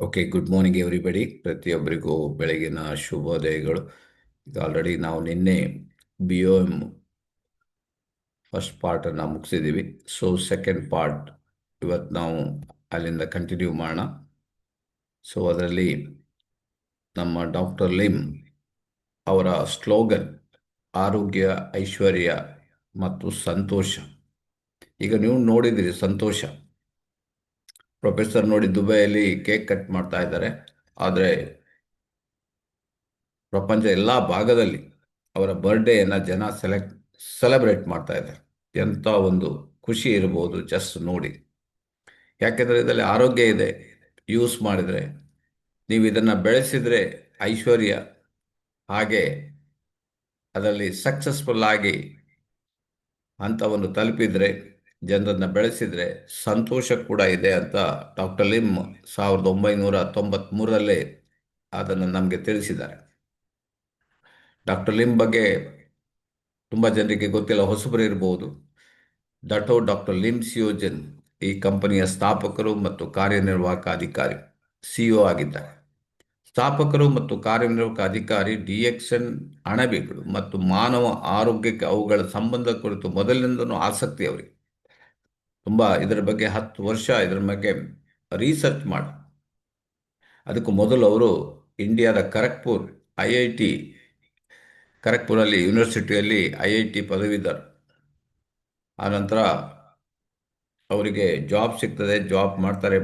Okay, good morning everybody. ಪ್ರತಿಯೊಬ್ಬರಿಗೂ ಬೆಳಗಿನ ಶುಭೋದಯಗಳು. ಇದು ಆಲ್ರೆಡಿ ನಾವು ನಿನ್ನೆ BOM ಫಸ್ಟ್ ಪಾರ್ಟನ್ನು ಮುಗಿಸಿದ್ದೀವಿ. ಸೊ ಸೆಕೆಂಡ್ ಪಾರ್ಟ್ ಇವತ್ತು ನಾವು ಅಲ್ಲಿಂದ ಕಂಟಿನ್ಯೂ ಮಾಡೋಣ. ಸೊ ಅದರಲ್ಲಿ ನಮ್ಮ ಡಾಕ್ಟರ್ ಲಿಮ್ ಅವರ ಸ್ಲೋಗನ್ ಆರೋಗ್ಯ, ಐಶ್ವರ್ಯ ಮತ್ತು ಸಂತೋಷ. ಈಗ ನೀವು ನೋಡಿದಿರಿ ಸಂತೋಷ. ಪ್ರೊಫೆಸರ್ ನೋಡಿ ದುಬೈಯಲ್ಲಿ ಕೇಕ್ ಕಟ್ ಮಾಡ್ತಾ ಇದ್ದಾರೆ. ಆದರೆ ಪ್ರಪಂಚ ಎಲ್ಲ ಭಾಗದಲ್ಲಿ ಅವರ ಬರ್ಡೇಯನ್ನು ಜನ ಸೆಲೆಬ್ರೇಟ್ ಮಾಡ್ತಾ ಇದ್ದಾರೆ. ಎಂಥ ಒಂದು ಖುಷಿ ಇರ್ಬೋದು ಜಸ್ಟ್ ನೋಡಿ. ಯಾಕೆಂದರೆ ಇದರಲ್ಲಿ ಆರೋಗ್ಯ ಇದೆ. ಯೂಸ್ ಮಾಡಿದರೆ, ನೀವು ಇದನ್ನು ಬೆಳೆಸಿದರೆ ಐಶ್ವರ್ಯ, ಹಾಗೆ ಅದರಲ್ಲಿ ಸಕ್ಸಸ್ಫುಲ್ ಆಗಿ ಹಂತವನ್ನು ತಲುಪಿದರೆ, ಜನರನ್ನು ಬೆಳೆಸಿದರೆ ಸಂತೋಷ ಕೂಡ ಇದೆ ಅಂತ ಡಾಕ್ಟರ್ ಲಿಮ್ 1993ರಲ್ಲೇ ಅದನ್ನು ನಮಗೆ ತಿಳಿಸಿದ್ದಾರೆ. ಡಾಕ್ಟರ್ ಲಿಮ್ ಬಗ್ಗೆ ತುಂಬ ಜನರಿಗೆ ಗೊತ್ತಿಲ್ಲ, ಹೊಸಬರು ಇರಬಹುದು. ಡಾಕ್ಟರ್ ಲಿಮ್ ಸಿಯೋಜನ್ ಈ ಕಂಪನಿಯ ಸ್ಥಾಪಕರು ಮತ್ತು ಕಾರ್ಯನಿರ್ವಾಹಕ ಅಧಿಕಾರಿ, CEO ಆಗಿದ್ದಾರೆ. ಸ್ಥಾಪಕರು ಮತ್ತು ಕಾರ್ಯನಿರ್ವಾಹಕ ಅಧಿಕಾರಿ. ಡಿಎಕ್ಸನ್ ಅಣಬೆಗಳು ಮತ್ತು ಮಾನವ ಆರೋಗ್ಯಕ್ಕೆ ಅವುಗಳ ಸಂಬಂಧ ಕುರಿತು ಮೊದಲಿನಿಂದನೂ ಆಸಕ್ತಿ ಅವರಿಗೆ. ತುಂಬ ಇದರ ಬಗ್ಗೆ 10 ವರ್ಷ ಇದರ ಬಗ್ಗೆ ರಿಸರ್ಚ್ ಮಾಡಿ, ಅದಕ್ಕೂ ಮೊದಲು ಅವರು ಇಂಡಿಯಾದ IIT ಖರಗ್ಪುರಲ್ಲಿ ಯೂನಿವರ್ಸಿಟಿಯಲ್ಲಿ IIT ಪದವೀಧರ. ಆನಂತರ ಅವರಿಗೆ ಜಾಬ್ ಸಿಗ್ತದೆ, ಜಾಬ್ ಮಾಡ್ತಾರೆ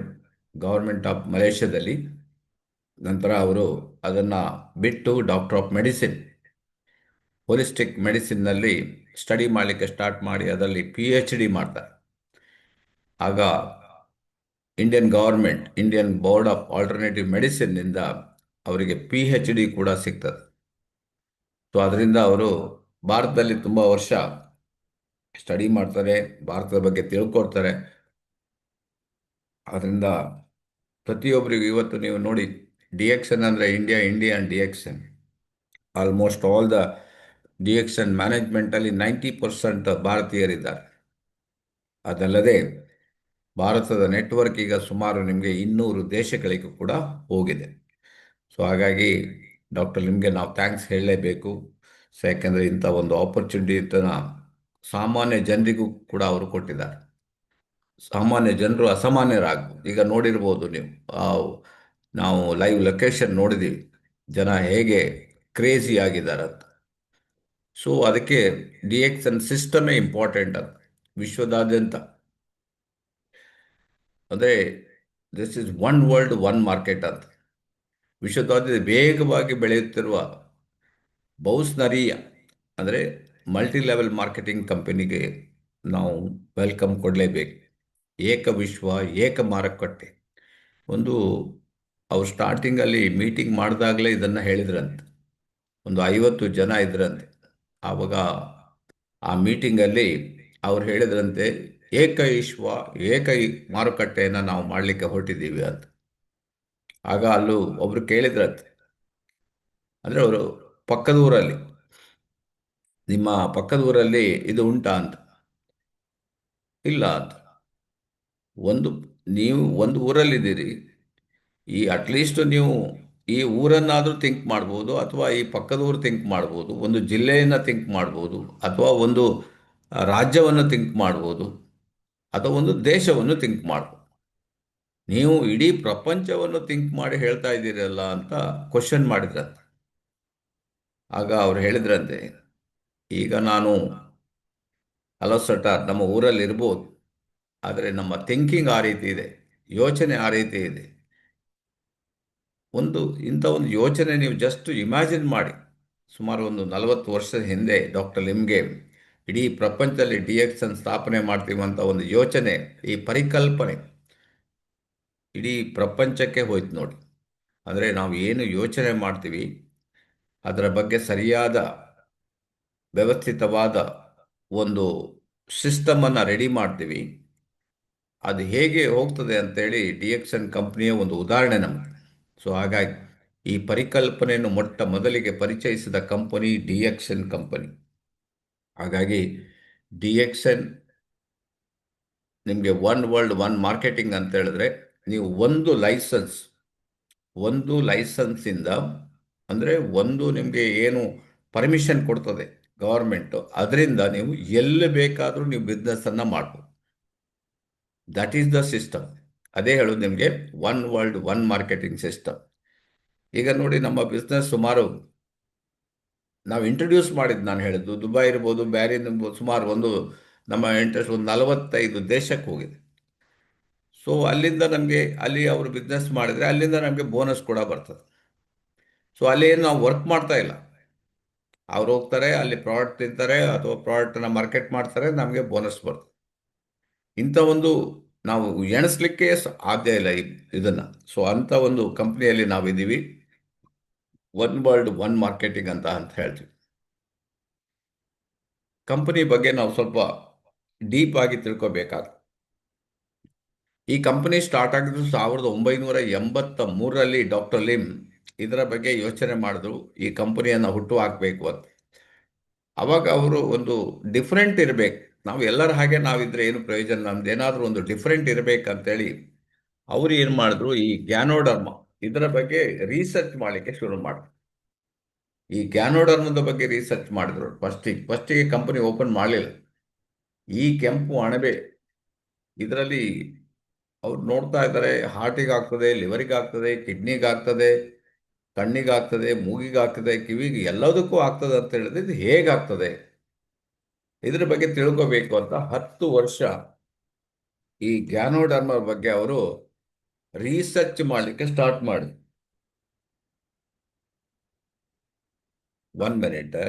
ಗವರ್ಮೆಂಟ್ ಆಫ್ ಮಲೇಷ್ಯಾದಲ್ಲಿ. ನಂತರ ಅವರು ಅದನ್ನು ಬಿಟ್ಟು ಡಾಕ್ಟರ್ ಆಫ್ ಮೆಡಿಸಿನ್, ಹೋಲಿಸ್ಟಿಕ್ ಮೆಡಿಸಿನ್ನಲ್ಲಿ ಸ್ಟಡಿ ಮಾಡಲಿಕ್ಕೆ ಸ್ಟಾರ್ಟ್ ಮಾಡಿ ಅದರಲ್ಲಿ PhD ಮಾಡ್ತಾರೆ. ಆಗ ಇಂಡಿಯನ್ ಬೋರ್ಡ್ ಆಫ್ ಆಲ್ಟರ್ನೇಟಿವ್ ಮೆಡಿಸಿನ್ನಿಂದ ಅವರಿಗೆ PhD ಕೂಡ ಸಿಗ್ತದೆ. ಸೊ ಅದರಿಂದ ಅವರು ಭಾರತದಲ್ಲಿ ತುಂಬ ವರ್ಷ ಸ್ಟಡಿ ಮಾಡ್ತಾರೆ, ಭಾರತದ ಬಗ್ಗೆ ತಿಳ್ಕೊಳ್ತಾರೆ. ಅದರಿಂದ ಪ್ರತಿಯೊಬ್ಬರಿಗೂ ಇವತ್ತು ನೀವು ನೋಡಿ, DXN ಅಂದರೆ Indian DXN. Almost all the DXN ಮ್ಯಾನೇಜ್ಮೆಂಟಲ್ಲಿ 90% ಭಾರತೀಯರಿದ್ದಾರೆ. ಅದಲ್ಲದೆ ಭಾರತದ ನೆಟ್ವರ್ಕ್ ಈಗ ಸುಮಾರು ನಿಮಗೆ 200 ದೇಶಗಳಿಗೂ ಕೂಡ ಹೋಗಿದೆ. ಸೊ ಹಾಗಾಗಿ ಡಾಕ್ಟರ್ ಲಿಮ್ಗೆ ನಾವು ಥ್ಯಾಂಕ್ಸ್ ಹೇಳಲೇಬೇಕು. ಸೊ ಯಾಕೆಂದರೆ ಇಂಥ ಒಂದು ಆಪರ್ಚುನಿಟಿನ ಸಾಮಾನ್ಯ ಜನರಿಗೂ ಕೂಡ ಅವರು ಕೊಟ್ಟಿದ್ದಾರೆ. ಸಾಮಾನ್ಯ ಜನರು ಅಸಾಮಾನ್ಯರಾಗ್ಬೋದು. ಈಗ ನೋಡಿರ್ಬೋದು ನೀವು, ನಾವು ಲೈವ್ ಲೊಕೇಶನ್ ನೋಡಿದ್ದೀವಿ, ಜನ ಹೇಗೆ ಕ್ರೇಜಿ ಆಗಿದ್ದಾರೆ ಅಂತ. ಸೊ ಅದಕ್ಕೆ DXN ಸಿಸ್ಟಮೇ ಇಂಪಾರ್ಟೆಂಟ್ ಅಂತ ವಿಶ್ವದಾದ್ಯಂತ. ಅಂದರೆ this is one world one market ಅಂತ. ವಿಶ್ವದಾದ್ಯಂತ ವೇಗವಾಗಿ ಬೆಳೆಯುತ್ತಿರುವ ಬಹುಸ್ನರೀಯ ಅಂದರೆ ಮಲ್ಟಿ ಲೆವೆಲ್ ಮಾರ್ಕೆಟಿಂಗ್ ಕಂಪನಿಗೆ ನಾವು ವೆಲ್ಕಮ್ ಕೊಡಲೇಬೇಕು. ಏಕ ವಿಶ್ವ, ಏಕ ಮಾರುಕಟ್ಟೆ. ಒಂದು ಅವ್ರು ಸ್ಟಾರ್ಟಿಂಗಲ್ಲಿ ಮೀಟಿಂಗ್ ಮಾಡಿದಾಗಲೇ ಇದನ್ನು ಹೇಳಿದ್ರಂತೆ. ಒಂದು 50 ಜನ ಇದ್ರಂತೆ. ಆವಾಗ ಆ ಮೀಟಿಂಗಲ್ಲಿ ಅವ್ರು ಹೇಳಿದ್ರಂತೆ, ಏಕ ವಿಶ್ವ, ಏಕ ಮಾರುಕಟ್ಟೆಯನ್ನು ನಾವು ಮಾಡಲಿಕ್ಕೆ ಹೊರಟಿದ್ದೀವಿ ಅಂತ. ಆಗ ಅಲ್ಲೂ ಒಬ್ರು ಕೇಳಿದ್ರಂತೆ, ಅಂದರೆ ಅವರು ಪಕ್ಕದ ಊರಲ್ಲಿ, ನಿಮ್ಮ ಪಕ್ಕದ ಊರಲ್ಲಿ ಇದು ಉಂಟಾ ಅಂತ. ಇಲ್ಲ ಅಂತ. ನೀವು ಒಂದು ಊರಲ್ಲಿದ್ದೀರಿ, ಅಟ್ಲೀಸ್ಟ್ ನೀವು ಈ ಊರನ್ನಾದರೂ ಥಿಂಕ್ ಮಾಡ್ಬೋದು, ಅಥವಾ ಈ ಪಕ್ಕದ ಊರು ಥಿಂಕ್ ಮಾಡ್ಬೋದು, ಒಂದು ಜಿಲ್ಲೆಯನ್ನು ಥಿಂಕ್ ಮಾಡ್ಬೋದು, ಅಥವಾ ಒಂದು ರಾಜ್ಯವನ್ನು ಥಿಂಕ್ ಮಾಡ್ಬೋದು, ಅಥವಾ ಒಂದು ದೇಶವನ್ನು ಥಿಂಕ್ ಮಾಡ್ಬೋದು. ನೀವು ಇಡೀ ಪ್ರಪಂಚವನ್ನು ಥಿಂಕ್ ಮಾಡಿ ಹೇಳ್ತಾ ಇದ್ದೀರಲ್ಲ ಅಂತ ಕ್ವಶನ್ ಮಾಡಿದ್ರಂತೆ. ಆಗ ಅವ್ರು ಹೇಳಿದ್ರಂತೆ, ಈಗ ನಾನು ಅಲಸಟ ನಮ್ಮ ಊರಲ್ಲಿ ಇರ್ಬೋದು, ಆದರೆ ನಮ್ಮ ಥಿಂಕಿಂಗ್ ಆ ರೀತಿ ಇದೆ, ಯೋಚನೆ ಆ ರೀತಿ ಇದೆ. ಇಂಥ ಒಂದು ಯೋಚನೆ ನೀವು ಜಸ್ಟ್ ಇಮ್ಯಾಜಿನ್ ಮಾಡಿ. ಸುಮಾರು ಒಂದು 40 ವರ್ಷದ ಹಿಂದೆ ಡಾಕ್ಟರ್ ಲಿಮ್ಗೆ ಇಡೀ ಪ್ರಪಂಚದಲ್ಲಿ DXN ಸ್ಥಾಪನೆ ಮಾಡ್ತೀವಂತ ಒಂದು ಯೋಚನೆ, ಈ ಪರಿಕಲ್ಪನೆ ಇಡೀ ಪ್ರಪಂಚಕ್ಕೆ ಹೋಯ್ತು ನೋಡಿ. ಅಂದರೆ ನಾವು ಏನು ಯೋಚನೆ ಮಾಡ್ತೀವಿ ಅದರ ಬಗ್ಗೆ ಸರಿಯಾದ ವ್ಯವಸ್ಥಿತವಾದ ಒಂದು ಸಿಸ್ಟಮನ್ನು ರೆಡಿ ಮಾಡ್ತೀವಿ, ಅದು ಹೇಗೆ ಹೋಗ್ತದೆ ಅಂತೇಳಿ DXN ಕಂಪ್ನಿಯ ಒಂದು ಉದಾಹರಣೆ ನಮಗೆ. ಸೊ ಹಾಗಾಗಿ ಈ ಪರಿಕಲ್ಪನೆಯನ್ನು ಮೊಟ್ಟ ಮೊದಲಿಗೆ ಪರಿಚಯಿಸಿದ ಕಂಪನಿ DXN ಕಂಪನಿ. ಹಾಗಾಗಿ DXN ನಿಮಗೆ ಒನ್ ವರ್ಲ್ಡ್ ಒನ್ ಮಾರ್ಕೆಟಿಂಗ್ ಅಂತ ಹೇಳಿದ್ರೆ, ನೀವು ಒಂದು ಲೈಸೆನ್ಸ್ ಒಂದು ಲೈಸೆನ್ಸಿಂದ, ಅಂದರೆ ಒಂದು ನಿಮಗೆ ಏನು ಪರ್ಮಿಷನ್ ಕೊಡ್ತದೆ ಗವರ್ಮೆಂಟು, ಅದರಿಂದ ನೀವು ಎಲ್ಲಿ ಬೇಕಾದರೂ ನೀವು ಬಿಸ್ನೆಸ್ಸನ್ನು ಮಾಡ್ಬೋದು. That is the system. ಅದೇ ಹೇಳೋದು ನಿಮಗೆ one world one marketing system. ಈಗ ನೋಡಿ, ನಮ್ಮ ಬಿಸ್ನೆಸ್ ಸುಮಾರು ನಾವು ಇಂಟ್ರೊಡ್ಯೂಸ್ ಮಾಡಿದ್ದು, ನಾನು ಹೇಳಿದ್ದು ದುಬೈ ಇರ್ಬೋದು, ಬ್ಯಾರಿನ್ ಇರ್ಬೋದು, ಸುಮಾರು ನಮ್ಮ ಇಂಟ್ರೆಸ್ಟ್ ಒಂದು 45 ದೇಶಕ್ಕೆ ಹೋಗಿದೆ. ಸೊ ಅಲ್ಲಿಂದ ನಮಗೆ, ಅಲ್ಲಿ ಅವರು ಬಿಸ್ನೆಸ್ ಮಾಡಿದರೆ ಅಲ್ಲಿಂದ ನಮಗೆ ಬೋನಸ್ ಕೂಡ ಬರ್ತದೆ. ಸೊ ಅಲ್ಲಿ ಏನು ನಾವು ವರ್ಕ್ ಮಾಡ್ತಾ ಇಲ್ಲ, ಅವ್ರು ಹೋಗ್ತಾರೆ ಅಲ್ಲಿ ಪ್ರಾಡಕ್ಟ್ ತಿಂತಾರೆ ಅಥವಾ ಪ್ರಾಡಕ್ಟನ್ನು ಮಾರ್ಕೆಟ್ ಮಾಡ್ತಾರೆ, ನಮಗೆ ಬೋನಸ್ ಬರ್ತದೆ. ಇಂಥ ಒಂದು ನಾವು ಎಣಿಸ್ಲಿಕ್ಕೆ ಸಾಧ್ಯ ಇಲ್ಲ ಇದನ್ನು. ಸೊ ಅಂಥ ಒಂದು ಕಂಪ್ನಿಯಲ್ಲಿ ನಾವಿದ್ದೀವಿ, ಒನ್ ವರ್ಲ್ಡ್ ಒನ್ ಮಾರ್ಕೆಟಿಂಗ್ ಅಂತ ಹೇಳ್ತೀವಿ. ಕಂಪನಿ ಬಗ್ಗೆ ನಾವು ಸ್ವಲ್ಪ ಡೀಪ್ ಆಗಿ ತಿಳ್ಕೊಬೇಕಾಗ್ತದೆ. ಈ ಕಂಪನಿ ಸ್ಟಾರ್ಟ್ ಆಗಿದ್ದು 1983ರಲ್ಲಿ. ಡಾಕ್ಟರ್ ಲಿಮ್ ಇದರ ಬಗ್ಗೆ ಯೋಚನೆ ಮಾಡಿದ್ರು, ಈ ಕಂಪನಿಯನ್ನು ಹುಟ್ಟು ಹಾಕಬೇಕು ಅಂತ. ಅವಾಗ ಅವರು ಒಂದು ಡಿಫ್ರೆಂಟ್ ಇರಬೇಕು, ನಾವು ಎಲ್ಲರ ಹಾಗೆ ನಾವಿದ್ರೆ ಏನು ಪ್ರಯೋಜನ, ನಮ್ದು ಏನಾದರೂ ಒಂದು ಡಿಫ್ರೆಂಟ್ ಇರಬೇಕಂತೇಳಿ ಅವರು ಏನು ಮಾಡಿದ್ರು, ಈ ಗ್ಯಾನೋಡರ್ಮ ಇದರ ಬಗ್ಗೆ ರಿಸರ್ಚ್ ಮಾಡಲಿಕ್ಕೆ ಶುರು ಮಾಡಿದ್ರು. ಈ ಗ್ಯಾನೋಡರ್ಮದ ಬಗ್ಗೆ ರಿಸರ್ಚ್ ಮಾಡಿದ್ರು. ಫಸ್ಟಿಗೆ ಕಂಪನಿ ಓಪನ್ ಮಾಡಲಿಲ್ಲ. ಈ ಕೆಂಪು ಅಣಬೆ ಇದರಲ್ಲಿ ಅವ್ರು ನೋಡ್ತಾ ಇದ್ದಾರೆ, ಹಾರ್ಟಿಗೆ ಆಗ್ತದೆ, ಲಿವರಿಗೆ ಆಗ್ತದೆ, ಕಿಡ್ನಿಗೆ ಆಗ್ತದೆ, ಕಣ್ಣಿಗೆ ಆಗ್ತದೆ, ಮೂಗಿಗೆ ಆಗ್ತದೆ, ಕಿವಿಗೆ, ಎಲ್ಲದಕ್ಕೂ ಆಗ್ತದೆ ಅಂತ ಹೇಳಿದ್ರೆ ಇದು ಹೇಗಾಗ್ತದೆ, ಇದ್ರ ಬಗ್ಗೆ ತಿಳ್ಕೋಬೇಕು ಅಂತ 10 ವರ್ಷ ಈ ಗ್ಯಾನೋಡರ್ಮ ಬಗ್ಗೆ ಅವರು ರಿಸರ್ಚ್ ಮಾಡಲಿಕ್ಕೆ ಸ್ಟಾರ್ಟ್ ಮಾಡಿ. 1 ಮಿನಿಟ್.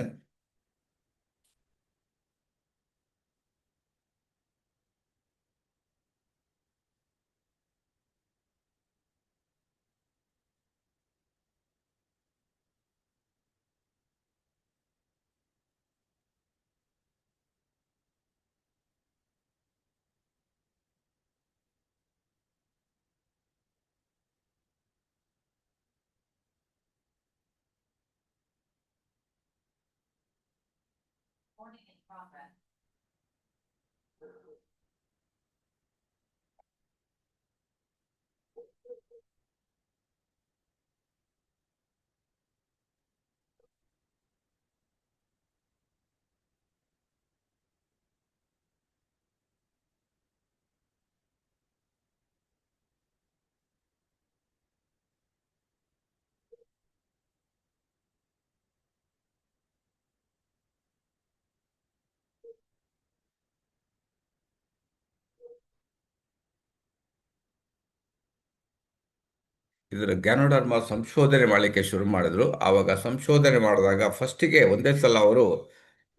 ಇದರ ಗ್ಯಾನೋಡರ್ಮ ಸಂಶೋಧನೆ ಮಾಡಲಿಕ್ಕೆ ಶುರು ಮಾಡಿದ್ರು. ಆವಾಗ ಸಂಶೋಧನೆ ಮಾಡಿದಾಗ ಫಸ್ಟಿಗೆ ಒಂದೇ ಸಲ ಅವರು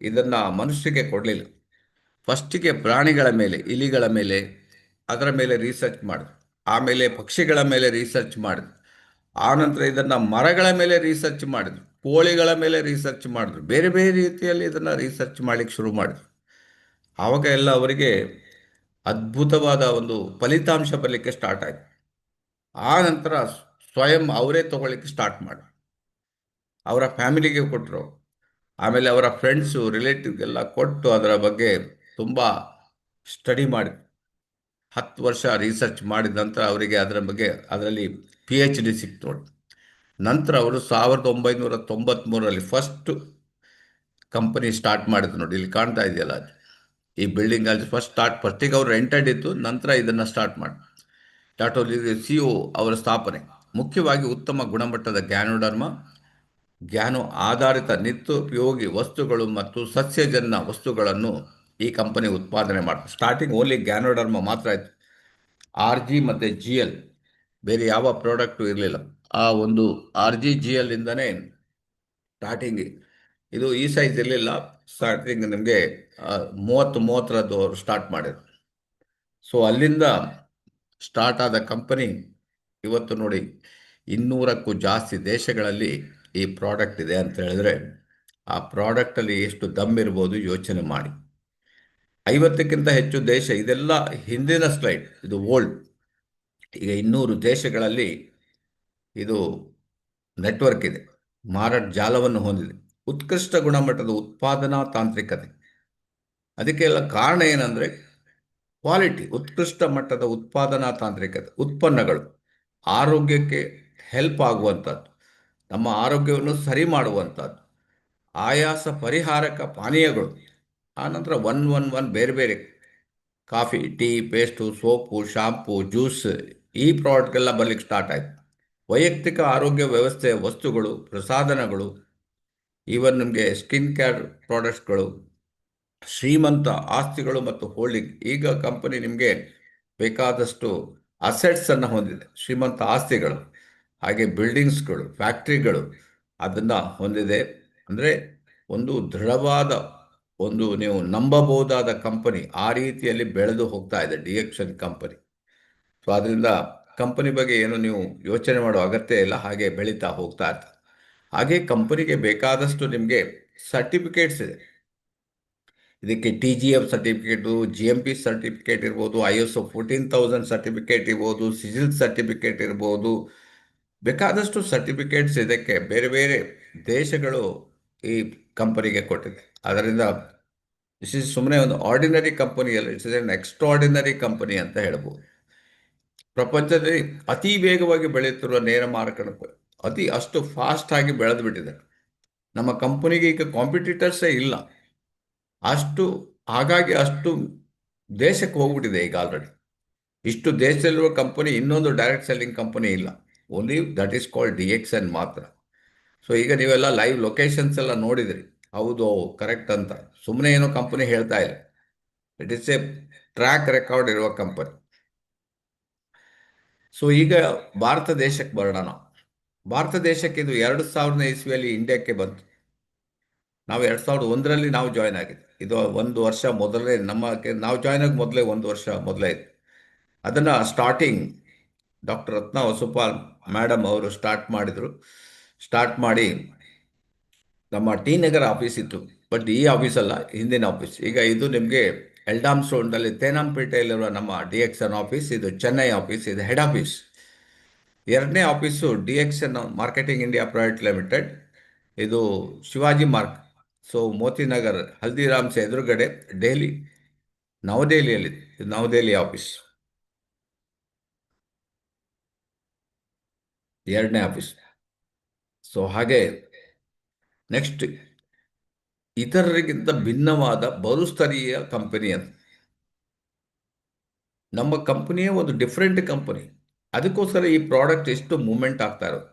ಇದನ್ನ ಮನುಷ್ಯರಿಗೆ ಕೊಡಲಿಲ್ಲ. ಫಸ್ಟಿಗೆ ಪ್ರಾಣಿಗಳ ಮೇಲೆ, ಇಲಿಗಳ ಮೇಲೆ, ಅದರ ಮೇಲೆ ರಿಸರ್ಚ್ ಮಾಡಿದ್ರು. ಆಮೇಲೆ ಪಕ್ಷಿಗಳ ಮೇಲೆ ರಿಸರ್ಚ್ ಮಾಡಿದ್ರು. ಆನಂತರ ಇದನ್ನು ಮರಗಳ ಮೇಲೆ ರಿಸರ್ಚ್ ಮಾಡಿದ್ರು, ಕೋಳಿಗಳ ಮೇಲೆ ರಿಸರ್ಚ್ ಮಾಡಿದ್ರು, ಬೇರೆ ಬೇರೆ ರೀತಿಯಲ್ಲಿ ಇದನ್ನು ರಿಸರ್ಚ್ ಮಾಡಲಿಕ್ಕೆ ಶುರು ಮಾಡಿದ್ರು. ಆವಾಗ ಎಲ್ಲ ಅವರಿಗೆ ಅದ್ಭುತವಾದ ಒಂದು ಫಲಿತಾಂಶ ಬರಲಿಕ್ಕೆ ಸ್ಟಾರ್ಟ್ ಆಯಿತು. ಆ ನಂತರ ಸ್ವಯಂ ಅವರೇ ತಗೊಳ್ಳಿಕ್ಕೆ ಸ್ಟಾರ್ಟ್ ಮಾಡಿ ಅವರ ಫ್ಯಾಮಿಲಿಗೆ ಕೊಟ್ಟರು. ಆಮೇಲೆ ಅವರ ಫ್ರೆಂಡ್ಸು, ರಿಲೇಟಿವ್ಗೆಲ್ಲ ಕೊಟ್ಟು ಅದರ ಬಗ್ಗೆ ತುಂಬ ಸ್ಟಡಿ ಮಾಡಿ 10 ವರ್ಷ ರಿಸರ್ಚ್ ಮಾಡಿದ ನಂತರ ಅವರಿಗೆ ಅದರ ಬಗ್ಗೆ ಅದರಲ್ಲಿ PhD ಸಿಕ್ತು ನೋಡಿ. ನಂತರ ಅವರು 1993ರಲ್ಲಿ ಫಸ್ಟ್ ಕಂಪನಿ ಸ್ಟಾರ್ಟ್ ಮಾಡಿದ್ರು ನೋಡಿ. ಇಲ್ಲಿ ಕಾಣ್ತಾ ಇದೆಯಲ್ಲ, ಈ ಬಿಲ್ಡಿಂಗ್ ಅಲ್ಲಿ ಫಸ್ಟಿಗೆ ಅವರು ರೆಂಟೆಡ್ ಇತ್ತು, ನಂತರ ಇದನ್ನು ಸ್ಟಾರ್ಟ್ ಮಾಡಿ ಟಾಟಾ CEO ಅವರ ಸ್ಥಾಪನೆ. ಮುಖ್ಯವಾಗಿ ಉತ್ತಮ ಗುಣಮಟ್ಟದ ಗ್ಯಾನೋಡರ್ಮ, ಗ್ಯಾನೋ ಆಧಾರಿತ ನಿತ್ಯೋಪಯೋಗಿ ವಸ್ತುಗಳು ಮತ್ತು ಸಸ್ಯಜನ್ಯ ವಸ್ತುಗಳನ್ನು ಈ ಕಂಪನಿ ಉತ್ಪಾದನೆ ಮಾಡ್ತಾರೆ. ಸ್ಟಾರ್ಟಿಂಗ್ ಓನ್ಲಿ ಗ್ಯಾನೋಡರ್ಮ ಮಾತ್ರ ಇತ್ತು. RG ಮತ್ತು GL, ಬೇರೆ ಯಾವ ಪ್ರಾಡಕ್ಟು ಇರಲಿಲ್ಲ. ಆ ಒಂದು RG GL ಇಂದನೇ ಸ್ಟಾರ್ಟಿಂಗ್. ಇದು ಈ ಸೈಜ್ ಇರಲಿಲ್ಲ. ಸ್ಟಾರ್ಟಿಂಗ್ ನಿಮಗೆ 30 ಅವರು ಸ್ಟಾರ್ಟ್ ಮಾಡಿದ್ರು. ಸೊ ಅಲ್ಲಿಂದ ಸ್ಟಾರ್ಟ್ ಆದ ಕಂಪನಿ ಇವತ್ತು ನೋಡಿ 200ಕ್ಕೂ ಜಾಸ್ತಿ ದೇಶಗಳಲ್ಲಿ ಈ ಪ್ರಾಡಕ್ಟ್ ಇದೆ ಅಂತ ಹೇಳಿದ್ರೆ, ಆ ಪ್ರಾಡಕ್ಟಲ್ಲಿ ಎಷ್ಟು ದಮ್ ಇರ್ಬೋದು ಯೋಚನೆ ಮಾಡಿ. 50ಕ್ಕಿಂತ ಹೆಚ್ಚು ದೇಶ, ಇದೆಲ್ಲ ಹಿಂದಿನ ಸ್ಲೈಡ್, ಇದು ಓಲ್ಡ್. ಈಗ 200 ದೇಶಗಳಲ್ಲಿ ಇದು ನೆಟ್ವರ್ಕ್ ಇದೆ, ಮಾರಾಟ ಜಾಲವನ್ನು ಹೊಂದಿದೆ, ಉತ್ಕೃಷ್ಟ ಗುಣಮಟ್ಟದ ಉತ್ಪಾದನಾ ತಾಂತ್ರಿಕತೆ. ಅದಕ್ಕೆಲ್ಲ ಕಾರಣ ಏನಂದರೆ ಕ್ವಾಲಿಟಿ, ಉತ್ಕೃಷ್ಟ ಮಟ್ಟದ ಉತ್ಪಾದನಾ ತಾಂತ್ರಿಕತೆ, ಉತ್ಪನ್ನಗಳು, ಆರೋಗ್ಯಕ್ಕೆ ಹೆಲ್ಪ್ ಆಗುವಂಥದ್ದು, ನಮ್ಮ ಆರೋಗ್ಯವನ್ನು ಸರಿ ಮಾಡುವಂಥದ್ದು, ಆಯಾಸ ಪರಿಹಾರಕ ಪಾನೀಯಗಳು, ಆನಂತರ ಒನ್ ಬೇರೆ ಬೇರೆ coffee, tea, paste, soap, shampoo, juice, ಈ ಪ್ರಾಡಕ್ಟ್ಗೆಲ್ಲ ಬರ್ಲಿಕ್ಕೆ ಸ್ಟಾರ್ಟ್ ಆಯಿತು. ವೈಯಕ್ತಿಕ ಆರೋಗ್ಯ ವ್ಯವಸ್ಥೆಯ ವಸ್ತುಗಳು, ಪ್ರಸಾಧನಗಳು, ಈವನ್ ನಿಮಗೆ ಸ್ಕಿನ್ ಕೇರ್ ಪ್ರಾಡಕ್ಟ್ಸ್ಗಳು, ಶ್ರೀಮಂತ ಆಸ್ತಿಗಳು ಮತ್ತು ಹೋಲ್ಡಿಂಗ್. ಈಗ ಕಂಪನಿ ನಿಮಗೆ ಬೇಕಾದಷ್ಟು ಅಸೆಟ್ಸನ್ನು ಹೊಂದಿದೆ, ಶ್ರೀಮಂತ ಆಸ್ತಿಗಳು, ಹಾಗೆ ಬಿಲ್ಡಿಂಗ್ಸ್ಗಳು, ಫ್ಯಾಕ್ಟ್ರಿಗಳು ಅದನ್ನು ಹೊಂದಿದೆ. ಅಂದರೆ ಒಂದು ದೃಢವಾದ, ಒಂದು ನೀವು ನಂಬಬಹುದಾದ ಕಂಪನಿ ಆ ರೀತಿಯಲ್ಲಿ ಬೆಳೆದು ಹೋಗ್ತಾ ಇದೆ ಡಿಎಕ್ಷನ್ ಕಂಪನಿ. ಸೊ ಅದರಿಂದ ಕಂಪನಿ ಬಗ್ಗೆ ಏನು ನೀವು ಯೋಚನೆ ಮಾಡೋ ಅಗತ್ಯ ಇಲ್ಲ, ಹಾಗೆ ಬೆಳೀತಾ ಹೋಗ್ತಾ ಇರ್ತದೆ. ಹಾಗೆ ಕಂಪನಿಗೆ ಬೇಕಾದಷ್ಟು ನಿಮಗೆ ಸರ್ಟಿಫಿಕೇಟ್ಸ್ ಇದೆ. ಇದಕ್ಕೆ TGF ಸರ್ಟಿಫಿಕೇಟು, GMP ಸರ್ಟಿಫಿಕೇಟ್ ಇರ್ಬೋದು, ISO 14000 ಸರ್ಟಿಫಿಕೇಟ್ ಇರ್ಬೋದು, ಸಿಜಿಲ್ ಸರ್ಟಿಫಿಕೇಟ್ ಇರ್ಬೋದು, ಬೇಕಾದಷ್ಟು ಸರ್ಟಿಫಿಕೇಟ್ಸ್ ಇದಕ್ಕೆ ಬೇರೆ ಬೇರೆ ದೇಶಗಳು ಈ ಕಂಪನಿಗೆ ಕೊಟ್ಟಿದೆ. ಅದರಿಂದ ಸುಮ್ಮನೆ ಒಂದು ಆರ್ಡಿನರಿ ಕಂಪನಿಯಲ್ಲ, ಇಟ್ಸ್ ಎನ್ ಎಕ್ಸ್ಟ್ರಾರ್ಡಿನರಿ ಕಂಪನಿ ಅಂತ ಹೇಳ್ಬೋದು. ಪ್ರಪಂಚದಲ್ಲಿ ಅತಿ ವೇಗವಾಗಿ ಬೆಳೆಯುತ್ತಿರುವ ನೇರ ಮಾರುಕಟ್ಟೆ, ಅಷ್ಟು ಫಾಸ್ಟ್ ಆಗಿ ಬೆಳೆದು ಬಿಟ್ಟಿದೆ. ನಮ್ಮ ಕಂಪನಿಗೆ ಈಗ ಕಾಂಪಿಟೇಟರ್ಸೇ ಇಲ್ಲ ಅಷ್ಟು. ಹಾಗಾಗಿ ಅಷ್ಟು ದೇಶಕ್ಕೆ ಹೋಗ್ಬಿಟ್ಟಿದೆ ಈಗ ಆಲ್ರೆಡಿ. ಇಷ್ಟು ದೇಶದಲ್ಲಿರುವ ಕಂಪನಿ ಇನ್ನೊಂದು ಡೈರೆಕ್ಟ್ ಸೆಲ್ಲಿಂಗ್ ಕಂಪನಿ ಇಲ್ಲ, only that is called DXN ಮಾತ್ರ. ಸೊ ಈಗ ನೀವೆಲ್ಲ ಲೈವ್ ಲೊಕೇಶನ್ಸ್ ಎಲ್ಲ ನೋಡಿದ್ರಿ, ಹೌದು ಕರೆಕ್ಟ್ ಅಂತ. ಸುಮ್ಮನೆ ಏನೋ ಕಂಪನಿ ಹೇಳ್ತಾ ಇಲ್ಲ, it is A track record ಇರುವ ಕಂಪನಿ. ಸೊ ಈಗ ಭಾರತ ದೇಶಕ್ಕೆ ಬರೋಣ ನಾವು. ಭಾರತ ದೇಶಕ್ಕೆ ಇದು 2000 ಇಸ್ವಿಯಲ್ಲಿ ಇಂಡಿಯಾಕ್ಕೆ ಬಂತು. ನಾವು 2001ರಲ್ಲಿ ನಾವು ಜಾಯ್ನ್ ಆಗಿದ್ವಿ. ಇದು ಒಂದು ವರ್ಷ ಮೊದಲೇ ನಾವು ಜಾಯ್ನ್ ಆಗಿ ಮೊದಲೇ ಒಂದು ವರ್ಷ ಮೊದಲೇ ಇತ್ತು. ಅದನ್ನು ಸ್ಟಾರ್ಟಿಂಗ್ ಡಾಕ್ಟರ್ ರತ್ನ ವಸುಪಾಲ್ ಮೇಡಮ್ ಅವರು ಸ್ಟಾರ್ಟ್ ಮಾಡಿದರು. ಸ್ಟಾರ್ಟ್ ಮಾಡಿ ನಮ್ಮ ಟಿ ನಗರ್ ಆಫೀಸ್ ಇತ್ತು, ಬಟ್ ಈ ಆಫೀಸ್ ಅಲ್ಲ, ಹಿಂದಿನ ಆಫೀಸ್. ಈಗ ಇದು ನಿಮಗೆ ಎಲ್ಡಾಮ್ಸ್ ರೋಡ್ನಲ್ಲಿ ತೇನಾಂಪೇಟೆಯಲ್ಲಿರುವ ನಮ್ಮ DXN ಆಫೀಸ್. ಇದು ಚೆನ್ನೈ ಆಫೀಸ್, ಇದು ಹೆಡ್ ಆಫೀಸ್. ಎರಡನೇ office DXN marketing India private limited, ಇದು ಶಿವಾಜಿ ಮಾರ್ಕ್, ಸೊ ಮೋತಿನಗರ್ ಹಲ್ದಿರಾಮ್ಸ್ ಎದುರುಗಡೆ, ದೆಹಲಿ, ನವದೆಹಲಿಯಲ್ಲಿ. ಇದು ನವದೆಹಲಿ ಆಫೀಸ್, ಎರಡನೇ ಆಫೀಸ್. ಸೊ ಹಾಗೆ ನೆಕ್ಸ್ಟ್ ಇತರರಿಗಿಂತ ಭಿನ್ನವಾದ ಬಹುಸ್ತರೀಯ ಕಂಪನಿ ಅಂತ. ನಮ್ಮ ಕಂಪನಿಯೇ ಒಂದು ಡಿಫ್ರೆಂಟ್ ಕಂಪನಿ. ಅದಕ್ಕೋಸ್ಕರ ಈ ಪ್ರಾಡಕ್ಟ್ ಎಷ್ಟು ಮೂವ್ಮೆಂಟ್ ಆಗ್ತಾ ಇರೋದು.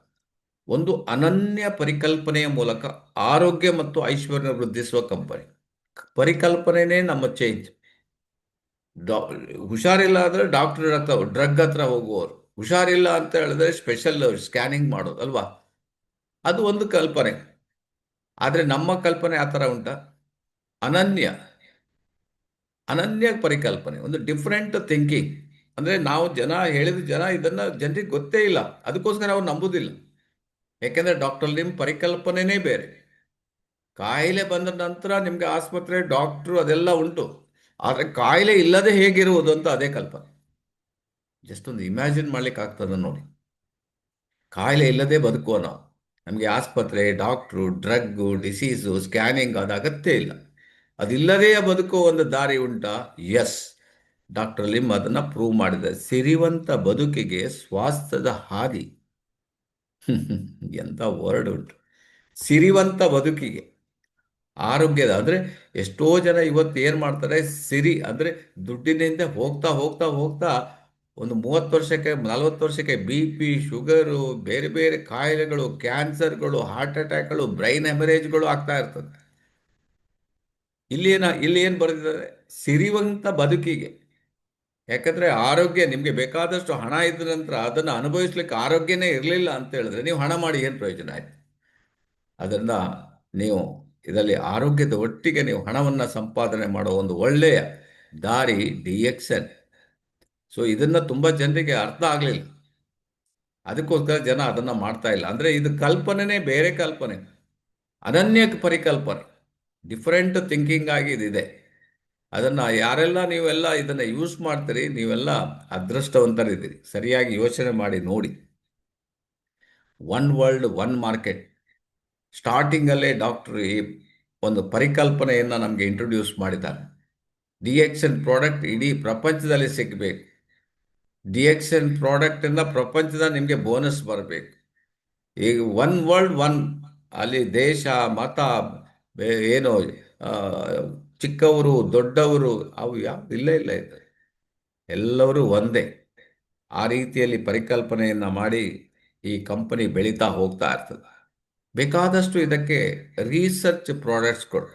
ಒಂದು ಅನನ್ಯ ಪರಿಕಲ್ಪನೆಯ ಮೂಲಕ ಆರೋಗ್ಯ ಮತ್ತು ಐಶ್ವರ್ಯ ವೃದ್ಧಿಸುವ ಕಂಪನಿ. ಪರಿಕಲ್ಪನೆನೇ ನಮ್ಮ ಚೇಂಜ್. ಹುಷಾರಿಲ್ಲ ಅಂದರೆ ಡಾಕ್ಟರ್ ಹತ್ರ, ಡ್ರಗ್ ಹತ್ರ ಹೋಗುವವರು. ಹುಷಾರಿಲ್ಲ ಅಂತ ಹೇಳಿದ್ರೆ ಸ್ಪೆಷಲ್ ಸ್ಕ್ಯಾನಿಂಗ್ ಮಾಡೋದು ಅಲ್ವಾ, ಅದು ಒಂದು ಕಲ್ಪನೆ. ಆದರೆ ನಮ್ಮ ಕಲ್ಪನೆ ಆ ಥರ ಉಂಟಾ? ಅನನ್ಯ ಅನನ್ಯ ಪರಿಕಲ್ಪನೆ, ಒಂದು ಡಿಫ್ರೆಂಟ್ ಥಿಂಕಿಂಗ್. ಅಂದರೆ ನಾವು ಜನ ಇದನ್ನು ಜನರಿಗೆ ಗೊತ್ತೇ ಇಲ್ಲ, ಅದಕ್ಕೋಸ್ಕರ ಅವ್ರು ನಂಬುದಿಲ್ಲ. ಯಾಕೆಂದರೆ ಡಾಕ್ಟರ್ ನಿಮ್ಮ ಪರಿಕಲ್ಪನೆನೇ ಬೇರೆ. ಕಾಯಿಲೆ ಬಂದ ನಂತರ ನಿಮಗೆ ಆಸ್ಪತ್ರೆ, ಡಾಕ್ಟ್ರು ಅದೆಲ್ಲ ಉಂಟು, ಆದರೆ ಕಾಯಿಲೆ ಇಲ್ಲದೆ ಹೇಗಿರುವುದು ಅಂತ ಅದೇ ಕಲ್ಪನೆ. ಜಸ್ಟ್ ಒಂದು ಇಮ್ಯಾಜಿನ್ ಮಾಡ್ಲಿಕ್ಕೆ ಆಗ್ತದೆ ನೋಡಿ. ಕಾಯಿಲೆ ಇಲ್ಲದೆ ಬದುಕುವ ನಾವು, ನಮಗೆ ಆಸ್ಪತ್ರೆ, ಡಾಕ್ಟ್ರು, ಡ್ರಗ್ಗು, ಡಿಸೀಸು, ಸ್ಕ್ಯಾನಿಂಗ್ ಅದು ಅಗತ್ಯ ಇಲ್ಲ. ಅದಿಲ್ಲದೇ ಬದುಕುವ ಒಂದು ದಾರಿ ಉಂಟಾ? ಎಸ್, ಡಾಕ್ಟರ್ ಲಿಮ್ ಅದನ್ನು ಪ್ರೂವ್ ಮಾಡಿದೆ. ಸಿರಿವಂತ ಬದುಕಿಗೆ ಸ್ವಾಸ್ಥ್ಯದ ಹಾದಿ. ಎಂಥ ವರ್ಡ್ ಉಂಟು, ಸಿರಿವಂತ ಬದುಕಿಗೆ ಆರೋಗ್ಯದ. ಅಂದರೆ ಎಷ್ಟೋ ಜನ ಇವತ್ತು ಏನು ಮಾಡ್ತಾರೆ, ಸಿರಿ ಅಂದರೆ ದುಡ್ಡಿನಿಂದ ಹೋಗ್ತಾ ಹೋಗ್ತಾ ಹೋಗ್ತಾ ಒಂದು 30 ವರ್ಷಕ್ಕೆ 40 ವರ್ಷಕ್ಕೆ BP, ಶುಗರು, ಬೇರೆ ಬೇರೆ ಕಾಯಿಲೆಗಳು, ಕ್ಯಾನ್ಸರ್ಗಳು, ಹಾರ್ಟ್ ಅಟ್ಯಾಕ್ಗಳು, ಬ್ರೈನ್ ಹೆಮರೇಜ್ಗಳು ಆಗ್ತಾ ಇರ್ತದೆ. ಇಲ್ಲಿ ಏನು ಬರೆದಿದ್ದಾರೆ? ಸಿರಿವಂತ ಬದುಕಿಗೆ. ಯಾಕಂದರೆ ಆರೋಗ್ಯ, ನಿಮಗೆ ಬೇಕಾದಷ್ಟು ಹಣ ಇದ್ದ ನಂತರ ಅದನ್ನು ಅನುಭವಿಸ್ಲಿಕ್ಕೆ ಆರೋಗ್ಯನೇ ಇರಲಿಲ್ಲ ಅಂತ ಹೇಳಿದ್ರೆ ನೀವು ಹಣ ಮಾಡಿ ಏನು ಪ್ರಯೋಜನ ಆಯಿತು? ಅದರಿಂದ ನೀವು ಇದರಲ್ಲಿ ಆರೋಗ್ಯದ ಒಟ್ಟಿಗೆ ನೀವು ಹಣವನ್ನು ಸಂಪಾದನೆ ಮಾಡೋ ಒಂದು ಒಳ್ಳೆಯ ದಾರಿ DXN. ಸೊ ಇದನ್ನು ತುಂಬ ಜನರಿಗೆ ಅರ್ಥ ಆಗಲಿಲ್ಲ, ಅದಕ್ಕೋಸ್ಕರ ಜನ ಅದನ್ನು ಮಾಡ್ತಾ ಇಲ್ಲ. ಅಂದರೆ ಇದು ಕಲ್ಪನೆನೇ ಬೇರೆ ಕಲ್ಪನೆ, ಅನನ್ಯ ಪರಿಕಲ್ಪನೆ, ಡಿಫರೆಂಟ್ ಥಿಂಕಿಂಗ್ ಆಗಿ ಇದಿದೆ. ಅದನ್ನು ಯಾರೆಲ್ಲ ನೀವೆಲ್ಲ ಇದನ್ನು ಯೂಸ್ ಮಾಡ್ತೀರಿ, ನೀವೆಲ್ಲ ಅದೃಷ್ಟವಂತರಿದ್ದೀರಿ. ಸರಿಯಾಗಿ ಯೋಚನೆ ಮಾಡಿ ನೋಡಿ. ಒನ್ ವರ್ಲ್ಡ್ ಒನ್ ಮಾರ್ಕೆಟ್, ಸ್ಟಾರ್ಟಿಂಗಲ್ಲೇ ಡಾಕ್ಟ್ರು ಈ ಒಂದು ಪರಿಕಲ್ಪನೆಯನ್ನು ನಮಗೆ ಇಂಟ್ರೊಡ್ಯೂಸ್ ಮಾಡಿದ್ದಾರೆ. DXN ಪ್ರಾಡಕ್ಟ್ ಇಡೀ ಪ್ರಪಂಚದಲ್ಲಿ ಸಿಗಬೇಕು. DXN ಪ್ರಾಡಕ್ಟಿಂದ ಪ್ರಪಂಚದ ನಿಮಗೆ ಬೋನಸ್ ಬರಬೇಕು. ಈಗ ಒನ್ ವರ್ಲ್ಡ್ ಒನ್, ಅಲ್ಲಿ ದೇಶ, ಮತ, ಏನು, ಆ, ಚಿಕ್ಕವರು ದೊಡ್ಡವರು ಅವು ಯಾವ ಇಲ್ಲ ಇಲ್ಲ ಇದು, ಎಲ್ಲರೂ ಒಂದೇ. ಆ ರೀತಿಯಲ್ಲಿ ಪರಿಕಲ್ಪನೆಯನ್ನ ಮಾಡಿ ಈ ಕಂಪನಿ ಬೆಳೀತಾ ಹೋಗ್ತಾ ಇರ್ತದೆ. ಬೇಕಾದಷ್ಟು ಇದಕ್ಕೆ ರಿಸರ್ಚ್ ಪ್ರಾಡಕ್ಟ್ಸ್ಗಳು.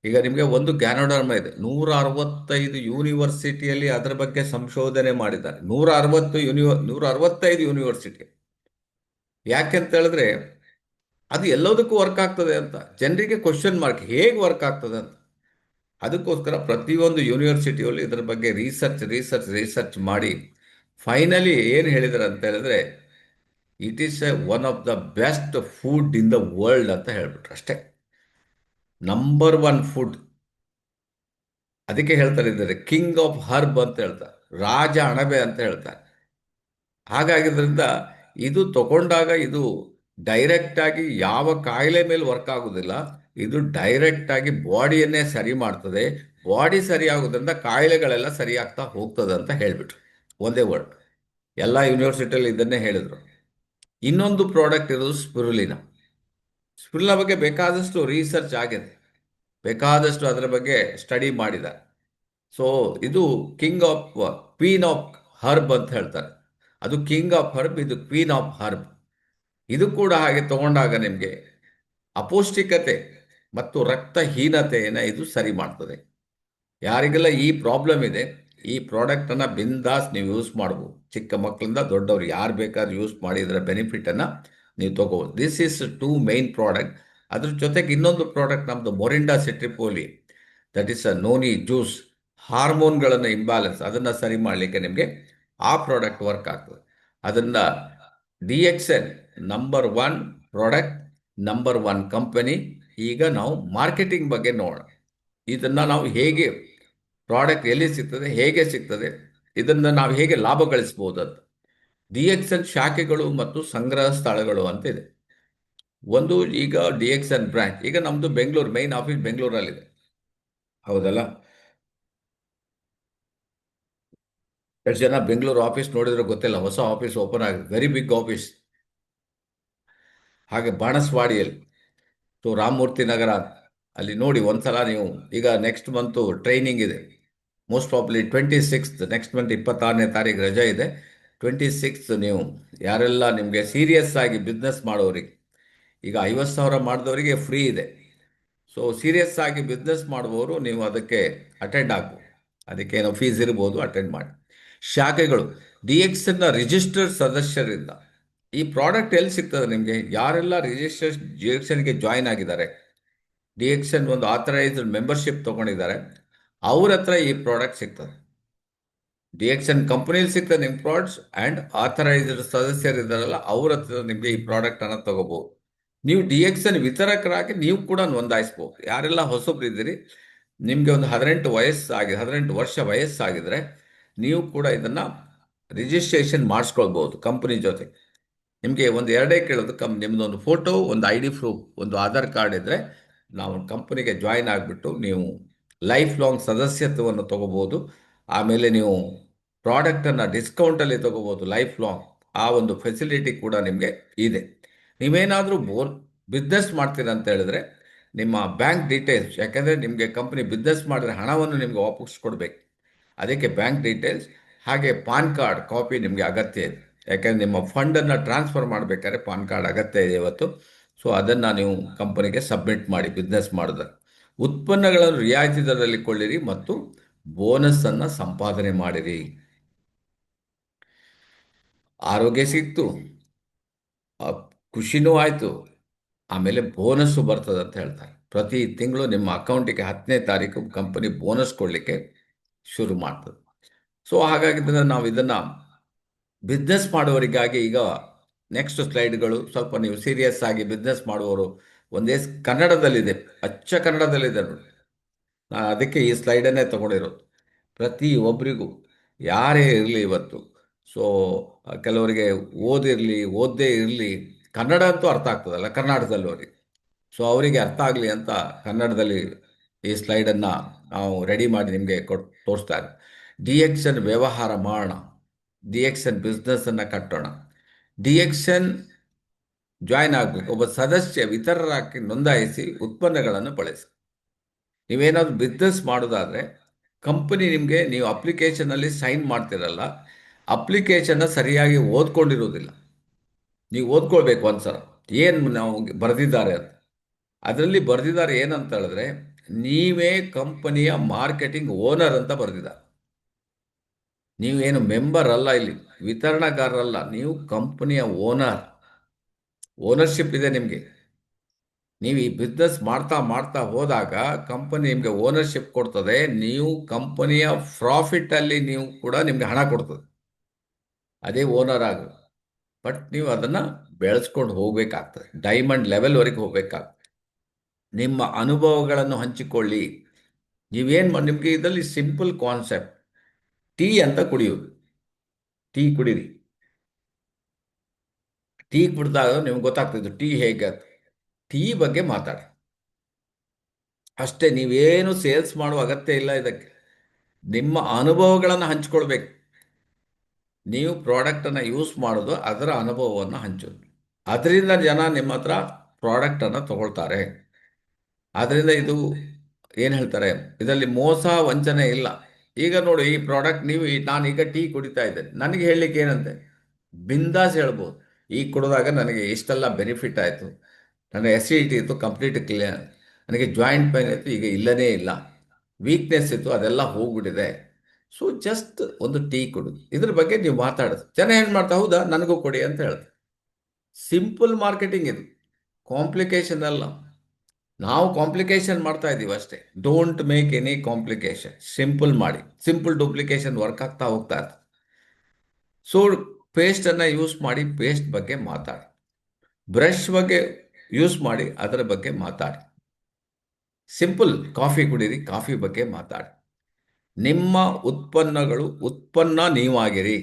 ಈಗ ನಿಮಗೆ ಒಂದು ಗ್ಯಾನೋಡರ್ಮ ಇದೆ, 165 ಯೂನಿವರ್ಸಿಟಿಯಲ್ಲಿ ಅದರ ಬಗ್ಗೆ ಸಂಶೋಧನೆ ಮಾಡಿದ್ದಾರೆ. 165 ಯೂನಿವರ್ಸಿಟಿ. ಯಾಕೆಂತ ಹೇಳಿದ್ರೆ ಅದು ಎಲ್ಲದಕ್ಕೂ ವರ್ಕ್ ಆಗ್ತದೆ ಅಂತ, ಜನರಿಗೆ ಕ್ವಶನ್ ಮಾರ್ಕ್ ಹೇಗೆ ವರ್ಕ್ ಆಗ್ತದೆ ಅಂತ. ಅದಕ್ಕೋಸ್ಕರ ಪ್ರತಿಯೊಂದು ಯೂನಿವರ್ಸಿಟಿಯಲ್ಲಿ ಇದರ ಬಗ್ಗೆ ರಿಸರ್ಚ್ ಮಾಡಿ ಫೈನಲಿ ಏನು ಹೇಳಿದ್ದಾರೆ ಅಂತ ಹೇಳಿದ್ರೆ, it is one of the best food in the world ಅಂತ ಹೇಳ್ಬಿಟ್ರು ಅಷ್ಟೇ. Number one food. ಅದಕ್ಕೆ ಹೇಳ್ತಾರೆ ಇದ್ದಾರೆ ಕಿಂಗ್ ಆಫ್ ಹರ್ಬ್ ಅಂತ ಹೇಳ್ತಾರೆ, ರಾಜ ಅಣಬೆ ಅಂತ ಹೇಳ್ತಾರೆ. ಹಾಗಾಗಿದ್ರಿಂದ ಇದು ತಗೊಂಡಾಗ ಇದು ಡೈರೆಕ್ಟ್ ಆಗಿ ಯಾವ ಕಾಯಿಲೆ ಮೇಲೆ ವರ್ಕ್ ಆಗುದಿಲ್ಲ. ಇದು ಡೈರೆಕ್ಟ್ ಆಗಿ ಬಾಡಿಯನ್ನೇ ಸರಿ ಮಾಡ್ತದೆ. ಬಾಡಿ ಸರಿ ಆಗೋದ್ರಿಂದ ಕಾಯಿಲೆಗಳೆಲ್ಲ ಸರಿಯಾಗ್ತಾ ಹೋಗ್ತದೆ ಅಂತ ಹೇಳ್ಬಿಟ್ರು. ಒಂದೇ ವರ್ಡ್. ಎಲ್ಲ ಯೂನಿವರ್ಸಿಟಿಯಲ್ಲಿ ಇದನ್ನೇ ಹೇಳಿದ್ರು. ಇನ್ನೊಂದು ಪ್ರಾಡಕ್ಟ್ ಇರೋದು ಸ್ಪಿರುಲಿನಾ. ಸ್ಪಿರುಲಿನಾ ಬಗ್ಗೆ ಬೇಕಾದಷ್ಟು ರಿಸರ್ಚ್ ಆಗಿದೆ, ಬೇಕಾದಷ್ಟು ಅದರ ಬಗ್ಗೆ ಸ್ಟಡಿ ಮಾಡಿದ್ದಾರೆ. ಸೊ ಇದು king of queen of herb ಅಂತ ಹೇಳ್ತಾರೆ. ಅದು ಕಿಂಗ್ ಆಫ್ ಹರ್ಬ್, ಇದು ಕ್ವೀನ್ ಆಫ್ ಹರ್ಬ್. ಇದು ಕೂಡ ಹಾಗೆ ತಗೊಂಡಾಗ ನಿಮಗೆ ಅಪೌಷ್ಟಿಕತೆ ಮತ್ತು ರಕ್ತಹೀನತೆಯನ್ನು ಇದು ಸರಿ ಮಾಡ್ತದೆ. ಯಾರಿಗೆಲ್ಲ ಈ ಪ್ರಾಬ್ಲಮ್ ಇದೆ, ಈ ಪ್ರಾಡಕ್ಟನ್ನು ಬಿಂದಾಸ್ ನೀವು ಯೂಸ್ ಮಾಡ್ಬೋದು. ಚಿಕ್ಕ ಮಕ್ಕಳಿಂದ ದೊಡ್ಡವರು ಯಾರು ಬೇಕಾದ್ರೂ ಯೂಸ್ ಮಾಡಿ ಇದರ ಬೆನಿಫಿಟನ್ನು ನೀವು ತಗೋಬೋದು. This is two main product. ಅದ್ರ ಜೊತೆಗೆ ಇನ್ನೊಂದು ಪ್ರಾಡಕ್ಟ್ ನಮ್ಮದು Morinda citrifolia, that is a noni juice. ಹಾರ್ಮೋನ್ಗಳನ್ನು ಇಂಬ್ಯಾಲೆನ್ಸ್ ಅದನ್ನು ಸರಿ ಮಾಡಲಿಕ್ಕೆ ನಿಮಗೆ ಆ ಪ್ರಾಡಕ್ಟ್ ವರ್ಕ್ ಆಗ್ತದೆ. ಅದನ್ನು DXN number one product, number one company. ಈಗ ನಾವು ಮಾರ್ಕೆಟಿಂಗ್ ಬಗ್ಗೆ ನೋಡೋಣ. ಇದನ್ನು ನಾವು ಹೇಗೆ, ಪ್ರಾಡಕ್ಟ್ ಎಲ್ಲಿ ಸಿಗ್ತದೆ, ಹೇಗೆ ಸಿಗ್ತದೆ, ಇದನ್ನು ನಾವು ಹೇಗೆ ಲಾಭ ಗಳಿಸ್ಬೋದು ಅಂತ. DXN ಶಾಖೆಗಳು ಮತ್ತು ಸಂಗ್ರಹ ಸ್ಥಳಗಳು ಅಂತ ಇದೆ. ಒಂದು ಈಗ DXN ಬ್ರಾಂಚ್, ಈಗ ನಮ್ಮದು ಬೆಂಗಳೂರು, ಮೈನ್ ಆಫೀಸ್ ಬೆಂಗಳೂರಲ್ಲಿದೆ, ಹೌದಲ್ಲ. ಎಷ್ಟು ಜನ ಬೆಂಗಳೂರು ಆಫೀಸ್ ನೋಡಿದ್ರೆ ಗೊತ್ತಿಲ್ಲ, ಹೊಸ ಆಫೀಸ್ ಓಪನ್ ಆಗಿದೆ, ವೆರಿ ಬಿಗ್ ಆಫೀಸ್. ಹಾಗೆ ಬಾಣಸ್ವಾಡಿಯಲ್ಲಿ, ಸೊ ರಾಮಮೂರ್ತಿ ನಗರ, ಅಲ್ಲಿ ನೋಡಿ ಒಂದ್ಸಲ ನೀವು. ಈಗ ನೆಕ್ಸ್ಟ್ ಮಂತು ಟ್ರೈನಿಂಗ್ ಇದೆ, most probably 26th, next month 26ನೇ ತಾರೀಕು ರಜೆ ಇದೆ. 26th ನೀವು ಯಾರೆಲ್ಲ ನಿಮಗೆ ಸೀರಿಯಸ್ ಆಗಿ ಬಿಸ್ನೆಸ್ ಮಾಡೋರಿಗೆ, ಈಗ 50,000 ಮಾಡಿದವರಿಗೆ ಫ್ರೀ ಇದೆ. ಸೊ ಸೀರಿಯಸ್ ಆಗಿ ಬಿಸ್ನೆಸ್ ಮಾಡುವವರು ನೀವು ಅದಕ್ಕೆ ಅಟೆಂಡ್ ಆಗ್ಬೋದು. ಅದಕ್ಕೇನೋ ಫೀಸ್ ಇರ್ಬೋದು, ಅಟೆಂಡ್ ಮಾಡಿ. ಶಾಖೆಗಳು DXN ರಿಜಿಸ್ಟರ್ಡ್ ಸದಸ್ಯರಿಂದ. ಈ ಪ್ರಾಡಕ್ಟ್ ಎಲ್ಲಿ ಸಿಗ್ತದೆ ನಿಮಗೆ, ಯಾರೆಲ್ಲ DXNಗೆ ಜಾಯಿನ್ ಆಗಿದ್ದಾರೆ, DXN ಒಂದು ಆಥರೈಸ್ಡ್ ಮೆಂಬರ್ಶಿಪ್ ತಗೊಂಡಿದ್ದಾರೆ, ಅವ್ರ ಹತ್ರ ಈ ಪ್ರಾಡಕ್ಟ್ ಸಿಗ್ತದೆ. DXN ಕಂಪನಿಲಿ ಸಿಗ್ತದೆ ನಿಮ್ಮ ಪ್ರಾಡಕ್ಟ್ಸ್, ಆ್ಯಂಡ್ ಆಥರೈಸ್ಡ್ ಸದಸ್ಯರಿದ್ದಾರಲ್ಲ ಅವ್ರ ಹತ್ರ ನಿಮಗೆ ಈ ಪ್ರಾಡಕ್ಟನ್ನು ತಗೋಬಹುದು. ನೀವು DXN ವಿತರಕರಾಗಿ ನೀವು ಕೂಡ ನೋಂದಾಯಿಸ್ಬೋದು. ಯಾರೆಲ್ಲ ಹೊಸಬ್ರು ಇದ್ದೀರಿ, ನಿಮಗೆ ಒಂದು 18 ವರ್ಷ ವಯಸ್ಸಾಗಿದ್ರೆ ನೀವು ಕೂಡ ಇದನ್ನು ರಿಜಿಸ್ಟ್ರೇಷನ್ ಮಾಡಿಸ್ಕೊಳ್ಬೋದು ಕಂಪನಿ ಜೊತೆ. ನಿಮಗೆ ಒಂದು ಎರಡೇ ಕೇಳೋದು, ನಿಮ್ಮದೊಂದು ಫೋಟೋ, ಒಂದು ID ಪ್ರೂಫ್, ಒಂದು ಆಧಾರ್ ಕಾರ್ಡ್ ಇದ್ದರೆ ನಾವು ಕಂಪನಿಗೆ ಜಾಯಿನ್ ಆಗಿಬಿಟ್ಟು ನೀವು ಲೈಫ್ ಲಾಂಗ್ ಸದಸ್ಯತ್ವವನ್ನು ತಗೋಬೋದು. ಆಮೇಲೆ ನೀವು ಪ್ರಾಡಕ್ಟನ್ನು ಡಿಸ್ಕೌಂಟಲ್ಲಿ ತಗೋಬೋದು ಲೈಫ್ ಲಾಂಗ್. ಆ ಒಂದು ಫೆಸಿಲಿಟಿ ಕೂಡ ನಿಮಗೆ ಇದೆ. ನೀವೇನಾದರೂ ಬಿಸ್ನೆಸ್ ಮಾಡ್ತೀರ ಅಂತ ಹೇಳಿದ್ರೆ ನಿಮ್ಮ ಬ್ಯಾಂಕ್ ಡೀಟೇಲ್ಸ್, ಯಾಕೆಂದರೆ ನಿಮಗೆ ಕಂಪನಿ ಬಿಸ್ನೆಸ್ ಮಾಡಿದ್ರೆ ಹಣವನ್ನು ನಿಮಗೆ ವಾಪಸ್ ಕೊಡಬೇಕು. ಅದಕ್ಕೆ ಬ್ಯಾಂಕ್ ಡೀಟೇಲ್ಸ್ ಹಾಗೆ ಪಾನ್ ಕಾರ್ಡ್ ಕಾಪಿ ನಿಮಗೆ ಅಗತ್ಯ ಇದೆ. ಯಾಕೆಂದರೆ ನಿಮ್ಮ ಫಂಡನ್ನು ಟ್ರಾನ್ಸ್ಫರ್ ಮಾಡಬೇಕಾದ್ರೆ ಪಾನ್ ಕಾರ್ಡ್ ಅಗತ್ಯ ಇದೆ ಇವತ್ತು. ಸೊ ಅದನ್ನು ನೀವು ಕಂಪನಿಗೆ ಸಬ್ಮಿಟ್ ಮಾಡಿ ಬಿಸ್ನೆಸ್ ಮಾಡಿದ್ರೆ. ಉತ್ಪನ್ನಗಳನ್ನು ರಿಯಾಯಿತಿ ದರದಲ್ಲಿ ಕೊಳ್ಳಿರಿ ಮತ್ತು ಬೋನಸನ್ನು ಸಂಪಾದನೆ ಮಾಡಿರಿ. ಆರೋಗ್ಯ ಸಿಕ್ತು, ಆ, ಖುಷಿನೂ ಆಯಿತು, ಆಮೇಲೆ ಬೋನಸ್ಸು ಬರ್ತದೆ ಅಂತ ಹೇಳ್ತಾರೆ. ಪ್ರತಿ ತಿಂಗಳು ನಿಮ್ಮ ಅಕೌಂಟಿಗೆ 10ನೇ ತಾರೀಕು ಕಂಪನಿ ಬೋನಸ್ ಕೊಡಲಿಕ್ಕೆ ಶುರು ಮಾಡ್ತದೆ. ಸೊ ಹಾಗಾಗಿದ್ರೆ ನಾವು ಇದನ್ನು ಬಿಸ್ನೆಸ್ ಮಾಡುವವರಿಗಾಗಿ ಈಗ ನೆಕ್ಸ್ಟ್ ಸ್ಲೈಡ್ಗಳು ಸ್ವಲ್ಪ ನೀವು ಸೀರಿಯಸ್ ಆಗಿ ಬಿಸ್ನೆಸ್ ಮಾಡುವವರು ಒಂದೇ ಕನ್ನಡದಲ್ಲಿದೆ, ಅಚ್ಚ ಕನ್ನಡದಲ್ಲಿದೆ ನೋಡಿ. ನಾನು ಅದಕ್ಕೆ ಈ ಸ್ಲೈಡನ್ನೇ ತಗೊಂಡಿರೋದು. ಪ್ರತಿಯೊಬ್ಬರಿಗೂ ಯಾರೇ ಇರಲಿ ಇವತ್ತು, ಸೊ ಕೆಲವರಿಗೆ ಓದದೇ ಇರಲಿ, ಕನ್ನಡ ಅಂತೂ ಅರ್ಥ ಆಗ್ತದಲ್ಲ ಕರ್ನಾಟಕದಲ್ಲವರಿಗೆ. ಸೊ ಅವರಿಗೆ ಅರ್ಥ ಆಗಲಿ ಅಂತ ಕನ್ನಡದಲ್ಲಿ ಈ ಸ್ಲೈಡನ್ನು ನಾವು ರೆಡಿ ಮಾಡಿ ನಿಮಗೆ ತೋರಿಸ್ತಾ ಇದ್ದೀವಿ. DXN ವ್ಯವಹಾರ ಮಾಡೋಣ, DXN ಬಿಸ್ನೆಸ್ಸನ್ನು ಕಟ್ಟೋಣ. DXN ಜಾಯ್ನ್ ಆಗಬೇಕು. ಒಬ್ಬ ಸದಸ್ಯ ವಿತರರಾಗಿ ನೋಂದಾಯಿಸಿ ಉತ್ಪನ್ನಗಳನ್ನು ಬಳಸಿ. ನೀವೇನಾದ್ರು ಬಿಸ್ನೆಸ್ ಮಾಡೋದಾದರೆ ಕಂಪನಿ ನಿಮಗೆ, ನೀವು ಅಪ್ಲಿಕೇಶನಲ್ಲಿ ಸೈನ್ ಮಾಡ್ತಿರಲ್ಲ, ಅಪ್ಲಿಕೇಶನ್ನ ಸರಿಯಾಗಿ ಓದ್ಕೊಂಡಿರೋದಿಲ್ಲ. ನೀವು ಓದ್ಕೊಳ್ಬೇಕು ಒಂದ್ಸಲ ಏನು ನಾವು ಬರೆದಿದ್ದಾರೆ ಅಂತ. ಅದರಲ್ಲಿ ಬರೆದಿದ್ದಾರೆ ಏನಂತ ಹೇಳಿದ್ರೆ, ನೀವೇ ಕಂಪನಿಯ ಮಾರ್ಕೆಟಿಂಗ್ ಓನರ್ ಅಂತ ಬರೆದಿದ್ದಾರೆ. ನೀವೇನು ಮೆಂಬರ್ ಅಲ್ಲ, ಇಲ್ಲಿ ವಿತರಣಾಗಾರರಲ್ಲ, ನೀವು ಕಂಪನಿಯ ಓನರ್. ಓನರ್ಶಿಪ್ ಇದೆ ನಿಮಗೆ. ನೀವು ಈ ಬಿಸ್ನೆಸ್ ಮಾಡ್ತಾ ಮಾಡ್ತಾ ಹೋದಾಗ ಕಂಪನಿ ನಿಮಗೆ ಓನರ್ಶಿಪ್ ಕೊಡ್ತದೆ. ನೀವು ಕಂಪನಿಯ ಪ್ರಾಫಿಟಲ್ಲಿ ನೀವು ಕೂಡ ನಿಮಗೆ ಹಣ ಕೊಡ್ತದೆ. ಅದೇ ಓನರ್ ಆಗ. ಬಟ್ ನೀವು ಅದನ್ನು ಬೆಳೆಸ್ಕೊಂಡು ಹೋಗಬೇಕಾಗ್ತದೆ, ಡೈಮಂಡ್ ಲೆವೆಲ್ವರೆಗೆ ಹೋಗಬೇಕಾಗ್ತದೆ. ನಿಮ್ಮ ಅನುಭವಗಳನ್ನು ಹಂಚಿಕೊಳ್ಳಿ. ನಿಮಗೆ ಇದರಲ್ಲಿ ಸಿಂಪಲ್ ಕಾನ್ಸೆಪ್ಟ್. ಟೀ ಅಂತ ಕುಡಿಯೋದು. ಟೀ ಕುಡೀರಿ. ಟೀ ಕುಡಿದಾಗ ನಿಮ್ಗೆ ಗೊತ್ತಾಗ್ತದೆ ಟೀ ಹೇಗೆ ಅಂತ. ಟೀ ಬಗ್ಗೆ ಮಾತಾಡಿ ಅಷ್ಟೇ. ನೀವೇನು ಸೇಲ್ಸ್ ಮಾಡುವ ಅಗತ್ಯ ಇಲ್ಲ ಇದಕ್ಕೆ. ನಿಮ್ಮ ಅನುಭವಗಳನ್ನು ಹಂಚ್ಕೊಳ್ಬೇಕು. ನೀವು ಪ್ರಾಡಕ್ಟನ್ನು ಯೂಸ್ ಮಾಡೋದು, ಅದರ ಅನುಭವವನ್ನು ಹಂಚೋದು. ಅದರಿಂದ ಜನ ನಿಮ್ಮ ಹತ್ರ ಪ್ರಾಡಕ್ಟನ್ನು ತಗೊಳ್ತಾರೆ. ಆದ್ದರಿಂದ ಇದು ಏನು ಹೇಳ್ತಾರೆ, ಇದರಲ್ಲಿ ಮೋಸ ವಂಚನೆ ಇಲ್ಲ. ಈಗ ನೋಡಿ, ಈ ಪ್ರಾಡಕ್ಟ್ ನೀವು ನಾನೀಗ ಟೀ ಕುಡಿತಾ ಇದ್ದೇನೆ, ನನಗೆ ಹೇಳಲಿಕ್ಕೆ ಏನಂತೆ, ಬಿಂದಾಸ್ ಹೇಳ್ಬೋದು. ಈಗ ಕುಡಿದಾಗ ನನಗೆ ಇಷ್ಟೆಲ್ಲ ಬೆನಿಫಿಟ್ ಆಯಿತು. ನನ್ನ ಎಸಿಡಿಟಿ ಇತ್ತು, ಕಂಪ್ಲೀಟ್ ಕ್ಲಿಯರ್. ನನಗೆ ಜಾಯಿಂಟ್ ಪೈನ್ ಇತ್ತು, ಈಗ ಇಲ್ಲನೇ ಇಲ್ಲ. ವೀಕ್ನೆಸ್ ಇತ್ತು, ಅದೆಲ್ಲ ಹೋಗ್ಬಿಟ್ಟಿದೆ. ಸೊ ಜಸ್ಟ್ ಒಂದು ಟೀ ಕೊಡೋದು, ಇದ್ರ ಬಗ್ಗೆ ನೀವು ಮಾತಾಡೋದು. ಜನ ಏನು ಮಾಡ್ತಾ, ಹೌದಾ ನನಗೂ ಕೊಡಿ ಅಂತ ಹೇಳ್ತಾರೆ. ಸಿಂಪಲ್ ಮಾರ್ಕೆಟಿಂಗ್ ಇದು, ಕಾಂಪ್ಲಿಕೇಶನ್ ಅಲ್ಲ. ನಾವು ಕಾಂಪ್ಲಿಕೇಶನ್ ಮಾಡ್ತಾ ಇದ್ದೀವಿ ಅಷ್ಟೇ. Don't make any complication, simple ಮಾಡಿ. ಸಿಂಪಲ್ ಡೂಪ್ಲಿಕೇಶನ್ ವರ್ಕ್ ಆಗ್ತಾ ಹೋಗ್ತಾ ಇರ್ತದೆ. ಸೊ ಪೇಸ್ಟನ್ನು ಯೂಸ್ ಮಾಡಿ, ಪೇಸ್ಟ್ ಬಗ್ಗೆ ಮಾತಾಡಿ. ಬ್ರಷ್ ಬಗ್ಗೆ ಯೂಸ್ ಮಾಡಿ, ಅದರ ಬಗ್ಗೆ ಮಾತಾಡಿ. ಸಿಂಪಲ್ ಕಾಫಿ ಕುಡೀರಿ, ಕಾಫಿ ಬಗ್ಗೆ ಮಾತಾಡಿ. ನಿಮ್ಮ ಉತ್ಪನ್ನಗಳು, ಉತ್ಪನ್ನ ನೀವಾಗಿರಿ.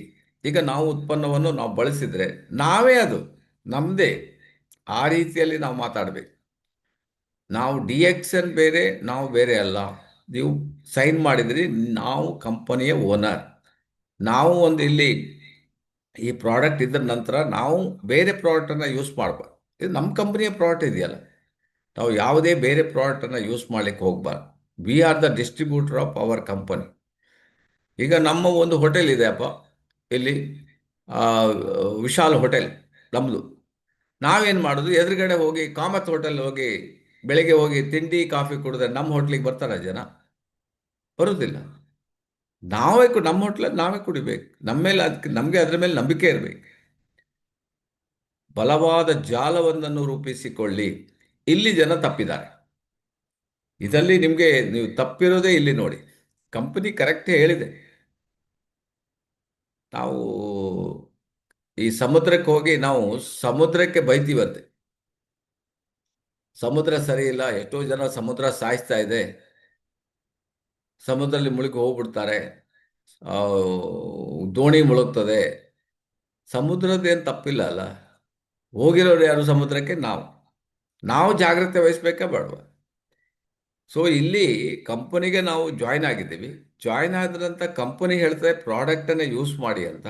ಈಗ ನಾವು ಉತ್ಪನ್ನವನ್ನು ನಾವು ಬಳಸಿದರೆ ನಾವೇ ಅದು ನಮ್ಮದೇ. ಆ ರೀತಿಯಲ್ಲಿ ನಾವು ಮಾತಾಡಬೇಕು. ನಾವು DXN ಬೇರೆ, ನಾವು ಬೇರೆ ಅಲ್ಲ. ನೀವು ಸೈನ್ ಮಾಡಿದ್ರಿ, ನಾವು ಕಂಪನಿಯ ಓನರ್. ನಾವು ಒಂದು ಇಲ್ಲಿ ಈ ಪ್ರಾಡಕ್ಟ್ ಇದ್ದ ನಂತರ ನಾವು ಬೇರೆ ಪ್ರಾಡಕ್ಟನ್ನು ಯೂಸ್ ಮಾಡಬಾರ್ದು. ಇದು ನಮ್ಮ ಕಂಪನಿಯ ಪ್ರಾಡಕ್ಟ್ ಇದೆಯಲ್ಲ, ನಾವು ಯಾವುದೇ ಬೇರೆ ಪ್ರಾಡಕ್ಟನ್ನು ಯೂಸ್ ಮಾಡಲಿಕ್ಕೆ ಹೋಗಬಾರ್ದು. We are the distributor of our company. ಈಗ ನಮ್ಮ ಒಂದು ಹೋಟೆಲ್ ಇದೆ ಅಪ್ಪ ಇಲ್ಲಿ, ಆ, ವಿಶಾಲ್ ಹೋಟೆಲ್ ನಮ್ಮದು. ನಾವೇನು ಮಾಡೋದು, ಎದುರುಗಡೆ ಹೋಗಿ ಕಾಮತ್ ಹೋಟೆಲ್ ಹೋಗಿ ಬೆಳಿಗ್ಗೆ ಹೋಗಿ ತಿಂಡಿ ಕಾಫಿ ಕುಡಿದ್ರೆ ನಮ್ಮ ಹೋಟ್ಲಿಗೆ ಬರ್ತಾರ ಜನ? ಬರೋದಿಲ್ಲ. ನಮ್ಮ ಹೋಟ್ಲಲ್ಲಿ ನಾವೇ ಕುಡಿಬೇಕು. ನಮ್ಮ ಮೇಲೆ ಅದಕ್ಕೆ, ನಮಗೆ ಅದರ ಮೇಲೆ ನಂಬಿಕೆ ಇರಬೇಕು. ಬಲವಾದ ಜಾಲವೊಂದನ್ನು ರೂಪಿಸಿಕೊಳ್ಳಿ. ಇಲ್ಲಿ ಜನ ತಪ್ಪಿದ್ದಾರೆ. ಇದರಲ್ಲಿ ನಿಮಗೆ ನೀವು ತಪ್ಪಿರೋದೇ ಇಲ್ಲಿ ನೋಡಿ. ಕಂಪನಿ ಕರೆಕ್ಟೇ ಹೇಳಿದೆ. ನಾವು ಈ ಸಮುದ್ರಕ್ಕೆ ಹೋಗಿ ನಾವು ಸಮುದ್ರಕ್ಕೆ ಬೈತೀವಂತೆ, ಸಮುದ್ರ ಸರಿ ಇಲ್ಲ, ಎಷ್ಟೋ ಜನ ಸಮುದ್ರ ಸಾಯಿಸ್ತಾ ಇದೆ, ಸಮುದ್ರದಲ್ಲಿ ಮುಳುಗಿ ಹೋಗ್ಬಿಡ್ತಾರೆ, ಆ, ದೋಣಿ ಮುಳುಗ್ತದೆ. ಸಮುದ್ರದ್ದೇನು ತಪ್ಪಿಲ್ಲ ಅಲ್ಲ. ಹೋಗಿರೋರು ಯಾರು ಸಮುದ್ರಕ್ಕೆ? ನಾವು. ನಾವು ಜಾಗ್ರತೆ ವಹಿಸ್ಬೇಕಾ ಬೇಡವಾ? ಸೊ ಇಲ್ಲಿ ಕಂಪನಿಗೆ ನಾವು ಜಾಯ್ನ್ ಆಗಿದ್ದೀವಿ. ಜಾಯ್ನ್ ಆದ್ರಂತ ಕಂಪನಿ ಹೇಳ್ತದೆ ಪ್ರಾಡಕ್ಟನ್ನು ಯೂಸ್ ಮಾಡಿ ಅಂತ.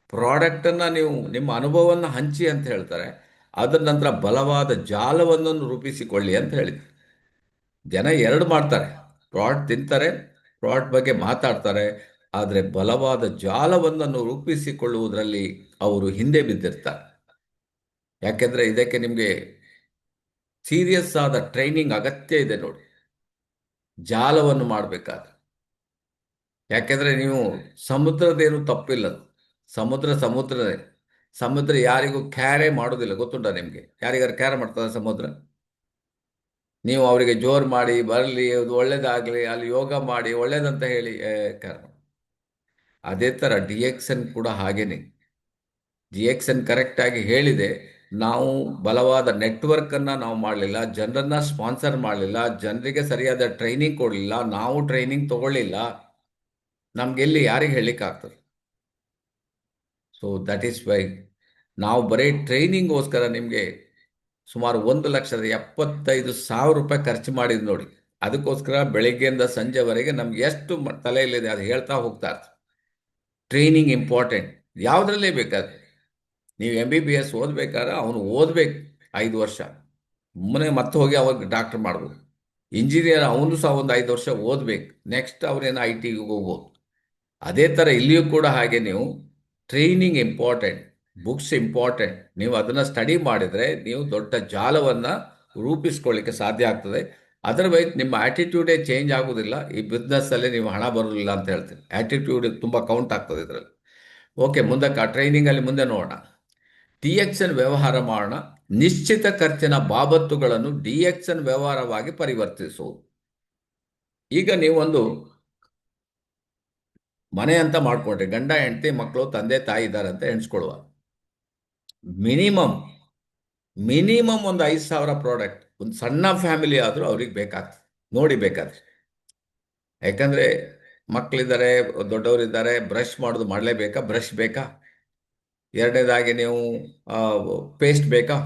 ಪ್ರಾಡಕ್ಟನ್ನು ನೀವು ನಿಮ್ಮ ಅನುಭವವನ್ನು ಹಂಚಿ ಅಂತ ಹೇಳ್ತಾರೆ. ಅದರ ನಂತರ ಬಲವಾದ ಜಾಲವನ್ನು ರೂಪಿಸಿಕೊಳ್ಳಿ ಅಂತ ಹೇಳಿದ್ರು. ಜನ ಎರಡು ಮಾಡ್ತಾರೆ, ಪ್ರಾಡಕ್ಟ್ ತಿಂತಾರೆ, ಪ್ರಾಡಕ್ಟ್ ಬಗ್ಗೆ ಮಾತಾಡ್ತಾರೆ, ಆದರೆ ಬಲವಾದ ಜಾಲವೊಂದನ್ನು ರೂಪಿಸಿಕೊಳ್ಳುವುದರಲ್ಲಿ ಅವರು ಹಿಂದೆ ಬಿದ್ದಿರ್ತಾರೆ. ಯಾಕೆಂದರೆ ಇದಕ್ಕೆ ನಿಮಗೆ ಸೀರಿಯಸ್ ಆದ ಟ್ರೈನಿಂಗ್ ಅಗತ್ಯ ಇದೆ ನೋಡಿ, ಜಾಲವನ್ನು ಮಾಡಬೇಕಾದ್ರೆ. ಯಾಕೆಂದರೆ ನೀವು ಸಮುದ್ರದೇನು ತಪ್ಪಿಲ್ಲ. ಸಮುದ್ರ ಸಮುದ್ರನೇ. ಸಮುದ್ರ ಯಾರಿಗೂ ಕ್ಯಾರೆ ಮಾಡೋದಿಲ್ಲ, ಗೊತ್ತುಂಟ ನಿಮಗೆ? ಯಾರಿಗಾರು ಕ್ಯಾರೆ ಮಾಡ್ತದೆ ಸಮುದ್ರ? ನೀವು ಅವರಿಗೆ ಜೋರು ಮಾಡಿ ಬರಲಿ, ಅದು ಒಳ್ಳೇದಾಗಲಿ, ಅಲ್ಲಿ ಯೋಗ ಮಾಡಿ ಒಳ್ಳೇದಂತ ಹೇಳಿ ಕ್ಯಾರೆ. ಅದೇ ಥರ DXN ಕೂಡ ಹಾಗೇನೆ. DXN ಕರೆಕ್ಟಾಗಿ ಹೇಳಿದೆ. ನಾವು ಬಲವಾದ ನೆಟ್ವರ್ಕನ್ನು ನಾವು ಮಾಡಲಿಲ್ಲ, ಜನರನ್ನು ಸ್ಪಾನ್ಸರ್ ಮಾಡಲಿಲ್ಲ, ಜನರಿಗೆ ಸರಿಯಾದ ಟ್ರೈನಿಂಗ್ ಕೊಡಲಿಲ್ಲ, ನಾವು ಟ್ರೈನಿಂಗ್ ತಗೊಳ್ಳಿಲ್ಲ. ನಮಗೆಲ್ಲಿ ಯಾರಿಗೆ ಹೇಳಲಿಕ್ಕಾಗ್ತದೆ? ಸೊ ದಟ್ ಈಸ್ ವೈ ನಾವು ಬರೀ ಟ್ರೈನಿಂಗ್ಗೋಸ್ಕರ ನಿಮಗೆ ಸುಮಾರು 1,75,000 ರೂಪಾಯಿ ಖರ್ಚು ಮಾಡಿದ್ದು ನೋಡಿ. ಅದಕ್ಕೋಸ್ಕರ ಬೆಳಿಗ್ಗೆಯಿಂದ ಸಂಜೆವರೆಗೆ ನಮ್ಗೆ ಎಷ್ಟು ತಲೆಯಲ್ಲಿದೆ ಅದು ಹೇಳ್ತಾ ಹೋಗ್ತಾ ಇರ್ತೀವಿ. ಟ್ರೈನಿಂಗ್ ಇಂಪಾರ್ಟೆಂಟ್, ಯಾವುದರಲ್ಲೇ ಬೇಕಾದ್ರೆ. ನೀವು MBBS ಓದ್ಬೇಕಾದ್ರೆ ಅವನು ಓದ್ಬೇಕು 5 ವರ್ಷ. ಸುಮ್ಮನೆ ಮತ್ತೆ ಹೋಗಿ ಅವಾಗ ಡಾಕ್ಟರ್ ಮಾಡ್ಬೋದು. ಇಂಜಿನಿಯರ್ ಅವನು ಸಹ ಒಂದು 5 ವರ್ಷ ಓದ್ಬೇಕು. ನೆಕ್ಸ್ಟ್ ಅವನೇನು IT ಗೆ ಹೋಗ್ಬೋದು. ಅದೇ ಥರ ಇಲ್ಲಿಯೂ ಕೂಡ ಹಾಗೆ ನೀವು ಟ್ರೈನಿಂಗ್ ಇಂಪಾರ್ಟೆಂಟ್, ಬುಕ್ಸ್ ಇಂಪಾರ್ಟೆಂಟ್. ನೀವು ಅದನ್ನು ಸ್ಟಡಿ ಮಾಡಿದರೆ ನೀವು ದೊಡ್ಡ ಜಾಲವನ್ನು ರೂಪಿಸ್ಕೊಳ್ಳಿಕ್ಕೆ ಸಾಧ್ಯ ಆಗ್ತದೆ. ಅದರ್ವೈಸ್ ನಿಮ್ಮ ಆಟಿಟ್ಯೂಡೇ ಚೇಂಜ್ ಆಗೋದಿಲ್ಲ. ಈ ಬಿಸ್ನೆಸ್ಸಲ್ಲಿ ನೀವು ಹಣ ಬರೋದಿಲ್ಲ ಅಂತ ಹೇಳ್ತೀನಿ. ಆಟಿಟ್ಯೂಡ್ ತುಂಬ ಕೌಂಟ್ ಆಗ್ತದೆ ಇದರಲ್ಲಿ. ಓಕೆ, ಮುಂದಕ್ಕೆ ಆ ಟ್ರೈನಿಂಗಲ್ಲಿ ಮುಂದೆ ನೋಡೋಣ. DXN ವ್ಯವಹಾರ ಮಾಡೋಣ. ನಿಶ್ಚಿತ ಖರ್ಚಿನ ಬಾಬತ್ತುಗಳನ್ನು DXN ವ್ಯವಹಾರವಾಗಿ ಪರಿವರ್ತಿಸುವುದು. ಈಗ ನೀವೊಂದು ಮನೆ ಅಂತ ಮಾಡ್ಕೊಂಡ್ರೆ, ಗಂಡ ಹೆಂಡತಿ ಮಕ್ಕಳು ತಂದೆ ತಾಯಿ ಇದ್ದಾರೆ ಅಂತ ಎಣಿಸ್ಕೊಳ್ಳುವ. ಮಿನಿಮಮ್ ಮಿನಿಮಮ್ ಒಂದು 5,000 ಪ್ರಾಡಕ್ಟ್ ಒಂದು ಸಣ್ಣ ಫ್ಯಾಮಿಲಿ ಆದರೂ ಅವ್ರಿಗೆ ಬೇಕಾಗ್ತದೆ. ನೋಡಿ ಬೇಕಾದ್ರೆ. ಯಾಕಂದರೆ ಮಕ್ಕಳಿದ್ದಾರೆ, ದೊಡ್ಡವರಿದ್ದಾರೆ, ಬ್ರಷ್ ಮಾಡೋದು ಮಾಡಲೇಬೇಕಾ? ಬ್ರಷ್ ಬೇಕಾ? ಎರಡನೇದಾಗಿ ನೀವು ಪೇಸ್ಟ್ ಬೇಕಾ?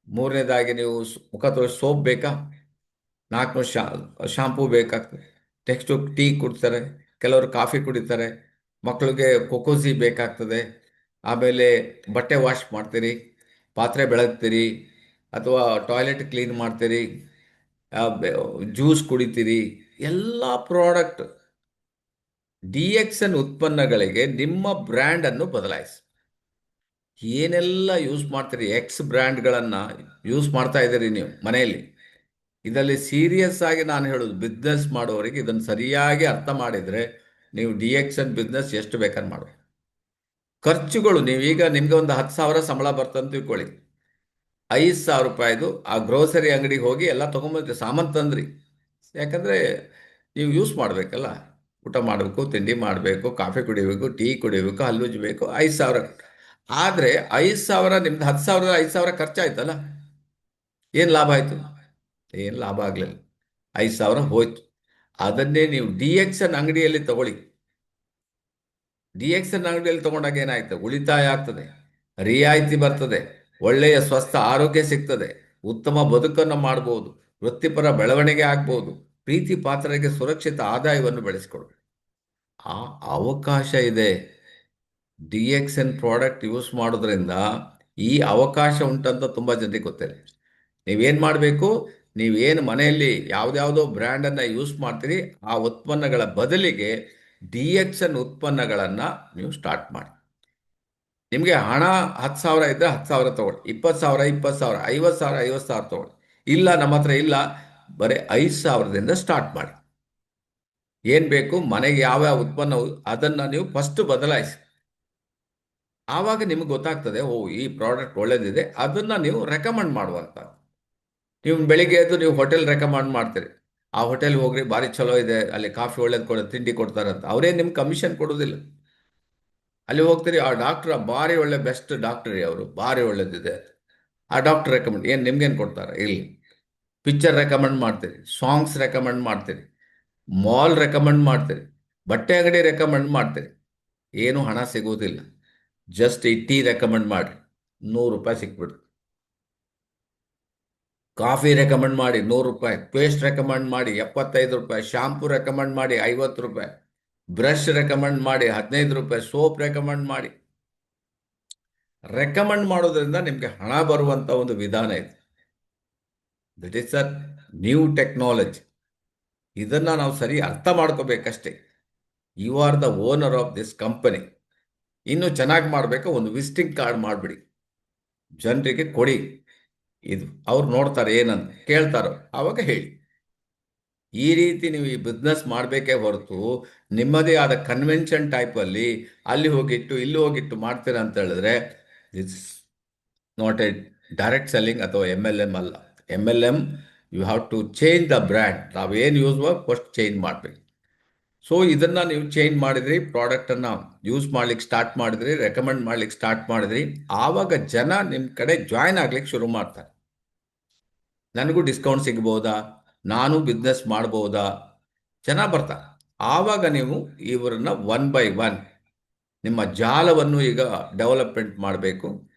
ಮೂರನೇದಾಗಿ ನೀವು ಮುಖ ತೊಳೆಸೋ ಸೋಪ್ ಬೇಕಾ? ನಾಲ್ಕನೇ ಶಾಂಪೂ ಬೇಕಾಗ್ತದೆ. ನೆಕ್ಸ್ಟು ಟೀ ಕುಡ್ತಾರೆ, ಕೆಲವರು ಕಾಫಿ ಕುಡಿತಾರೆ, ಮಕ್ಕಳಿಗೆ ಕೊಕೋಸಿ ಬೇಕಾಗ್ತದೆ. ಆಮೇಲೆ ಬಟ್ಟೆ ವಾಶ್ ಮಾಡ್ತೀರಿ, ಪಾತ್ರೆ ಬೆಳಗ್ತೀರಿ, ಅಥವಾ ಟಾಯ್ಲೆಟ್ ಕ್ಲೀನ್ ಮಾಡ್ತೀರಿ, ಜ್ಯೂಸ್ ಕುಡಿತೀರಿ. ಎಲ್ಲ ಪ್ರಾಡಕ್ಟ್ DXN ಉತ್ಪನ್ನಗಳಿಗೆ ನಿಮ್ಮ ಬ್ರ್ಯಾಂಡನ್ನು ಬದಲಾಯಿಸಿ. ಏನೆಲ್ಲ ಯೂಸ್ ಮಾಡ್ತೀರಿ, ಎಕ್ಸ್ ಬ್ರ್ಯಾಂಡ್ಗಳನ್ನು ಯೂಸ್ ಮಾಡ್ತಾ ಇದ್ದೀರಿ ನೀವು ಮನೆಯಲ್ಲಿ. ಇದರಲ್ಲಿ ಸೀರಿಯಸ್ ಆಗಿ ನಾನು ಹೇಳೋದು, ಬಿಸ್ನೆಸ್ ಮಾಡೋರಿಗೆ ಇದನ್ನು ಸರಿಯಾಗಿ ಅರ್ಥ ಮಾಡಿದರೆ ನೀವು DXN ಬಿಸ್ನೆಸ್ ಎಷ್ಟು ಬೇಕಾದ್ರೆ ಮಾಡಬೇಕು. ಖರ್ಚುಗಳು, ನೀವೀಗ ನಿಮಗೆ ಒಂದು 10,000 ಸಂಬಳ ಬರ್ತಂತ ತಿಳ್ಕೊಳ್ಳಿ. 5,000 ರೂಪಾಯಿದು ಆ ಗ್ರೋಸರಿ ಅಂಗಡಿಗೆ ಹೋಗಿ ಎಲ್ಲ ತೊಗೊಂಬಂದ್ರಿ, ಸಾಮಾನು ತಂದ್ರಿ. ಯಾಕಂದರೆ ನೀವು ಯೂಸ್ ಮಾಡಬೇಕಲ್ಲ. ಊಟ ಮಾಡಬೇಕು, ತಿಂಡಿ ಮಾಡಬೇಕು, ಕಾಫಿ ಕುಡಿಬೇಕು, ಟೀ ಕುಡಿಬೇಕು, ಹಲ್ಲುಜ್ಜಬೇಕು, 5,000. ಆದರೆ 5,000 ನಿಮ್ದು 10,000 5,000 ಖರ್ಚಾಯ್ತಲ್ಲ. ಏನು ಲಾಭ ಆಯಿತು? ಏನು ಲಾಭ ಆಗಲಿಲ್ಲ. 5,000 ಹೋಯ್ತು. ಅದನ್ನೇ ನೀವು DXN ಅಂಗಡಿಯಲ್ಲಿ ತಗೊಳ್ಳಿ. DXN ಅಂಗಡಿಯಲ್ಲಿ ತಗೊಂಡಾಗ ಏನಾಯ್ತು? ಉಳಿತಾಯ ಆಗ್ತದೆ, ರಿಯಾಯಿತಿ ಬರ್ತದೆ, ಒಳ್ಳೆಯ ಸ್ವಸ್ಥ ಆರೋಗ್ಯ ಸಿಗ್ತದೆ, ಉತ್ತಮ ಬದುಕನ್ನು ಮಾಡ್ಬೋದು, ವೃತ್ತಿಪರ ಬೆಳವಣಿಗೆ ಆಗ್ಬೋದು, ಪ್ರೀತಿ ಪಾತ್ರರಿಗೆ ಸುರಕ್ಷಿತ ಆದಾಯವನ್ನು ಬೆಳೆಸ್ಕೊಳ್ಬೇಕು. ಆ ಅವಕಾಶ ಇದೆ. DXN ಪ್ರಾಡಕ್ಟ್ ಯೂಸ್ ಮಾಡೋದ್ರಿಂದ ಈ ಅವಕಾಶ ಉಂಟಂತ ತುಂಬ ಜನರಿಗೆ ಗೊತ್ತಿಲ್ಲ. ನೀವೇನು ಮಾಡಬೇಕು? ನೀವೇನು ಮನೆಯಲ್ಲಿ ಯಾವುದ್ಯಾವುದೋ ಬ್ರ್ಯಾಂಡನ್ನು ಯೂಸ್ ಮಾಡ್ತೀರಿ, ಆ ಉತ್ಪನ್ನಗಳ ಬದಲಿಗೆ DXN ಉತ್ಪನ್ನಗಳನ್ನು ನೀವು ಸ್ಟಾರ್ಟ್ ಮಾಡಿ. ನಿಮಗೆ ಹಣ 10,000 ಇದ್ದರೆ 10,000 ತೊಗೊಳ್ಳಿ, 20,000 20,000, 50,000 50,000 ತೊಗೊಳ್ಳಿ. ಇಲ್ಲ ನಮ್ಮ ಹತ್ರ ಇಲ್ಲ, ಬರೀ 5,000ದಿಂದ ಸ್ಟಾರ್ಟ್ ಮಾಡಿ. ಏನು ಬೇಕು ಮನೆಗೆ ಯಾವ್ಯಾವ ಉತ್ಪನ್ನವು ಅದನ್ನು ನೀವು ಫಸ್ಟ್ ಬದಲಾಯಿಸಿ. ಆವಾಗ ನಿಮಗೆ ಗೊತ್ತಾಗ್ತದೆ, ಓ ಈ ಪ್ರಾಡಕ್ಟ್ ಒಳ್ಳೇದಿದೆ, ಅದನ್ನು ನೀವು ರೆಕಮೆಂಡ್ ಮಾಡುವಂಥ. ನೀವು ಬೆಳಿಗ್ಗೆ ಎದ್ದು ನೀವು ಹೋಟೆಲ್ ರೆಕಮೆಂಡ್ ಮಾಡ್ತೀರಿ. ಆ ಹೋಟೆಲ್ಗೆ ಹೋಗ್ರಿ, ಭಾರಿ ಚಲೋ ಇದೆ, ಅಲ್ಲಿ ಕಾಫಿ ಒಳ್ಳೇದು ತಿಂಡಿ ಕೊಡ್ತಾರಂತ. ಅವರೇನು ನಿಮ್ಗೆ ಕಮಿಷನ್ ಕೊಡೋದಿಲ್ಲ. ಅಲ್ಲಿ ಹೋಗ್ತೀರಿ, ಆ ಡಾಕ್ಟ್ರ ಭಾರಿ ಒಳ್ಳೆ ಬೆಸ್ಟ್ ಡಾಕ್ಟ್ರಿ, ಅವರು ಭಾರಿ ಒಳ್ಳೇದಿದೆ, ಆ ಡಾಕ್ಟರ್ ರೆಕಮೆಂಡ್. ಏನು ನಿಮ್ಗೇನು ಕೊಡ್ತಾರೆ? ಇಲ್ಲಿ ಪಿಕ್ಚರ್ ರೆಕಮೆಂಡ್ ಮಾಡ್ತೀರಿ, ಸಾಂಗ್ಸ್ ರೆಕಮೆಂಡ್ ಮಾಡ್ತೀರಿ, ಮಾಲ್ ರೆಕಮೆಂಡ್ ಮಾಡ್ತೀರಿ, ಬಟ್ಟೆ ಅಂಗಡಿ ರೆಕಮೆಂಡ್ ಮಾಡ್ತೀರಿ. ಏನು ಹಣ ಸಿಗುವುದಿಲ್ಲ. ಜಸ್ಟ್ ಈ ಟೀ ರೆಕಮೆಂಡ್ ಮಾಡಿ, 100 ರೂಪಾಯಿ ಸಿಕ್ಬಿಡ್ತು. ಕಾಫಿ ರೆಕಮೆಂಡ್ ಮಾಡಿ 100 ರೂಪಾಯಿ, ಪೇಸ್ಟ್ ರೆಕಮೆಂಡ್ ಮಾಡಿ 75 ರೂಪಾಯಿ, ಶಾಂಪೂ ರೆಕಮೆಂಡ್ ಮಾಡಿ 50 ರೂಪಾಯಿ, ಬ್ರಷ್ ರೆಕಮೆಂಡ್ ಮಾಡಿ 15 ರೂಪಾಯಿ, ಸೋಪ್ ರೆಕಮೆಂಡ್ ಮಾಡಿ. ರೆಕಮೆಂಡ್ ಮಾಡೋದ್ರಿಂದ ನಿಮಗೆ ಹಣ ಬರುವಂಥ ಒಂದು ವಿಧಾನ ಇದೆ. That is a new technology. ಇದನ್ನು ನಾವು ಸರಿ ಅರ್ಥ ಮಾಡ್ಕೋಬೇಕಷ್ಟೇ. You are the owner of this company. ಇನ್ನು ಚೆನ್ನಾಗಿ ಮಾಡಬೇಕು, ಒಂದು ವಿಸಿಟಿಂಗ್ ಕಾರ್ಡ್ ಮಾಡಿಬಿಡಿ, ಜನರಿಗೆ ಕೊಡಿ. ಇದು ಅವ್ರು ನೋಡ್ತಾರೆ, ಏನಂತ ಕೇಳ್ತಾರೋ ಆವಾಗ ಹೇಳಿ. ಈ ರೀತಿ ನೀವು ಈ ಬಿಸ್ನೆಸ್ ಮಾಡಬೇಕೇ ಹೊರತು ನಿಮ್ಮದೇ ಆದ ಕನ್ವೆನ್ಷನ್ ಟೈಪಲ್ಲಿ ಅಲ್ಲಿ ಹೋಗಿಟ್ಟು ಇಲ್ಲಿ ಹೋಗಿಟ್ಟು ಮಾಡ್ತೀರಾ ಅಂತ ಹೇಳಿದ್ರೆ it's not a direct selling ಅಥವಾ MLM ಅಲ್ಲ. MLM you have to change the brand. ನಾವೇನು ಯೂಸ್ ಫಸ್ಟ್ ಚೇಂಜ್ ಮಾಡಬೇಕು. ಸೊ ಇದನ್ನು ನೀವು ಚೇಂಜ್ ಮಾಡಿದ್ರಿ, ಪ್ರಾಡಕ್ಟನ್ನು ಯೂಸ್ ಮಾಡ್ಲಿಕ್ಕೆ ಸ್ಟಾರ್ಟ್ ಮಾಡಿದ್ರಿ, ರೆಕಮೆಂಡ್ ಮಾಡ್ಲಿಕ್ಕೆ ಸ್ಟಾರ್ಟ್ ಮಾಡಿದ್ರಿ, ಆವಾಗ ಜನ ನಿಮ್ಮ ಕಡೆ ಜಾಯ್ನ್ ಆಗ್ಲಿಕ್ಕೆ ಶುರು ಮಾಡ್ತಾರೆ. ನನಗೂ ಡಿಸ್ಕೌಂಟ್ ಸಿಗ್ಬೋದಾ, ನಾನು ಬಿಸ್ನೆಸ್ ಮಾಡ್ಬೋದಾ, ಜನ ಬರ್ತಾರೆ. ಆವಾಗ ನೀವು ಇವರನ್ನ 1 by 1 ನಿಮ್ಮ ಜಾಲವನ್ನು ಈಗ ಡೆವಲಪ್ಮೆಂಟ್ ಮಾಡಬೇಕು.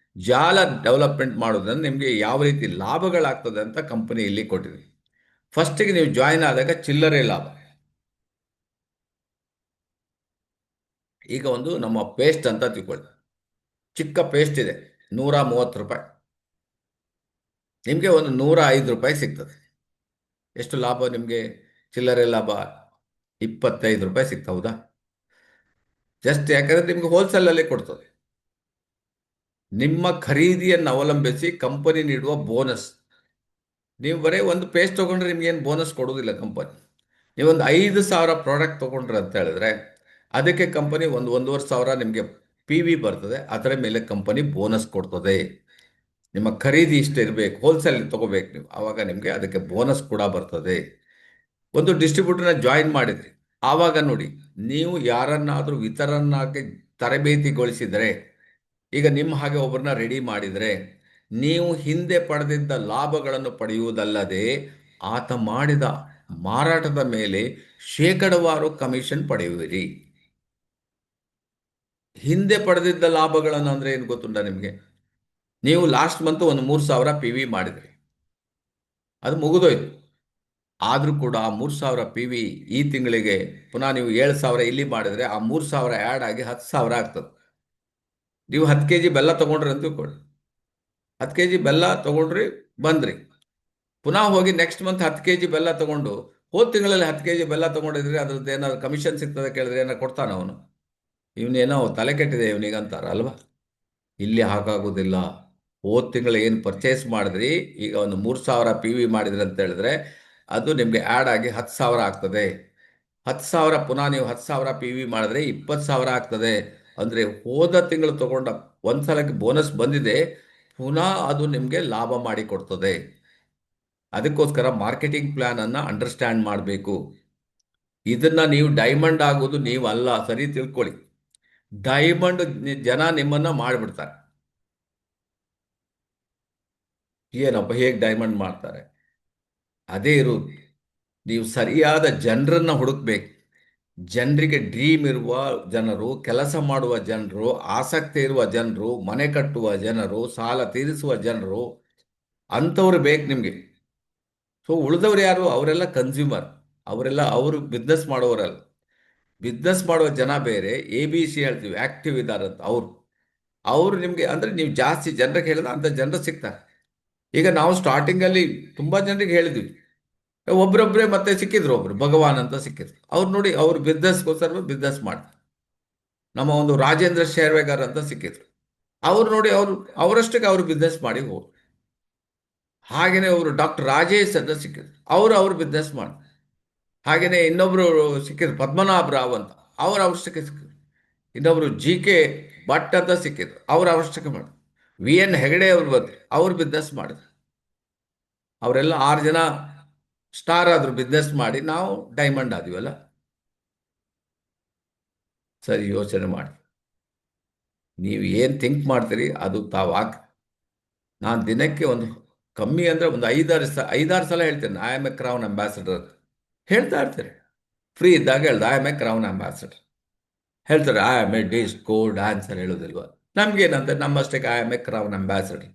ಜಾಲ ಡೆವಲಪ್ಮೆಂಟ್ ಮಾಡೋದ್ರಿಂದ ನಿಮಗೆ ಯಾವ ರೀತಿ ಲಾಭಗಳಾಗ್ತದೆ ಅಂತ ಕಂಪನಿ ಇಲ್ಲಿ ಕೊಟ್ಟಿದೆ. ಫಸ್ಟಿಗೆ ನೀವು ಜಾಯ್ನ್ ಆದಾಗ ಚಿಲ್ಲರೆ ಲಾಭ. ಈಗ ಒಂದು ನಮ್ಮ ಪೇಸ್ಟ್ ಅಂತ ತಿಳ್ಕೊಳ್ಳಿ. ಚಿಕ್ಕ ಪೇಸ್ಟ್ ಇದೆ, ₹130. ನಿಮಗೆ ಒಂದು ₹105 ಸಿಗ್ತದೆ. ಎಷ್ಟು ಲಾಭ ನಿಮಗೆ? ಚಿಲ್ಲರೆ ಲಾಭ ₹25 ಸಿಗ್ತಾ, ಹೌದಾ? ಜಸ್ಟ್ ಯಾಕಂದ್ರೆ ನಿಮ್ಗೆ ಹೋಲ್ಸೇಲಲ್ಲೇ ಕೊಡ್ತದೆ. ನಿಮ್ಮ ಖರೀದಿಯನ್ನು ಅವಲಂಬಿಸಿ ಕಂಪನಿ ನೀಡುವ ಬೋನಸ್. ನೀವು ಬರೀ ಒಂದು ಪೇಸ್ಟ್ ತೊಗೊಂಡ್ರೆ ನಿಮ್ಗೇನು ಬೋನಸ್ ಕೊಡೋದಿಲ್ಲ ಕಂಪನಿ. ನೀವೊಂದು 5,000 ಪ್ರಾಡಕ್ಟ್ ತೊಗೊಂಡ್ರೆ ಅಂತ ಹೇಳಿದ್ರೆ ಅದಕ್ಕೆ ಕಂಪನಿ ಒಂದು 1,500 ನಿಮಗೆ ಪಿ ವಿ ಬರ್ತದೆ. ಅದರ ಮೇಲೆ ಕಂಪನಿ ಬೋನಸ್ ಕೊಡ್ತದೆ. ನಿಮ್ಮ ಖರೀದಿ ಇಷ್ಟು ಇರಬೇಕು, ಹೋಲ್ಸೇಲ್ ತೊಗೋಬೇಕು ನೀವು, ಆವಾಗ ನಿಮಗೆ ಅದಕ್ಕೆ ಬೋನಸ್ ಕೂಡ ಬರ್ತದೆ. ಒಂದು ಡಿಸ್ಟ್ರಿಬ್ಯೂಟರ್ನ ಜಾಯಿನ್ ಮಾಡಿದ್ರಿ, ಆವಾಗ ನೋಡಿ, ನೀವು ಯಾರನ್ನಾದರೂ ವಿತರನ್ನಾಗಿ ತರಬೇತಿಗೊಳಿಸಿದರೆ, ಈಗ ನಿಮ್ಮ ಹಾಗೆ ಒಬ್ಬರನ್ನ ರೆಡಿ ಮಾಡಿದರೆ, ನೀವು ಹಿಂದೆ ಪಡೆದಿದ್ದ ಲಾಭಗಳನ್ನು ಪಡೆಯುವುದಲ್ಲದೆ ಆತ ಮಾಡಿದ ಮಾರಾಟದ ಮೇಲೆ ಶೇಕಡವಾರು ಕಮಿಷನ್ ಪಡೆಯುವಿರಿ. ಹಿಂದೆ ಪಡೆದಿದ್ದ ಲಾಭಗಳನ್ನು ಅಂದರೆ ಏನು ಗೊತ್ತುಂಟ ನಿಮಗೆ? ನೀವು ಲಾಸ್ಟ್ ಮಂತ್ ಒಂದು 3,000 ಪಿ ವಿ ಮಾಡಿದ್ರಿ, ಅದು ಮುಗಿದೋಯ್ತು. ಆದರೂ ಕೂಡ ಆ 3,000 ಪಿ ವಿ ಈ ತಿಂಗಳಿಗೆ ಪುನಃ ನೀವು 7,000 ಇಲ್ಲಿ ಮಾಡಿದರೆ ಆ 3,000 ಆ್ಯಡ್ ಆಗಿ 10,000 ಆಗ್ತದೆ. ನೀವು 10 ಕೆ ಜಿ ಬೆಲ್ಲ ತೊಗೊಂಡ್ರಿ ಅಂತ ತಿಳ್ಕೊಳ್ಳಿ. 10 ಕೆ ಜಿ ಬೆಲ್ಲ ತೊಗೊಂಡ್ರಿ, ಬಂದ್ರಿ, ಪುನಃ ಹೋಗಿ ನೆಕ್ಸ್ಟ್ ಮಂತ್ 10 ಕೆ ಜಿ ಬೆಲ್ಲ ತೊಗೊಂಡು, ಹೋದ ತಿಂಗಳಲ್ಲಿ 10 ಕೆ ಜಿ ಬೆಲ್ಲ ತೊಗೊಂಡಿದ್ರಿ, ಅದ್ರದ್ದು ಏನಾದ್ರು ಕಮಿಷನ್ ಸಿಗ್ತದೆ ಕೇಳಿದ್ರೆ ಏನಾರು ಕೊಡ್ತಾನೆ ಅವನು? ಇವನೇನೋ ತಲೆ ಕೆಟ್ಟಿದೆ ಇವನಿಗೆ ಅಂತಾರ ಅಲ್ವಾ? ಇಲ್ಲಿ ಹಾಗಾಗೋದಿಲ್ಲ. ಹೋದ ತಿಂಗಳು ಏನು ಪರ್ಚೇಸ್ ಮಾಡಿದ್ರಿ, ಈಗ ಒಂದು 3,000 ಪಿ ವಿ ಮಾಡಿದ್ರಿ ಅಂತ ಹೇಳಿದ್ರೆ ಅದು ನಿಮಗೆ ಆ್ಯಡ್ ಆಗಿ 10,000 ಆಗ್ತದೆ. 10,000 ಪುನಃ ನೀವು 10,000 ಪಿ ವಿ ಮಾಡಿದ್ರೆ 20,000 ಆಗ್ತದೆ. ಅಂದರೆ ಹೋದ ತಿಂಗಳು ತಗೊಂಡ ಒಂದು ಸಲಕ್ಕೆ ಬೋನಸ್ ಬಂದಿದೆ, ಪುನಃ ಅದು ನಿಮಗೆ ಲಾಭ ಮಾಡಿ ಕೊಡ್ತದೆ. ಅದಕ್ಕೋಸ್ಕರ ಮಾರ್ಕೆಟಿಂಗ್ ಪ್ಲಾನ್ ಅನ್ನು ಅಂಡರ್ಸ್ಟ್ಯಾಂಡ್ ಮಾಡಬೇಕು. ಇದನ್ನ ನೀವು ಡೈಮಂಡ್ ಆಗೋದು ನೀವು ಅಲ್ಲ, ಸರಿ ತಿಳ್ಕೊಳ್ಳಿ. ಡೈಮಂಡ್ ಜನ ನಿಮ್ಮನ್ನ ಮಾಡಿಬಿಡ್ತಾರೆ. ಏನಪ್ಪ ಹೇಗೆ ಡೈಮಂಡ್ ಮಾಡ್ತಾರೆ? ಅದೇ ಇರುವುದು. ನೀವು ಸರಿಯಾದ ಜನರನ್ನ ಹುಡುಕ್ಬೇಕು. ಜನರಿಗೆ ಡ್ರೀಮ್ ಇರುವ ಜನರು, ಕೆಲಸ ಮಾಡುವ ಜನರು, ಆಸಕ್ತಿ ಇರುವ ಜನರು, ಮನೆ ಕಟ್ಟುವ ಜನರು, ಸಾಲ ತೀರಿಸುವ ಜನರು, ಅಂಥವ್ರು ಬೇಕು ನಿಮಗೆ. ಸೊ ಉಳಿದವ್ರು ಯಾರು? ಅವರೆಲ್ಲ ಕನ್ಸ್ಯೂಮರ್, ಅವರೆಲ್ಲ ಅವರು ಬಿಸ್ನೆಸ್ ಮಾಡೋರಲ್ಲ. ಬಿಸ್ನೆಸ್ ಮಾಡುವ ಜನ ಬೇರೆ, ಎ ಬಿ ಸಿ ಹೇಳ್ತೀವಿ, ಆಕ್ಟಿವ್ ಇದ್ದಾರಂತ ಅವರು. ಅವರು ನಿಮಗೆ ಅಂದರೆ ನೀವು ಜಾಸ್ತಿ ಜನರಿಗೆ ಹೇಳಿದ್ರೆ ಅಂಥ ಜನರು ಸಿಗ್ತಾರೆ. ಈಗ ನಾವು ಸ್ಟಾರ್ಟಿಂಗಲ್ಲಿ ತುಂಬ ಜನರಿಗೆ ಹೇಳಿದ್ವಿ, ಒಬ್ರೊಬ್ಬರೇ ಮತ್ತೆ ಸಿಕ್ಕಿದ್ರು. ಒಬ್ರು ಭಗವಾನ್ ಅಂತ ಸಿಕ್ಕಿದ್ರು. ಅವ್ರು ನೋಡಿ, ಅವ್ರು ಬಿಸ್ನೆಸ್ಗೋಸ್ಕರ ಬಿಸ್ನೆಸ್ ಮಾಡ್ತಾರೆ. ನಮ್ಮ ಒಂದು ರಾಜೇಂದ್ರ ಶೇರ್ವೇಗರ್ ಅಂತ ಸಿಕ್ಕಿದ್ರು. ಅವ್ರು ನೋಡಿ, ಅವರಷ್ಟಕ್ಕೆ ಅವರು ಬಿಸ್ನೆಸ್ ಮಾಡಿ ಹೋದ್ರು. ಹಾಗೆಯೇ ಅವರು ಡಾಕ್ಟರ್ ರಾಜೇಶ್ ಅಂತ ಸಿಕ್ಕಿದ್ರು. ಅವರು ಬಿಸ್ನೆಸ್ ಮಾಡಿ. ಹಾಗೆಯೇ ಇನ್ನೊಬ್ರು ಸಿಕ್ಕಿದ್ರು, ಪದ್ಮನಾಭ ರಾವ್ ಅಂತ, ಅವ್ರ ಅವಶ್ಯಕ ಸಿಕ್ಕಿದ್ರು. ಇನ್ನೊಬ್ರು ಜಿ ಕೆ ಭಟ್ ಅಂತ ಸಿಕ್ಕಿದ್ರು, ಅವ್ರ ಅವಶ್ಯಕ ಮಾಡಿದ್ರು. ವಿ ಎನ್ ಹೆಗಡೆ ಅವರು ಬಂದ್ರು, ಅವ್ರು ಬಿಸ್ನೆಸ್ ಮಾಡಿದ್ರು. ಅವರೆಲ್ಲ 6 ಜನ ಸ್ಟಾರ್ ಆದ್ರು ಬಿಸ್ನೆಸ್ ಮಾಡಿ. ನಾವು ಡೈಮಂಡ್ ಆದಿವಲ್ಲ. ಸರಿ ಯೋಚನೆ ಮಾಡಿ. ನೀವು ಏನು ಥಿಂಕ್ ಮಾಡ್ತೀರಿ ಅದು ತಾವಾಗ. ನಾನು ದಿನಕ್ಕೆ ಒಂದು ಕಮ್ಮಿ ಅಂದರೆ ಒಂದು 5-6 ಸಲ ಹೇಳ್ತೇನೆ, I am a crown ambassador. ಹೇಳ್ತಾ ಇರ್ತಾರೆ, ಫ್ರೀ ಇದ್ದಾಗ ಹೇಳ್ದೆ I am a crown ambassador. ಹೇಳ್ತಾರೆ I am a disco dancer, ಹೇಳೋದಿಲ್ವ? ನಮ್ಗೇನಂತ ನಮ್ಮಷ್ಟಕ್ಕೆ I am a crown ambassador.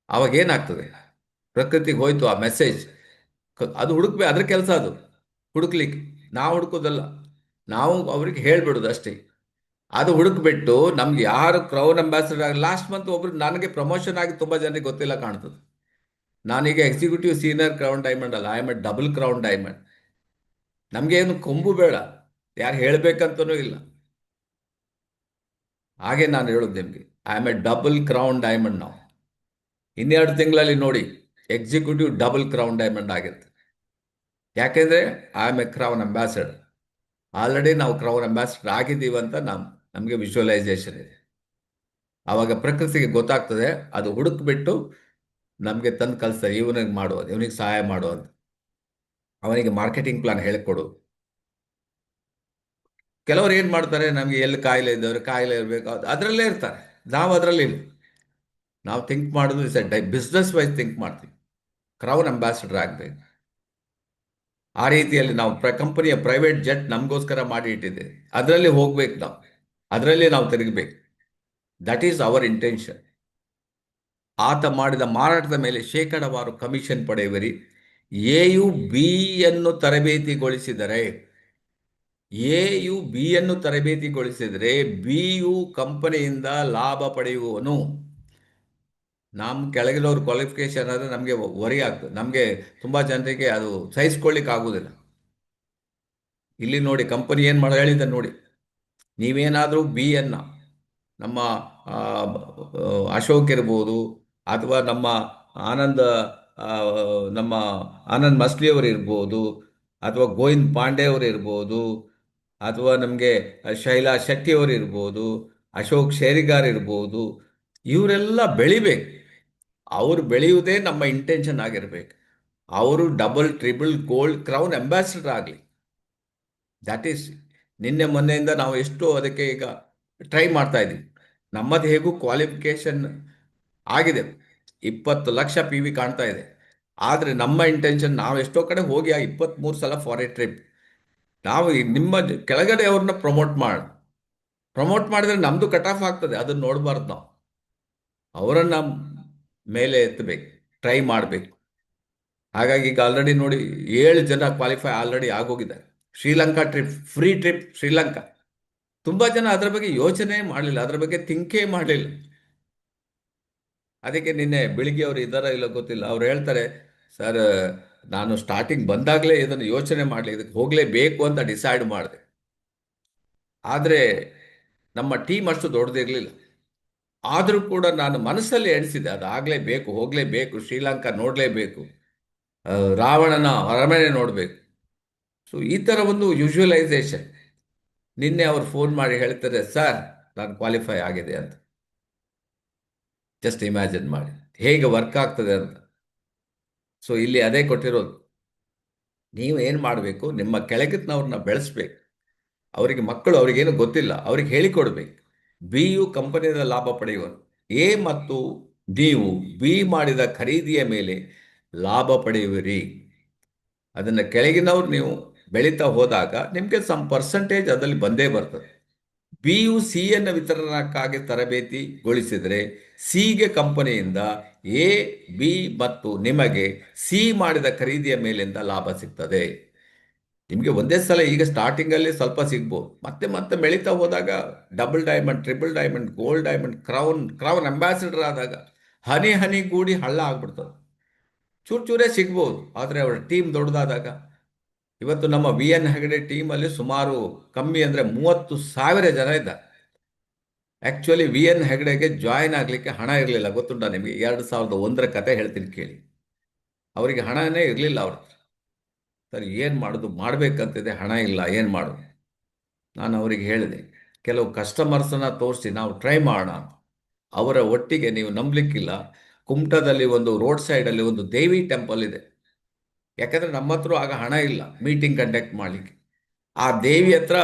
ಅವಾಗ ಏನಾಗ್ತದೆ? ಪ್ರಕೃತಿಗೆ ಹೋಯ್ತು ಆ ಮೆಸೇಜ್. ಅದು ಹುಡುಕ್ಬೇಕು, ಅದ್ರ ಕೆಲಸ ಅದು ಹುಡುಕ್ಲಿಕ್ಕೆ. ನಾವು ಹುಡುಕೋದಲ್ಲ, ನಾವು ಅವ್ರಿಗೆ ಹೇಳ್ಬಿಡೋದು ಅಷ್ಟೇ. ಅದು ಹುಡುಕ್ಬಿಟ್ಟು ನಮ್ಗೆ ಯಾರು ಕ್ರೌನ್ ಅಂಬಾಸಿಡರ್ ಆಗಿ, ಲಾಸ್ಟ್ ಮಂತ್ ಒಬ್ರು ನನಗೆ ಪ್ರಮೋಷನ್ ಆಗಿ ತುಂಬ ಜನರಿಗೆ ಗೊತ್ತಿಲ್ಲ ಕಾಣ್ತದೆ. ನಾನೀಗ ಎಕ್ಸಿಕ್ಯೂಟಿವ್ ಸೀನಿಯರ್ ಕ್ರೌನ್ ಡೈಮಂಡ್ ಅಲ್ಲ, I am A double crown diamond. ನಮಗೆ ಏನು ಕೊಂಬು ಬೇಡ, ಯಾರು ಹೇಳಬೇಕಂತನೂ ಇಲ್ಲ. ಹಾಗೆ ನಾನು ಹೇಳೋದು ನಿಮಗೆ, I am A double crown diamond. ನಾವು ಇನ್ನೆರಡು ತಿಂಗಳಲ್ಲಿ ನೋಡಿ ಎಕ್ಸಿಕ್ಯೂಟಿವ್ ಡಬಲ್ ಕ್ರೌನ್ ಡೈಮಂಡ್ ಆಗಿರುತ್ತೆ. ಯಾಕೆಂದರೆ I am a crown ambassador. Already ನಾವು ಕ್ರೌನ್ ಅಂಬಾಸಿಡರ್ ಆಗಿದ್ದೀವಿ ಅಂತ ನಮಗೆ ವಿಜುವಲೈಸೇಷನ್ ಇದೆ. ಆವಾಗ ಪ್ರಕೃತಿಗೆ ಗೊತ್ತಾಗ್ತದೆ, ಅದು ಹುಡುಕ್ಬಿಟ್ಟು ನಮಗೆ ತಂದು ಕಲಿಸ್ತಾರೆ. ಇವನಿಗೆ ಮಾಡುವುದು, ಇವನಿಗೆ ಸಹಾಯ ಮಾಡುವಂತ, ಅವನಿಗೆ ಮಾರ್ಕೆಟಿಂಗ್ ಪ್ಲಾನ್ ಹೇಳಿಕೊಡು. ಕೆಲವರು ಏನು ಮಾಡ್ತಾರೆ, ನಮಗೆ ಎಲ್ಲಿ ಕಾಯಿಲೆ ಇದ್ದವರು, ಕಾಯಿಲೆ ಇರಬೇಕು ಅದರಲ್ಲೇ ಇರ್ತಾರೆ. ನಾವು ಅದರಲ್ಲಿ ಇಲ್ಲ. ನಾವು ಥಿಂಕ್ ಮಾಡೋದು ಬಿಸ್ನೆಸ್ ವೈಸ್ ಥಿಂಕ್ ಮಾಡ್ತೀವಿ. ಕ್ರೌನ್ ಅಂಬಾಸಿಡರ್ ಆಗಬೇಕು. ಆ ರೀತಿಯಲ್ಲಿ ನಾವು ಕಂಪನಿಯ ಪ್ರೈವೇಟ್ ಜೆಟ್ ನಮಗೋಸ್ಕರ ಮಾಡಿ ಇಟ್ಟಿದೆ, ಅದರಲ್ಲಿ ಹೋಗ್ಬೇಕು ನಾವು, ಅದರಲ್ಲಿ ನಾವು ತಿರುಗಬೇಕು. That is our intention. ಆತ ಮಾಡಿದ ಮಾರಾಟದ ಮೇಲೆ ಶೇಕಡವಾರು ಕಮಿಷನ್ ಪಡೆಯುವಿರಿ. ಎ ಯು ಬಿ ಯನ್ನು ತರಬೇತಿಗೊಳಿಸಿದರೆ ಎ ಯು ಬಿ ಯನ್ನು ತರಬೇತಿಗೊಳಿಸಿದರೆ ಬಿ ಯು ಕಂಪನಿಯಿಂದ ಲಾಭ ಪಡೆಯುವವನು. ನಮ್ಮ ಕೆಳಗಿರೋರು ಕ್ವಾಲಿಫಿಕೇಶನ್ ಆದರೆ ನಮಗೆ ವರಿ ಆಗ್ತದೆ, ನಮಗೆ ತುಂಬ ಜನರಿಗೆ ಅದು ಸಹಿಸ್ಕೊಳ್ಳಿಕ್ಕೆ ಆಗುವುದಿಲ್ಲ. ಇಲ್ಲಿ ನೋಡಿ ಕಂಪನಿ ಏನು ಮಾಡಿ ಹೇಳಿದೆ ನೋಡಿ. ನೀವೇನಾದರೂ ಬಿ ಅನ್ನ ನಮ್ಮ ಆ, ಅಶೋಕ್ ಇರ್ಬೋದು, ಅಥವಾ ನಮ್ಮ ಆನಂದ್ ಆ, ನಮ್ಮ ಆನಂದ್ ಮಸ್ಲಿ ಅವರು ಇರ್ಬೋದು, ಅಥವಾ ಗೋವಿಂದ್ ಪಾಂಡೆ ಅವರು ಇರ್ಬೋದು, ಅಥವಾ ನಮಗೆ ಶೈಲಾ ಶೆಟ್ಟಿ ಅವರು ಇರ್ಬೋದು, ಅಶೋಕ್ ಶೇರಿಗಾರ್ ಇರ್ಬೋದು, ಇವರೆಲ್ಲ ಬೆಳಿಬೇಕು. ಅವರು ಬೆಳೆಯುವುದೇ ನಮ್ಮ ಇಂಟೆನ್ಷನ್ ಆಗಿರ್ಬೇಕು. ಅವರು double triple gold crown ambassador ಆಗಲಿ. ದಟ್ ಈಸ್, ನಿನ್ನೆ ಮೊನ್ನೆಯಿಂದ ನಾವು ಎಷ್ಟು ಅದಕ್ಕೆ ಈಗ ಟ್ರೈ ಮಾಡ್ತಾ ಇದ್ದೀವಿ. ನಮ್ಮದು ಹೇಗೂ ಕ್ವಾಲಿಫಿಕೇಶನ್ ಆಗಿದೆ, 20 ಲಕ್ಷ ಪಿ ವಿ ಕಾಣ್ತಾ ಇದೆ. ಆದರೆ ನಮ್ಮ ಇಂಟೆನ್ಷನ್, ನಾವು ಎಷ್ಟೋ ಕಡೆ ಹೋಗಿ ಆ 23 ಸಲ ಫಾರಿನ್ ಟ್ರಿಪ್. ನಾವು ನಿಮ್ಮ ಕೆಳಗಡೆ ಅವ್ರನ್ನ ಪ್ರಮೋಟ್ ಮಾಡಿದ್ರೆ ನಮ್ಮದು ಕಟ್ ಆಫ್ ಆಗ್ತದೆ, ಅದನ್ನು ನೋಡಬಾರ್ದು ನಾವು. ಅವರನ್ನು ಮೇಲೆ ಎತ್ತಬೇಕು, ಟ್ರೈ ಮಾಡಬೇಕು. ಹಾಗಾಗಿ ಈಗ ಆಲ್ರೆಡಿ ನೋಡಿ 7 ಜನ ಕ್ವಾಲಿಫೈ ಆಲ್ರೆಡಿ ಆಗೋಗಿದ್ದಾರೆ. Sri Lanka trip, free trip Sri Lanka. ತುಂಬ ಜನ ಅದರ ಬಗ್ಗೆ ಯೋಚನೆ ಮಾಡಲಿಲ್ಲ, ಅದರ ಬಗ್ಗೆ ಥಿಂಕೇ ಮಾಡಲಿಲ್ಲ. ಅದಕ್ಕೆ ನಿನ್ನೆ ಬೆಳಿಗ್ಗೆ ಅವರು ಇದ್ದಾರ ಇಲ್ಲ ಗೊತ್ತಿಲ್ಲ, ಅವ್ರು ಹೇಳ್ತಾರೆ, ಸರ್ ನಾನು ಸ್ಟಾರ್ಟಿಂಗ್ ಬಂದಾಗಲೇ ಇದನ್ನು ಯೋಚನೆ ಮಾಡಲಿ, ಇದಕ್ಕೆ ಹೋಗಲೇಬೇಕು ಅಂತ ಡಿಸೈಡ್ ಮಾಡಿದೆ. ಆದರೆ ನಮ್ಮ ಟೀಮ್ ಅಷ್ಟು ದೊಡ್ಡದಿರಲಿಲ್ಲ. ಆದರೂ ಕೂಡ ನಾನು ಮನಸ್ಸಲ್ಲಿ ಎಣಿಸಿದೆ, ಅದು ಆಗಲೇಬೇಕು, ಹೋಗಲೇಬೇಕು, ಶ್ರೀಲಂಕಾ ನೋಡಲೇಬೇಕು, ರಾವಣನ ಅರಮನೆ ನೋಡಬೇಕು. ಸೊ ಈ ಥರ ಒಂದು ಯೂಶುವಲೈಸೇಷನ್. ನಿನ್ನೆ ಅವ್ರು ಫೋನ್ ಮಾಡಿ ಹೇಳ್ತಾರೆ, ಸರ್ ನಾನು ಕ್ವಾಲಿಫೈ ಆಗಿದೆ ಅಂತ. ಜಸ್ಟ್ ಇಮ್ಯಾಜಿನ್ ಮಾಡಿ ಹೇಗೆ ವರ್ಕ್ ಆಗ್ತದೆ ಅಂತ. ಸೊ ಇಲ್ಲಿ ಅದೇ ಕೊಟ್ಟಿರೋದು. ನೀವು ಏನು ಮಾಡಬೇಕು, ನಿಮ್ಮ ಕೆಳಗಿನವ್ರನ್ನ ಬೆಳೆಸ್ಬೇಕು. ಅವರಿಗೆ ಮಕ್ಕಳು, ಅವರಿಗೇನು ಗೊತ್ತಿಲ್ಲ, ಅವ್ರಿಗೆ ಹೇಳಿಕೊಡ್ಬೇಕು. ಬಿ ಯು ಕಂಪನಿಯಿಂದ ಲಾಭ ಪಡೆಯುವರು. ಎ ಮತ್ತು ನೀವು ಬಿ ಮಾಡಿದ ಖರೀದಿಯ ಮೇಲೆ ಲಾಭ ಪಡೆಯುವಿರಿ. ಅದನ್ನು ಕೆಳಗಿನವ್ರು ನೀವು ಬೆಳೀತಾ ಹೋದಾಗ ನಿಮಗೆ ಸಮ್ ಪರ್ಸೆಂಟೇಜ್ ಅದರಲ್ಲಿ ಬಂದೇ ಬರ್ತದೆ. ಬಿ ಯು ಸಿ ಯನ್ನು ವಿತರಣಕ್ಕಾಗಿ ತರಬೇತಿಗೊಳಿಸಿದರೆ ಸಿಗೆ ಕಂಪನಿಯಿಂದ ಎ, ಬಿ ಮತ್ತು ನಿಮಗೆ ಸಿ ಮಾಡಿದ ಖರೀದಿಯ ಮೇಲಿಂದ ಲಾಭ ಸಿಗ್ತದೆ. ನಿಮಗೆ ಒಂದೇ ಸಲ ಈಗ ಸ್ಟಾರ್ಟಿಂಗಲ್ಲಿ ಸ್ವಲ್ಪ ಸಿಗ್ಬೋದು, ಮತ್ತೆ ಮತ್ತೆ ಬೆಳೀತಾ ಹೋದಾಗ double diamond, triple diamond, gold diamond, crown ambassador ಆದಾಗ ಹನಿ ಹನಿ ಗೂಡಿ ಹಳ್ಳ ಆಗ್ಬಿಡ್ತದೆ. ಚೂರು ಚೂರೇ ಸಿಗ್ಬೋದು, ಆದರೆ ಅವರ ಟೀಮ್ ದೊಡ್ಡದಾದಾಗ. ಇವತ್ತು ನಮ್ಮ ವಿ ಎನ್ ಹೆಗಡೆ ಟೀಮಲ್ಲಿ ಸುಮಾರು ಕಮ್ಮಿ ಅಂದರೆ 30,000 ಜನ ಇದ್ದಾರೆ. ಆ್ಯಕ್ಚುಲಿ ವಿ ಎನ್ ಹೆಗಡೆಗೆ ಜಾಯ್ನ್ ಆಗಲಿಕ್ಕೆ ಹಣ ಇರಲಿಲ್ಲ, ಗೊತ್ತುಂಟ ನಿಮಗೆ. 2001 ಕತೆ ಹೇಳ್ತೀನಿ ಕೇಳಿ. ಅವರಿಗೆ ಹಣನೇ ಇರಲಿಲ್ಲ. ಅವ್ರ ಸರ್ ಏನು ಮಾಡೋದು, ಮಾಡಬೇಕಂತಿದೆ, ಹಣ ಇಲ್ಲ, ಏನು ಮಾಡೋದು. ನಾನು ಅವರಿಗೆ ಹೇಳಿದೆ, ಕೆಲವು ಕಸ್ಟಮರ್ಸನ್ನು ತೋರಿಸಿ ನಾವು ಟ್ರೈ ಮಾಡೋಣ. ಅವರ ಒಟ್ಟಿಗೆ ನೀವು ನಂಬಲಿಕ್ಕಿಲ್ಲ, ಕುಮಟಾದಲ್ಲಿ ಒಂದು ರೋಡ್ ಸೈಡಲ್ಲಿ ಒಂದು ದೇವಿ ಟೆಂಪಲ್ ಇದೆ. ಯಾಕಂದರೆ ನಮ್ಮ ಹತ್ರ ಆಗ ಹಣ ಇಲ್ಲ ಮೀಟಿಂಗ್ ಕಂಡಕ್ಟ್ ಮಾಡಲಿಕ್ಕೆ. ಆ ದೇವಿ ಹತ್ರ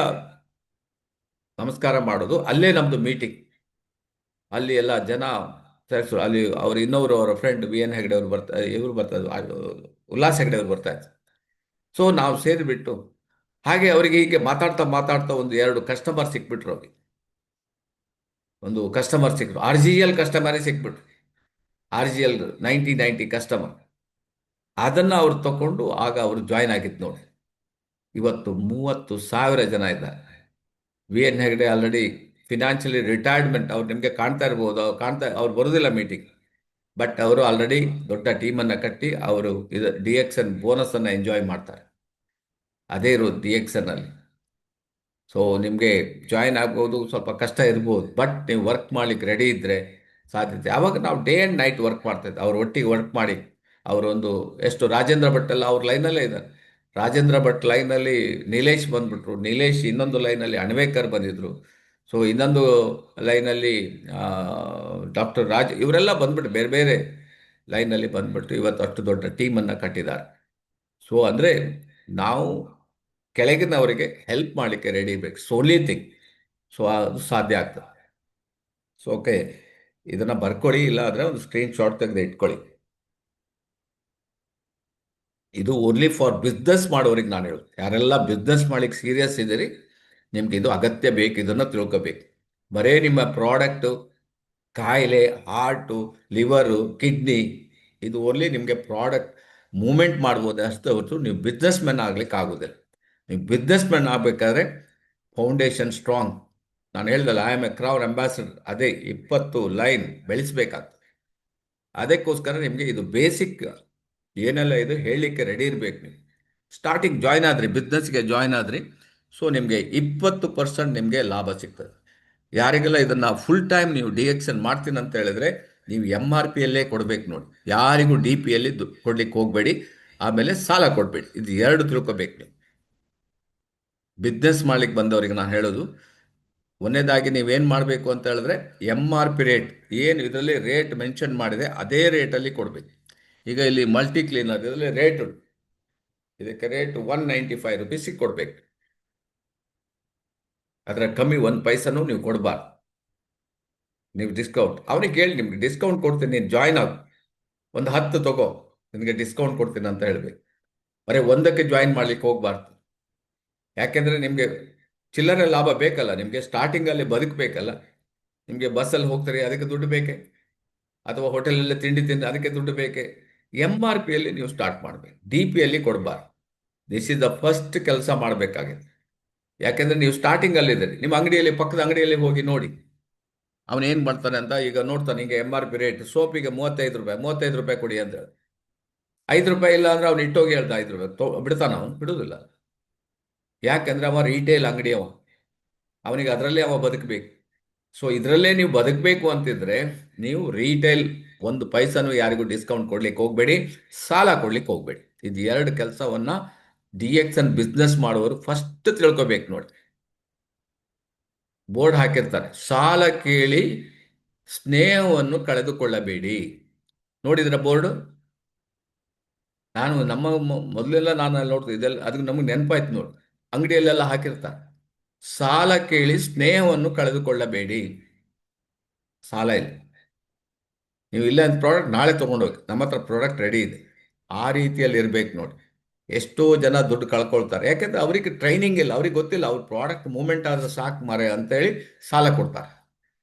ನಮಸ್ಕಾರ ಮಾಡೋದು, ಅಲ್ಲೇ ನಮ್ಮದು ಮೀಟಿಂಗ್. ಅಲ್ಲಿ ಎಲ್ಲ ಜನ ಸೇರಿಸು. ಅಲ್ಲಿ ಅವರು ಇನ್ನೊಬ್ರು ಅವರ ಫ್ರೆಂಡ್ ವಿ ಎನ್ ಹೆಗಡೆ ಅವರು ಇವರು ಉಲ್ಲಾಸ್ ಹೆಗಡೆ ಅವರು ಬರ್ತಾ ಇದ್ರು. ಸೊ ನಾವು ಸೇರಿಬಿಟ್ಟು ಹಾಗೆ ಅವರಿಗೆ ಹೀಗೆ ಮಾತಾಡ್ತಾ ಮಾತಾಡ್ತಾ ಒಂದು 2 ಕಸ್ಟಮರ್ ಸಿಕ್ಬಿಟ್ರು. ಅವ್ರಿಗೆ ಒಂದು ಕಸ್ಟಮರ್ ಸಿಕ್ಕರು, ಆರ್ ಜಿ ಎಲ್ ಕಸ್ಟಮರೇ ಸಿಕ್ಬಿಟ್ರು. R G L 90 customer. ಅದನ್ನು ಅವ್ರು ತಗೊಂಡು ಆಗ ಅವರು ಜಾಯ್ನ್ ಆಗಿದ್ದು ನೋಡಿ. ಇವತ್ತು 30,000 ಜನ ಇದ್ದಾರೆ. V N Hegde already financially retirement. ಅವ್ರು ನಿಮಗೆ ಕಾಣ್ತಾ ಇರ್ಬೋದು, ಅವ್ರು ಬರೋದಿಲ್ಲ ಮೀಟಿಂಗ್. ಬಟ್ ಅವರು ಆಲ್ರೆಡಿ ದೊಡ್ಡ ಟೀಮನ್ನು ಕಟ್ಟಿ ಅವರು ಇದು ಡಿ ಎಕ್ಸ್ ಎನ್ ಬೋನಸನ್ನು ಎಂಜಾಯ್ ಮಾಡ್ತಾರೆ. ಅದೇ ಇರೋದು ಡಿ ಎಕ್ಸ್ ಎನ್ ಅಲ್ಲಿ. ಸೊ ನಿಮಗೆ ಜಾಯಿನ್ ಆಗ್ಬೋದು, ಸ್ವಲ್ಪ ಕಷ್ಟ ಇರ್ಬೋದು, ಬಟ್ ನೀವು ವರ್ಕ್ ಮಾಡ್ಲಿಕ್ಕೆ ರೆಡಿ ಇದ್ದರೆ ಸಾಧ್ಯತೆ. ಆವಾಗ ನಾವು ಡೇ ಆ್ಯಂಡ್ ನೈಟ್ ವರ್ಕ್ ಮಾಡ್ತಾಯಿದ್ದೆ, ಅವ್ರ ಒಟ್ಟಿಗೆ ವರ್ಕ್ ಮಾಡಿ. ಅವರೊಂದು ಎಷ್ಟು ರಾಜೇಂದ್ರ ಭಟ್ ಎಲ್ಲ ಅವ್ರ ಲೈನಲ್ಲೇ ಇದ್ದಾರೆ. ರಾಜೇಂದ್ರ ಭಟ್ ಲೈನಲ್ಲಿ ನೀಲೇಶ್ ಬಂದ್ಬಿಟ್ರು, ನೀಲೇಶ್ ಇನ್ನೊಂದು ಲೈನಲ್ಲಿ ಅಣ್ವೇಕರ್ ಬಂದಿದ್ದರು. ಸೊ ಇನ್ನೊಂದು ಲೈನಲ್ಲಿ ಡಾಕ್ಟರ್ ರಾಜ್, ಇವರೆಲ್ಲ ಬಂದ್ಬಿಟ್ಟು ಬೇರೆ ಬೇರೆ ಲೈನಲ್ಲಿ ಬಂದ್ಬಿಟ್ಟು ಇವತ್ತು ಅಷ್ಟು ದೊಡ್ಡ ಟೀಮನ್ನು ಕಟ್ಟಿದ್ದಾರೆ. ಸೊ ಅಂದರೆ ನಾವು ಕೆಳಗಿನವರಿಗೆ ಹೆಲ್ಪ್ ಮಾಡಲಿಕ್ಕೆ ರೆಡಿ ಬೇಕು, ಸೋಲಿ ಥಿಂಗ್. ಸೊ ಅದು ಸಾಧ್ಯ ಆಗ್ತದೆ. ಸೊ ಓಕೆ, ಇದನ್ನು ಬರ್ಕೊಳ್ಳಿ, ಇಲ್ಲ ಅಂದರೆ ಒಂದು ಸ್ಕ್ರೀನ್ ಶಾಟ್ ತೆಗೆದು ಇಟ್ಕೊಳ್ಳಿ. ಇದು ಓನ್ಲಿ ಫಾರ್ ಬಿಸ್ನೆಸ್ ಮಾಡೋರಿಗೆ ನಾನು ಹೇಳೋದು. ಯಾರೆಲ್ಲ ಬಿಸ್ನೆಸ್ ಮಾಡ್ಲಿಕ್ಕೆ ಸೀರಿಯಸ್ ಇದ್ದೀರಿ, ನಿಮ್ಗೆ ಇದು ಅಗತ್ಯ ಬೇಕು, ಇದನ್ನು ತಿಳ್ಕೋಬೇಕು. ಬರೇ ನಿಮ್ಮ ಪ್ರಾಡಕ್ಟು ಕಾಯಿಲೆ, ಹಾರ್ಟು, ಲಿವರು, ಕಿಡ್ನಿ, ಇದು ಓನ್ಲಿ ನಿಮಗೆ ಪ್ರಾಡಕ್ಟ್ ಮೂಮೆಂಟ್ ಮಾಡ್ಬೋದು ಅಷ್ಟೇ ಹೊರತು ನೀವು ಬಿಸ್ನೆಸ್ ಮ್ಯಾನ್ ಆಗ್ಲಿಕ್ಕೆ ಆಗೋದಿಲ್ಲ. ನೀವು ಬಿಸ್ನೆಸ್ ಮ್ಯಾನ್ ಆಗಬೇಕಾದ್ರೆ ಫೌಂಡೇಶನ್ ಸ್ಟ್ರಾಂಗ್. ನಾನು ಹೇಳ್ದಲ್ಲ, I am a crown ambassador, ಅದೇ 20 ಲೈನ್ ಬೆಳೆಸಬೇಕಾಗ್ತದೆ. ಅದಕ್ಕೋಸ್ಕರ ನಿಮಗೆ ಇದು ಬೇಸಿಕ್ ಏನೆಲ್ಲ ಇದು ಹೇಳಲಿಕ್ಕೆ ರೆಡಿ ಇರಬೇಕು. ನೀವು ಸ್ಟಾರ್ಟಿಂಗ್ ಜಾಯ್ನ್ ಆದ್ರಿ, ಬಿಸ್ನೆಸ್ಗೆ ಜಾಯ್ನ್ ಆದ್ರಿ, ಸೊ ನಿಮಗೆ 20% ನಿಮಗೆ ಲಾಭ ಸಿಗ್ತದೆ. ಯಾರಿಗೆಲ್ಲ ಇದನ್ನು ಫುಲ್ ಟೈಮ್ ನೀವು ಡಿಎಕ್ಷನ್ ಮಾಡ್ತೀನಿ ಅಂತ ಹೇಳಿದ್ರೆ ನೀವು MRPಯಲ್ಲೇ ಕೊಡಬೇಕು ನೋಡಿ. ಯಾರಿಗೂ DPಯಲ್ಲಿ ಕೊಡ್ಲಿಕ್ಕೆ ಹೋಗಬೇಡಿ. ಆಮೇಲೆ ಸಾಲ ಕೊಡಬೇಡಿ. ಇದು ಎರಡು ತಿಳ್ಕೊಬೇಕು ನೀವು. ಬಿಸ್ನೆಸ್ ಮಾಡ್ಲಿಕ್ಕೆ ಬಂದವರಿಗೆ ನಾನು ಹೇಳೋದು, ಒಂದನೇದಾಗಿ ನೀವೇನು ಮಾಡಬೇಕು ಅಂತ ಹೇಳಿದ್ರೆ MRP ರೇಟ್ ಏನು ಇದರಲ್ಲಿ ರೇಟ್ ಮೆನ್ಷನ್ ಮಾಡಿದೆ ಅದೇ ರೇಟಲ್ಲಿ ಕೊಡಬೇಕು. ಈಗ ಇಲ್ಲಿ ಮಲ್ಟಿ ಕ್ಲೀನರ್ ಇದರಲ್ಲಿ ರೇಟ್ ಉಂಟು, ಇದಕ್ಕೆ ರೇಟ್ 195 ರುಪೀಸಿಗೆ ಕೊಡಬೇಕು. ಅದರ ಕಮ್ಮಿ 1 ಪೈಸನೂ ನೀವು ಕೊಡಬಾರ್ದು. ನೀವು ಡಿಸ್ಕೌಂಟ್ ಅವನಿಗೆ ಹೇಳಿ, ನಿಮ್ಗೆ ಡಿಸ್ಕೌಂಟ್ ಕೊಡ್ತೀನಿ, ನೀನು ಜಾಯ್ನ್ ಆಗು, ಒಂದು 10 ತಗೋ, ನಿನಗೆ ಡಿಸ್ಕೌಂಟ್ ಕೊಡ್ತೀನಿ ಅಂತ ಹೇಳಬೇಕು. ಬರೀ ಒಂದಕ್ಕೆ ಜಾಯಿನ್ ಮಾಡ್ಲಿಕ್ಕೆ ಹೋಗ್ಬಾರ್ದು. ಯಾಕೆಂದರೆ ನಿಮಗೆ ಚಿಲ್ಲರೆ ಲಾಭ ಬೇಕಲ್ಲ, ನಿಮಗೆ ಸ್ಟಾರ್ಟಿಂಗಲ್ಲಿ ಬದುಕಬೇಕಲ್ಲ. ನಿಮಗೆ ಬಸ್ಸಲ್ಲಿ ಹೋಗ್ತಾರೆ, ಅದಕ್ಕೆ ದುಡ್ಡು ಬೇಕೆ? ಅಥವಾ ಹೋಟೆಲಲ್ಲಿ ತಿಂಡಿ ತಿಂದು ಅದಕ್ಕೆ ದುಡ್ಡು ಬೇಕೆ? MRPಯಲ್ಲಿ ನೀವು ಸ್ಟಾರ್ಟ್ ಮಾಡಬೇಕು, DPಯಲ್ಲಿ ಕೊಡಬಾರ್ದು. ದಿಸ್ ಇಸ್ ದ ಫಸ್ಟ್ ಕೆಲಸ ಮಾಡಬೇಕಾಗಿದೆ. ಯಾಕೆಂದರೆ ನೀವು ಸ್ಟಾರ್ಟಿಂಗಲ್ಲಿದ್ದೀರಿ. ನಿಮ್ಮ ಅಂಗಡಿಯಲ್ಲಿ, ಪಕ್ಕದ ಅಂಗಡಿಯಲ್ಲಿ ಹೋಗಿ ನೋಡಿ ಅವನು ಏನು ಮಾಡ್ತಾನೆ ಅಂತ. ಈಗ ನೋಡ್ತಾನೆ, ಈಗ MRP ರೇಟ್ ಸೋಪಿಗೆ 35 ರೂಪಾಯಿ ಕೊಡಿ ಅಂತ ಹೇಳಿ, 5 ರೂಪಾಯಿ ಇಲ್ಲ ಅಂದ್ರೆ ಅವ್ನು ಇಟ್ಟೋಗಿ ಹೇಳ್ದ 5 ರೂಪಾಯಿ ಬಿಡ್ತಾನ? ಅವನು ಬಿಡುವುದಿಲ್ಲ. ಯಾಕೆಂದ್ರೆ ಅವ ರೀಟೇಲ್ ಅಂಗಡಿಯವ, ಅವನಿಗೆ ಅದರಲ್ಲೇ ಅವ ಬದುಕಬೇಕು. ಸೊ ಇದರಲ್ಲೇ ನೀವು ಬದುಕಬೇಕು ಅಂತಿದ್ರೆ ನೀವು ರೀಟೇಲ್ 1 ಪೈಸನೂ ಯಾರಿಗೂ ಡಿಸ್ಕೌಂಟ್ ಕೊಡ್ಲಿಕ್ಕೆ ಹೋಗಬೇಡಿ, ಸಾಲ ಕೊಡ್ಲಿಕ್ಕೆ ಹೋಗಬೇಡಿ. ಇದು ಎರಡು ಕೆಲಸವನ್ನ DXN ಬಿಸ್ನೆಸ್ ಮಾಡುವವರು ಫಸ್ಟ್ ತಿಳ್ಕೊಬೇಕು ನೋಡಿ. ಬೋರ್ಡ್ ಹಾಕಿರ್ತಾರೆ, ಸಾಲ ಕೇಳಿ ಸ್ನೇಹವನ್ನು ಕಳೆದುಕೊಳ್ಳಬೇಡಿ. ನೋಡಿದ್ರ ಬೋರ್ಡ್? ನಾನು ನಮ್ಮ ಮೊದಲೆಲ್ಲ ನಾನು ಅಲ್ಲಿ ನೋಡ್ತೀನಿ, ಇದೆಲ್ಲ ಅದಕ್ಕೆ ನಮಗೆ ನೆನಪಾಯ್ತು ನೋಡಿ. ಅಂಗಡಿಯಲ್ಲೆಲ್ಲ ಹಾಕಿರ್ತಾರೆ, ಸಾಲ ಕೇಳಿ ಸ್ನೇಹವನ್ನು ಕಳೆದುಕೊಳ್ಳಬೇಡಿ. ಸಾಲ ಇಲ್ಲ, ನೀವು ಇಲ್ಲ ಅಂತ ಪ್ರಾಡಕ್ಟ್ ನಾಳೆ ತೊಗೊಂಡೋಗಿ, ನಮ್ಮ ಹತ್ರ ಪ್ರಾಡಕ್ಟ್ ರೆಡಿ ಇದೆ. ಆ ರೀತಿಯಲ್ಲಿ ಇರ್ಬೇಕು ನೋಡಿ. ಎಷ್ಟೋ ಜನ ದುಡ್ಡು ಕಳ್ಕೊಳ್ತಾರೆ, ಯಾಕೆಂದ್ರೆ ಅವರಿಗೆ ಟ್ರೈನಿಂಗ್ ಇಲ್ಲ, ಅವ್ರಿಗೆ ಗೊತ್ತಿಲ್ಲ. ಅವ್ರ ಪ್ರಾಡಕ್ಟ್ ಮೂವ್ಮೆಂಟ್ ಆದ್ರೆ ಸಾಕು ಮಾರೆ ಅಂತೇಳಿ ಸಾಲ ಕೊಡ್ತಾರೆ.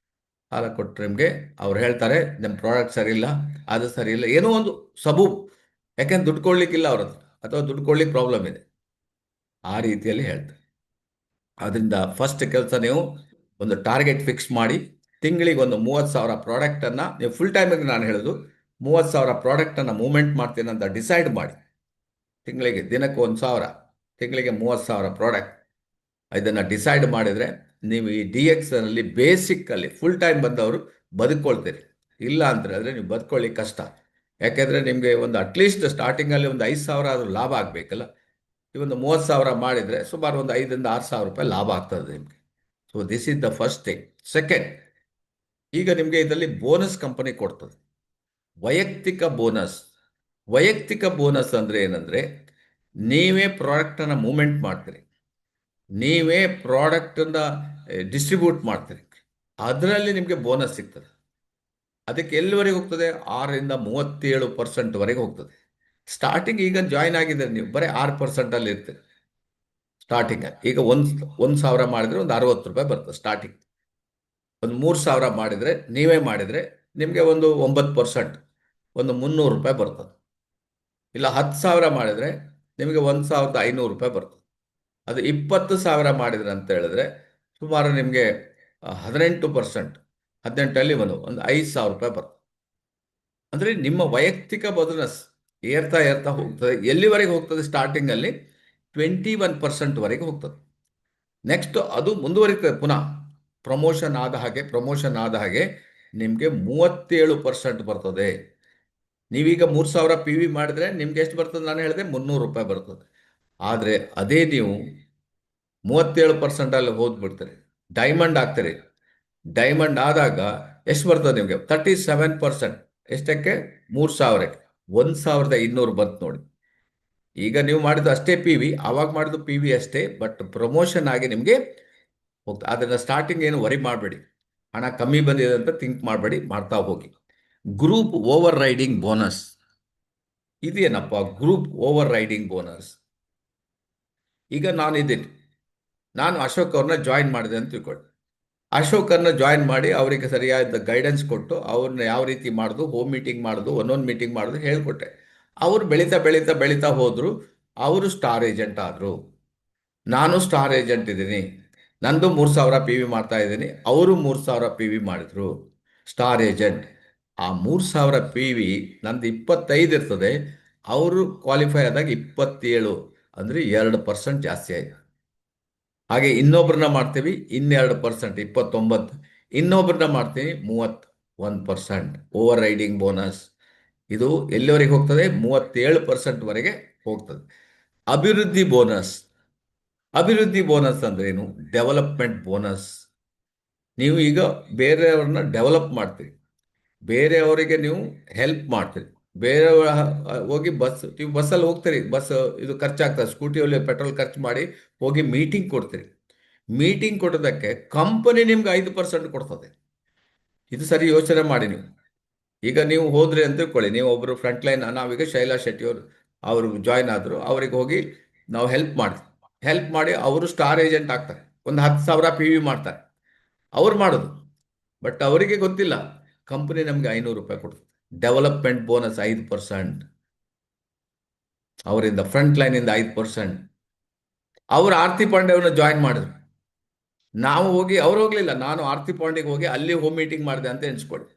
ಸಾಲ ಕೊಟ್ಟರೆ ನಿಮಗೆ ಅವ್ರು ಹೇಳ್ತಾರೆ ನಮ್ಮ ಪ್ರಾಡಕ್ಟ್ ಸರಿ ಇಲ್ಲ, ಅದು ಸರಿ ಇಲ್ಲ, ಏನೋ ಒಂದು ಸಬೂಬ್. ಯಾಕೆಂದ್ರೆ ದುಡ್ಡು ಕೊಡ್ಲಿಕ್ಕಿಲ್ಲ ಅವ್ರ ಹತ್ರ, ಅಥವಾ ದುಡ್ಡು ಕೊಡ್ಲಿಕ್ಕೆ ಪ್ರಾಬ್ಲಮ್ ಇದೆ, ಆ ರೀತಿಯಲ್ಲಿ ಹೇಳ್ತಾರೆ. ಅದರಿಂದ ಫಸ್ಟ್ ಕೆಲಸ, ನೀವು ಒಂದು ಟಾರ್ಗೆಟ್ ಫಿಕ್ಸ್ ಮಾಡಿ, ತಿಂಗಳಿಗೆ ಒಂದು 30,000 ಪ್ರಾಡಕ್ಟನ್ನು ನೀವು ಫುಲ್ ಟೈಮಿಗೆ, ನಾನು ಹೇಳೋದು 30,000 ಪ್ರಾಡಕ್ಟನ್ನು ಮೂವ್ಮೆಂಟ್ ಮಾಡ್ತೀನಿ ಅಂತ ಡಿಸೈಡ್ ಮಾಡಿ. ತಿಂಗಳಿಗೆ ದಿನಕ್ಕೆ 1,000, ತಿಂಗಳಿಗೆ 30,000 ಪ್ರಾಡಕ್ಟ್. ಇದನ್ನು ಡಿಸೈಡ್ ಮಾಡಿದರೆ ನೀವು ಈ DXನಲ್ಲಿ ಬೇಸಿಕ್ಕಲ್ಲಿ ಫುಲ್ ಟೈಮ್ ಬಂದವರು ಬದುಕೊಳ್ತೀರಿ. ಇಲ್ಲ ಅಂತ ಹೇಳಿದ್ರೆ ನೀವು ಬದುಕೊಳ್ಳಿ ಕಷ್ಟ. ಯಾಕೆಂದರೆ ನಿಮಗೆ ಒಂದು ಅಟ್ಲೀಸ್ಟ್ ಸ್ಟಾರ್ಟಿಂಗಲ್ಲಿ ಒಂದು 5,000 ಆದರೂ ಲಾಭ ಆಗಬೇಕಲ್ಲ. ಈ ಒಂದು 30,000 ಮಾಡಿದರೆ ಸುಮಾರು ಒಂದು 5,000 to 6,000 ರೂಪಾಯಿ ಲಾಭ ಆಗ್ತದೆ ನಿಮಗೆ. So this is the first thing. Second, ಈಗ ನಿಮಗೆ ಇದರಲ್ಲಿ ಬೋನಸ್ ಕಂಪನಿ ಕೊಡ್ತದೆ, ವೈಯಕ್ತಿಕ ಬೋನಸ್. ವೈಯಕ್ತಿಕ ಬೋನಸ್ ಅಂದರೆ ಏನಂದರೆ, ನೀವೇ ಪ್ರಾಡಕ್ಟನ್ನು ಮೂವ್ಮೆಂಟ್ ಮಾಡ್ತೀರಿ, ನೀವೇ ಪ್ರಾಡಕ್ಟನ್ನು ಡಿಸ್ಟ್ರಿಬ್ಯೂಟ್ ಮಾಡ್ತೀರಿ, ಅದರಲ್ಲಿ ನಿಮಗೆ ಬೋನಸ್ ಸಿಗ್ತದೆ. ಅದಕ್ಕೆ ಎಲ್ಲಿವರೆಗೆ ಹೋಗ್ತದೆ? 6-37% ಹೋಗ್ತದೆ. ಸ್ಟಾರ್ಟಿಂಗ್ ಈಗ ಜಾಯ್ನ್ ಆಗಿದ್ದೀರಿ ನೀವು, ಬರೀ 6% ಇರ್ತೀರಿ ಸ್ಟಾರ್ಟಿಂಗ್. ಈಗ ಒಂದು ಸಾವಿರ ಮಾಡಿದರೆ ಒಂದು 60 ರೂಪಾಯಿ ಬರ್ತದೆ ಸ್ಟಾರ್ಟಿಂಗ್. ಒಂದು 3,000 ಮಾಡಿದರೆ, ನೀವೇ ಮಾಡಿದರೆ ನಿಮಗೆ ಒಂದು 9%, ಒಂದು 300 ರೂಪಾಯಿ ಬರ್ತದೆ. ಇಲ್ಲ 10,000 ಮಾಡಿದರೆ ನಿಮಗೆ 1,500 ರೂಪಾಯಿ ಬರ್ತದೆ. ಅದು 20,000 ಮಾಡಿದ್ರೆ ಅಂತ ಹೇಳಿದ್ರೆ ಸುಮಾರು ನಿಮಗೆ 18%, 18ಅಲ್ಲಿ ಒಂದು 5,000 ರೂಪಾಯಿ ಬರ್ತದೆ. ಅಂದರೆ ನಿಮ್ಮ ವೈಯಕ್ತಿಕ ಬೋನಸ್ ಏರ್ತಾ ಏರ್ತಾ ಹೋಗ್ತದೆ. ಎಲ್ಲಿವರೆಗೆ ಹೋಗ್ತದೆ? ಸ್ಟಾರ್ಟಿಂಗಲ್ಲಿ 21% ಹೋಗ್ತದೆ. ನೆಕ್ಸ್ಟ್ ಅದು ಮುಂದುವರಿತದೆ, ಪುನಃ ಪ್ರಮೋಷನ್ ಆದ ಹಾಗೆ ನಿಮಗೆ 37% ಬರ್ತದೆ. ನೀವೀಗ 3,000 PV ಮಾಡಿದ್ರೆ ನಿಮ್ಗೆ ಎಷ್ಟು ಬರ್ತದೆ? ನಾನು ಹೇಳಿದೆ 300 ರೂಪಾಯಿ ಬರ್ತದೆ. ಆದರೆ ಅದೇ ನೀವು 37% ಹೋದ್ಬಿಡ್ತೀರಿ, ಡೈಮಂಡ್ ಆಗ್ತೀರಿ. ಡೈಮಂಡ್ ಆದಾಗ ಎಷ್ಟು ಬರ್ತದೆ ನಿಮಗೆ? 37%. ಎಷ್ಟಕ್ಕೆ? 3,000ಕ್ಕೆ 1,200 ಬಂತು ನೋಡಿ. ಈಗ ನೀವು ಮಾಡಿದ್ದು ಅಷ್ಟೇ PV, ಆವಾಗ ಮಾಡಿದ್ದು PV ಅಷ್ಟೇ, ಬಟ್ ಪ್ರಮೋಷನ್ ಆಗಿ ನಿಮಗೆ ಹೋಗ್ತದೆ. ಅದನ್ನು ಸ್ಟಾರ್ಟಿಂಗ್ ಏನು ವರಿ ಮಾಡಬೇಡಿ, ಹಣ ಕಮ್ಮಿ ಬಂದಿದೆ ಅಂತ ಥಿಂಕ್ ಮಾಡಬೇಡಿ, ಮಾಡ್ತಾ ಹೋಗಿ. ಗ್ರೂಪ್ ಓವರ್ ರೈಡಿಂಗ್ ಬೋನಸ್ ಇದೇನಪ್ಪ? Group over riding bonus. ಈಗ ನಾನು ಅಶೋಕ್ ಅವ್ರನ್ನ ಜಾಯಿನ್ ಮಾಡಿದೆ ಅಂತ ತಿಳ್ಕೊಳ್ಳಿ. ಅಶೋಕರನ್ನ ಜಾಯಿನ್ ಮಾಡಿ ಅವರಿಗೆ ಸರಿಯಾದ ಗೈಡೆನ್ಸ್ ಕೊಟ್ಟು ಅವ್ರನ್ನ ಯಾವ ರೀತಿ ಮಾಡೋದು, ಹೋಮ್ ಮೀಟಿಂಗ್ ಮಾಡೋದು, ಒಂದೊಂದು ಮೀಟಿಂಗ್ ಮಾಡೋದು ಹೇಳಿಕೊಟ್ಟೆ. ಅವರು ಬೆಳೀತಾ ಬೆಳೀತಾ ಬೆಳೀತಾ ಹೋದರು, ಅವರು ಸ್ಟಾರ್ ಏಜೆಂಟ್ ಆದರು. ನಾನು ಸ್ಟಾರ್ ಏಜೆಂಟ್ ಇದ್ದೀನಿ, ನಂದು 3,000 ಪಿ ವಿ ಮಾಡ್ತಾ ಇದ್ದೀನಿ, ಅವರು 3,000 ಪಿ ವಿ ಮಾಡಿದ್ರು, ಸ್ಟಾರ್ ಏಜೆಂಟ್. ಆ 3,000 ಪಿ ವಿ ನಂದು 25 ಇರ್ತದೆ, ಅವರು ಕ್ವಾಲಿಫೈ ಆದಾಗ 27, ಅಂದರೆ 2% ಜಾಸ್ತಿ ಆಯ್ತು. ಹಾಗೆ ಇನ್ನೊಬ್ರನ್ನ ಮಾಡ್ತೀವಿ, 2% 29, ಇನ್ನೊಬ್ರನ್ನ ಮಾಡ್ತೀವಿ 31%, ಓವರ್ ರೈಡಿಂಗ್ ಬೋನಸ್. ಇದು ಎಲ್ಲಿವರೆಗೆ ಹೋಗ್ತದೆ? 37%ವರೆಗೆ ಹೋಗ್ತದೆ. ಅಭಿವೃದ್ಧಿ ಬೋನಸ್. ಅಭಿವೃದ್ಧಿ ಬೋನಸ್ ಅಂದ್ರೇನು? Development bonus. ನೀವು ಈಗ ಬೇರೆಯವ್ರನ್ನ ಡೆವಲಪ್ ಮಾಡ್ತೀರಿ, ಬೇರೆಯವರಿಗೆ ನೀವು ಹೆಲ್ಪ್ ಮಾಡ್ತೀರಿ. ಬೇರೆಯವರ ಹೋಗಿ ನೀವು ಬಸ್ಸಲ್ಲಿ ಹೋಗ್ತೀರಿ, ಬಸ್ ಇದು ಖರ್ಚಾಗ್ತದೆ, ಸ್ಕೂಟಿಯಲ್ಲಿ ಪೆಟ್ರೋಲ್ ಖರ್ಚು ಮಾಡಿ ಹೋಗಿ ಮೀಟಿಂಗ್ ಕೊಡ್ತೀರಿ. ಮೀಟಿಂಗ್ ಕೊಡೋದಕ್ಕೆ ಕಂಪನಿ ನಿಮ್ಗೆ 5% ಕೊಡ್ತದೆ. ಇದು ಸರಿ ಯೋಚನೆ ಮಾಡಿ ನೀವು. ಈಗ ನೀವು ಹೋದ್ರಿ ಅಂತ ತಿಳ್ಕೊಳ್ಳಿ, ನೀವು ಒಬ್ಬರು ಫ್ರಂಟ್ ಲೈನ್, ನಾವೀಗ ಶೈಲಾ ಶೆಟ್ಟಿ ಅವರು ಜಾಯ್ನ್ ಆದರು, ಅವ್ರಿಗೆ ಹೋಗಿ ನಾವು ಹೆಲ್ಪ್ ಮಾಡಿ ಅವರು ಸ್ಟಾರ್ ಏಜೆಂಟ್ ಆಗ್ತಾರೆ, ಒಂದು 10,000 ಪಿ ವಿ ಮಾಡ್ತಾರೆ, ಅವ್ರು ಮಾಡೋದು. ಬಟ್ ಅವರಿಗೆ ಗೊತ್ತಿಲ್ಲ, ಕಂಪನಿ ನಮಗೆ 500 ರೂಪಾಯಿ ಕೊಡ್ತದೆ. ಡೆವಲಪ್ಮೆಂಟ್ ಬೋನಸ್ 5%, ಅವರಿಂದ ಫ್ರಂಟ್ ಲೈನಿಂದ 5%. ಅವರು ಆರ್ತಿ ಪಾಂಡೆ ಜಾಯಿನ್ ಮಾಡಿದ್ರು, ನಾವು ಹೋಗಿ, ಅವ್ರು ಹೋಗ್ಲಿಲ್ಲ, ನಾನು ಆರ್ತಿ ಪಾಂಡೆಗೆ ಹೋಗಿ ಅಲ್ಲಿ ಹೋಮ್ ಮೀಟಿಂಗ್ ಮಾಡಿದೆ ಅಂತ ಎಣಿಸ್ಕೊಳ್ಳಿ.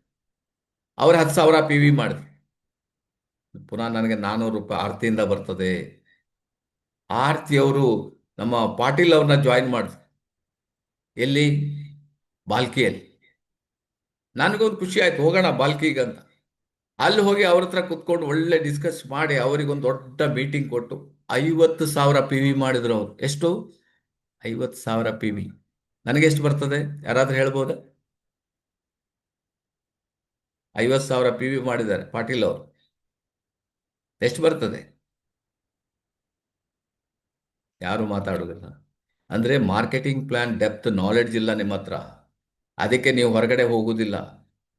ಅವ್ರು 10,000 ಪಿ ವಿ ಮಾಡಿದ್ರು, ಪುನಃ ನನಗೆ 400 ರೂಪಾಯಿ ಆರ್ತಿಯಿಂದ ಬರ್ತದೆ. ಆರ್ತಿ ಅವರು ನಮ್ಮ ಪಾಟೀಲ್ ಅವ್ರನ್ನ ಜಾಯಿನ್ ಮಾಡಿದ್ರು, ಎಲ್ಲಿ? ಬಾಲ್ಕಿಯಲ್ಲಿ. ನನಗೊಂದು ಖುಷಿ ಆಯ್ತು, ಹೋಗೋಣ ಬಾಲ್ಕಿಗೆ ಅಂತ. ಅಲ್ಲಿ ಹೋಗಿ ಅವ್ರ ಹತ್ರ ಕುತ್ಕೊಂಡು ಒಳ್ಳೆ ಡಿಸ್ಕಸ್ ಮಾಡಿ ಅವರಿಗೊಂದು ದೊಡ್ಡ ಮೀಟಿಂಗ್ ಕೊಟ್ಟು 50,000 ಪಿ ವಿ ಮಾಡಿದ್ರು ಅವರು. ಎಷ್ಟು? 50,000 ಪಿ ವಿ. ನನಗೆ ಎಷ್ಟು ಬರ್ತದೆ ಯಾರಾದ್ರೂ ಹೇಳ್ಬೋದಾ? 50,000 ಪಿ ವಿ ಮಾಡಿದ್ದಾರೆ ಪಾಟೀಲ್ ಅವರು, ಎಷ್ಟು ಬರ್ತದೆ? ಯಾರು ಮಾತಾಡೋದಿಲ್ಲ. ಅಂದ್ರೆ ಮಾರ್ಕೆಟಿಂಗ್ ಪ್ಲಾನ್ ಡೆಪ್ತ್ ನಾಲೆಡ್ಜ್ ಇಲ್ಲ ನಿಮ್ಮ ಹತ್ರ, ಅದಕ್ಕೆ ನೀವು ಹೊರಗಡೆ ಹೋಗುದಿಲ್ಲ.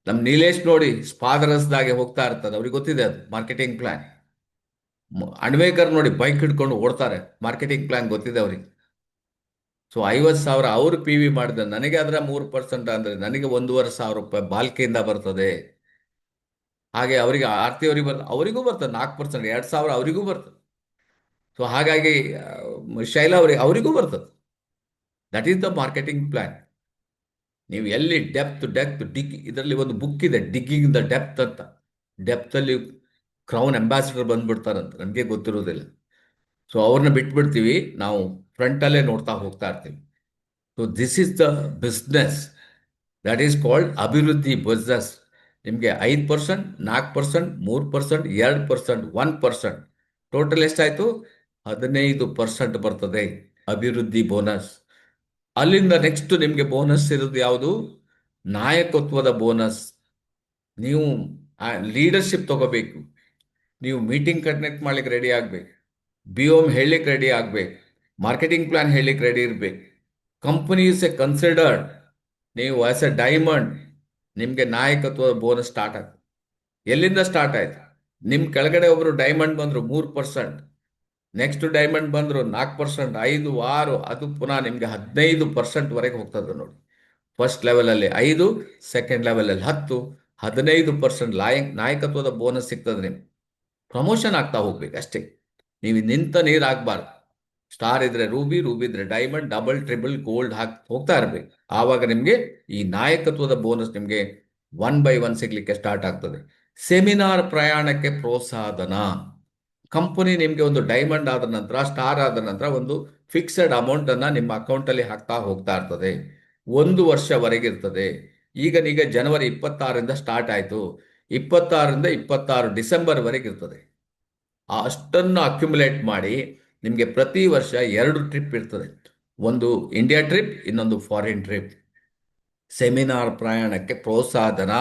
ನಮ್ ನೀಲೇಶ್ ನೋಡಿ, ಸ್ಪಾದರಸ್ದಾಗೆ ಹೋಗ್ತಾ ಇರ್ತದೆ, ಅವ್ರಿಗೆ ಗೊತ್ತಿದೆ ಅದು ಮಾರ್ಕೆಟಿಂಗ್ ಪ್ಲಾನ್. ಅಣ್ವೇಕರ್ ನೋಡಿ, ಬೈಕ್ ಹಿಡ್ಕೊಂಡು ಓಡ್ತಾರೆ, ಮಾರ್ಕೆಟಿಂಗ್ ಪ್ಲಾನ್ ಗೊತ್ತಿದೆ ಅವ್ರಿಗೆ. ಸೊ 50,000 ಅವರು ಪಿ ವಿ ಮಾಡಿದ್ರೆ, ನನಗೆ ಅದರ 3% ಅಂದ್ರೆ ನನಗೆ 1,500 ರೂಪಾಯಿ ಬಾಲ್ಕಿಯಿಂದ ಬರ್ತದೆ. ಹಾಗೆ ಅವರಿಗೆ ಆರ್ತಿ ಅವರಿಗೆ ಅವರಿಗೂ ಬರ್ತದೆ 4%, 2,000 ಅವರಿಗೂ ಬರ್ತದೆ. ಸೊ ಹಾಗಾಗಿ ಶೈಲಾ ಅವರಿಗೂ ಬರ್ತದೆ. That is the marketing plan. ನೀವು ಎಲ್ಲಿ ಡೆಪ್ತ್ ಇದರಲ್ಲಿ ಒಂದು ಬುಕ್ ಇದೆ, ಡಿಗ್ಗಿಂಗ್ ದ ಡೆಪ್ತ್ ಅಂತ. ಡೆಪ್ತ್ ಅಲ್ಲಿ ಕ್ರೌನ್ ಅಂಬಾಸಿಡರ್ ಬಂದ್ಬಿಡ್ತಾರಂತ, ನನಗೆ ಗೊತ್ತಿರೋದಿಲ್ಲ. ಸೊ ಅವ್ರನ್ನ ಬಿಟ್ಬಿಡ್ತೀವಿ, ನಾವು ಫ್ರಂಟ್ ಅಲ್ಲೇ ನೋಡ್ತಾ ಹೋಗ್ತಾ ಇರ್ತೀವಿ. So this is the business, that is called ಅಭಿವೃದ್ಧಿ ಬಿಸ್ನೆಸ್. ನಿಮಗೆ 5%, 4%, 3%, 2%, 1%, ಟೋಟಲ್ ಎಷ್ಟಾಯ್ತು? 15% ಬರ್ತದೆ ಅಭಿವೃದ್ಧಿ ಬೋನಸ್. ಅಲ್ಲಿಂದ ನೆಕ್ಸ್ಟ್ ನಿಮಗೆ ಬೋನಸ್ ಇರೋದು ಯಾವುದು? ನಾಯಕತ್ವದ ಬೋನಸ್. ನೀವು ಲೀಡರ್ಶಿಪ್ ತಗೋಬೇಕು, ನೀವು ಮೀಟಿಂಗ್ ಕಂಡಕ್ಟ್ ಮಾಡ್ಲಿಕ್ಕೆ ರೆಡಿ ಆಗ್ಬೇಕು, ಬಿ ಓಮ್ ಹೇಳಲಿಕ್ಕೆ ರೆಡಿ ಆಗ್ಬೇಕು, ಮಾರ್ಕೆಟಿಂಗ್ ಪ್ಲಾನ್ ಹೇಳಲಿಕ್ಕೆ ರೆಡಿ ಇರಬೇಕು. Company is A considered. ನೀವು ಆಸ್ ಎ ಡೈಮಂಡ್, ನಿಮಗೆ ನಾಯಕತ್ವದ ಬೋನಸ್ ಸ್ಟಾರ್ಟ್ ಆಗುತ್ತೆ. ಎಲ್ಲಿಂದ ಸ್ಟಾರ್ಟ್ ಆಯ್ತು? ನಿಮ್ ಕೆಳಗಡೆ ಒಬ್ರು ಡೈಮಂಡ್ ಬಂದ್ರು 3%, ನೆಕ್ಸ್ಟ್ ಡೈಮಂಡ್ ಬಂದ್ರು 4%, 5, 6, ಅದು ಪುನಃ ನಿಮ್ಗೆ 15% ವರೆಗೆ ಹೋಗ್ತದೆ ನೋಡಿ. ಫಸ್ಟ್ ಲೆವೆಲ್ ಅಲ್ಲಿ 5, ಸೆಕೆಂಡ್ ಲೆವೆಲ್ ಅಲ್ಲಿ 10, 15% ನಾಯಕತ್ವದ ಬೋನಸ್ ಸಿಗ್ತದೆ ನಿಮ್ಗೆ. ಪ್ರಮೋಷನ್ ಆಗ್ತಾ ಹೋಗ್ಬೇಕು ಅಷ್ಟೇ. ನೀವು ನಿಂತ ನೀರು ಆಗ್ಬಾರ್ದು. ಸ್ಟಾರ್ ಇದ್ರೆ ರೂಬಿ, ರೂಬಿ ಇದ್ರೆ ಡೈಮಂಡ್, ಡಬಲ್ ಟ್ರಿಬಲ್ ಗೋಲ್ಡ್ ಹೋಗ್ತಾ ಇರ್ಬೇಕು. ಆವಾಗ ನಿಮ್ಗೆ ಈ ನಾಯಕತ್ವದ ಬೋನಸ್ ನಿಮ್ಗೆ 1 by 1 ಸಿಗ್ಲಿಕ್ಕೆ ಸ್ಟಾರ್ಟ್ ಆಗ್ತದೆ. ಸೆಮಿನಾರ್ ಪ್ರಯಾಣಕ್ಕೆ ಪ್ರೋತ್ಸಾಹಧನ. ಕಂಪನಿ ನಿಮ್ಗೆ ಒಂದು ಡೈಮಂಡ್ ಆದ ನಂತರ, ಸ್ಟಾರ್ ಆದ ನಂತರ ಒಂದು ಫಿಕ್ಸೆಡ್ ಅಮೌಂಟ್ ಅನ್ನ ನಿಮ್ಮ ಅಕೌಂಟ್ ಅಲ್ಲಿ ಹಾಕ್ತಾ ಹೋಗ್ತಾ ಇರ್ತದೆ. 1 ವರ್ಷವರೆಗೆ ಇರ್ತದೆ. ಈಗ ಜನವರಿ 26ರಿಂದ ಸ್ಟಾರ್ಟ್ ಆಯ್ತು, 26ರಿಂದ 26 ಡಿಸೆಂಬರ್ ವರೆಗೆ ಇರ್ತದೆ. ಅಷ್ಟನ್ನು ಅಕ್ಯುಮುಲೇಟ್ ಮಾಡಿ ನಿಮಗೆ ಪ್ರತಿ ವರ್ಷ 2 ಟ್ರಿಪ್ ಇರ್ತದೆ, ಒಂದು ಇಂಡಿಯಾ ಟ್ರಿಪ್, ಇನ್ನೊಂದು ಫಾರಿನ್ ಟ್ರಿಪ್. ಸೆಮಿನಾರ್ ಪ್ರಯಾಣಕ್ಕೆ ಪ್ರೋತ್ಸಾಹಧನ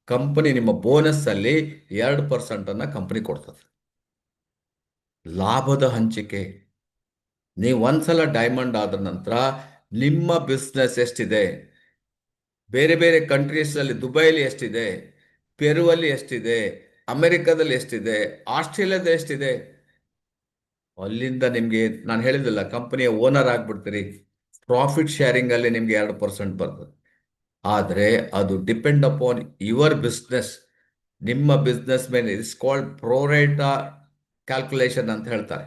ಕಂಪನಿ ನಿಮ್ಮ ಬೋನಸ್ ಅಲ್ಲಿ 2% ಅನ್ನ ಕಂಪನಿ ಕೊಡ್ತದೆ. ಲಾಭದ ಹಂಚಿಕೆ. ನೀವು ಒಂದ್ಸಲ ಡೈಮಂಡ್ ಆದ ನಂತರ ನಿಮ್ಮ ಬಿಸ್ನೆಸ್ ಎಷ್ಟಿದೆ, ಬೇರೆ ಬೇರೆ ಕಂಟ್ರೀಸ್ ಅಲ್ಲಿ, ದುಬೈಲಿ ಎಷ್ಟಿದೆ, ಪೆರುವಲ್ಲಿ ಎಷ್ಟಿದೆ, ಅಮೆರಿಕದಲ್ಲಿ ಎಷ್ಟಿದೆ, ಆಸ್ಟ್ರೇಲಿಯಾದಲ್ಲಿ ಎಷ್ಟಿದೆ, ಅಲ್ಲಿಂದ ನಿಮ್ಗೆ ನಾನು ಹೇಳಿದಿಲ್ಲ, ಕಂಪನಿಯ ಓನರ್ ಆಗ್ಬಿಡ್ತೀರಿ. ಪ್ರಾಫಿಟ್ ಶೇರಿಂಗ್ ಅಲ್ಲಿ ನಿಮ್ಗೆ 2% ಬರ್ತದೆ. ಆದರೆ ಅದು ಡಿಪೆಂಡ್ ಅಪಾನ್ ಯುವರ್ ಬಿಸ್ನೆಸ್, ನಿಮ್ಮ ಬಿಸ್ನೆಸ್ ಮೇಲೆ. ಇಟ್ಸ್ ಕಾಲ್ಡ್ ಪ್ರೋರೇಟಾ ಕ್ಯಾಲ್ಕುಲೇಷನ್ ಅಂತ ಹೇಳ್ತಾರೆ.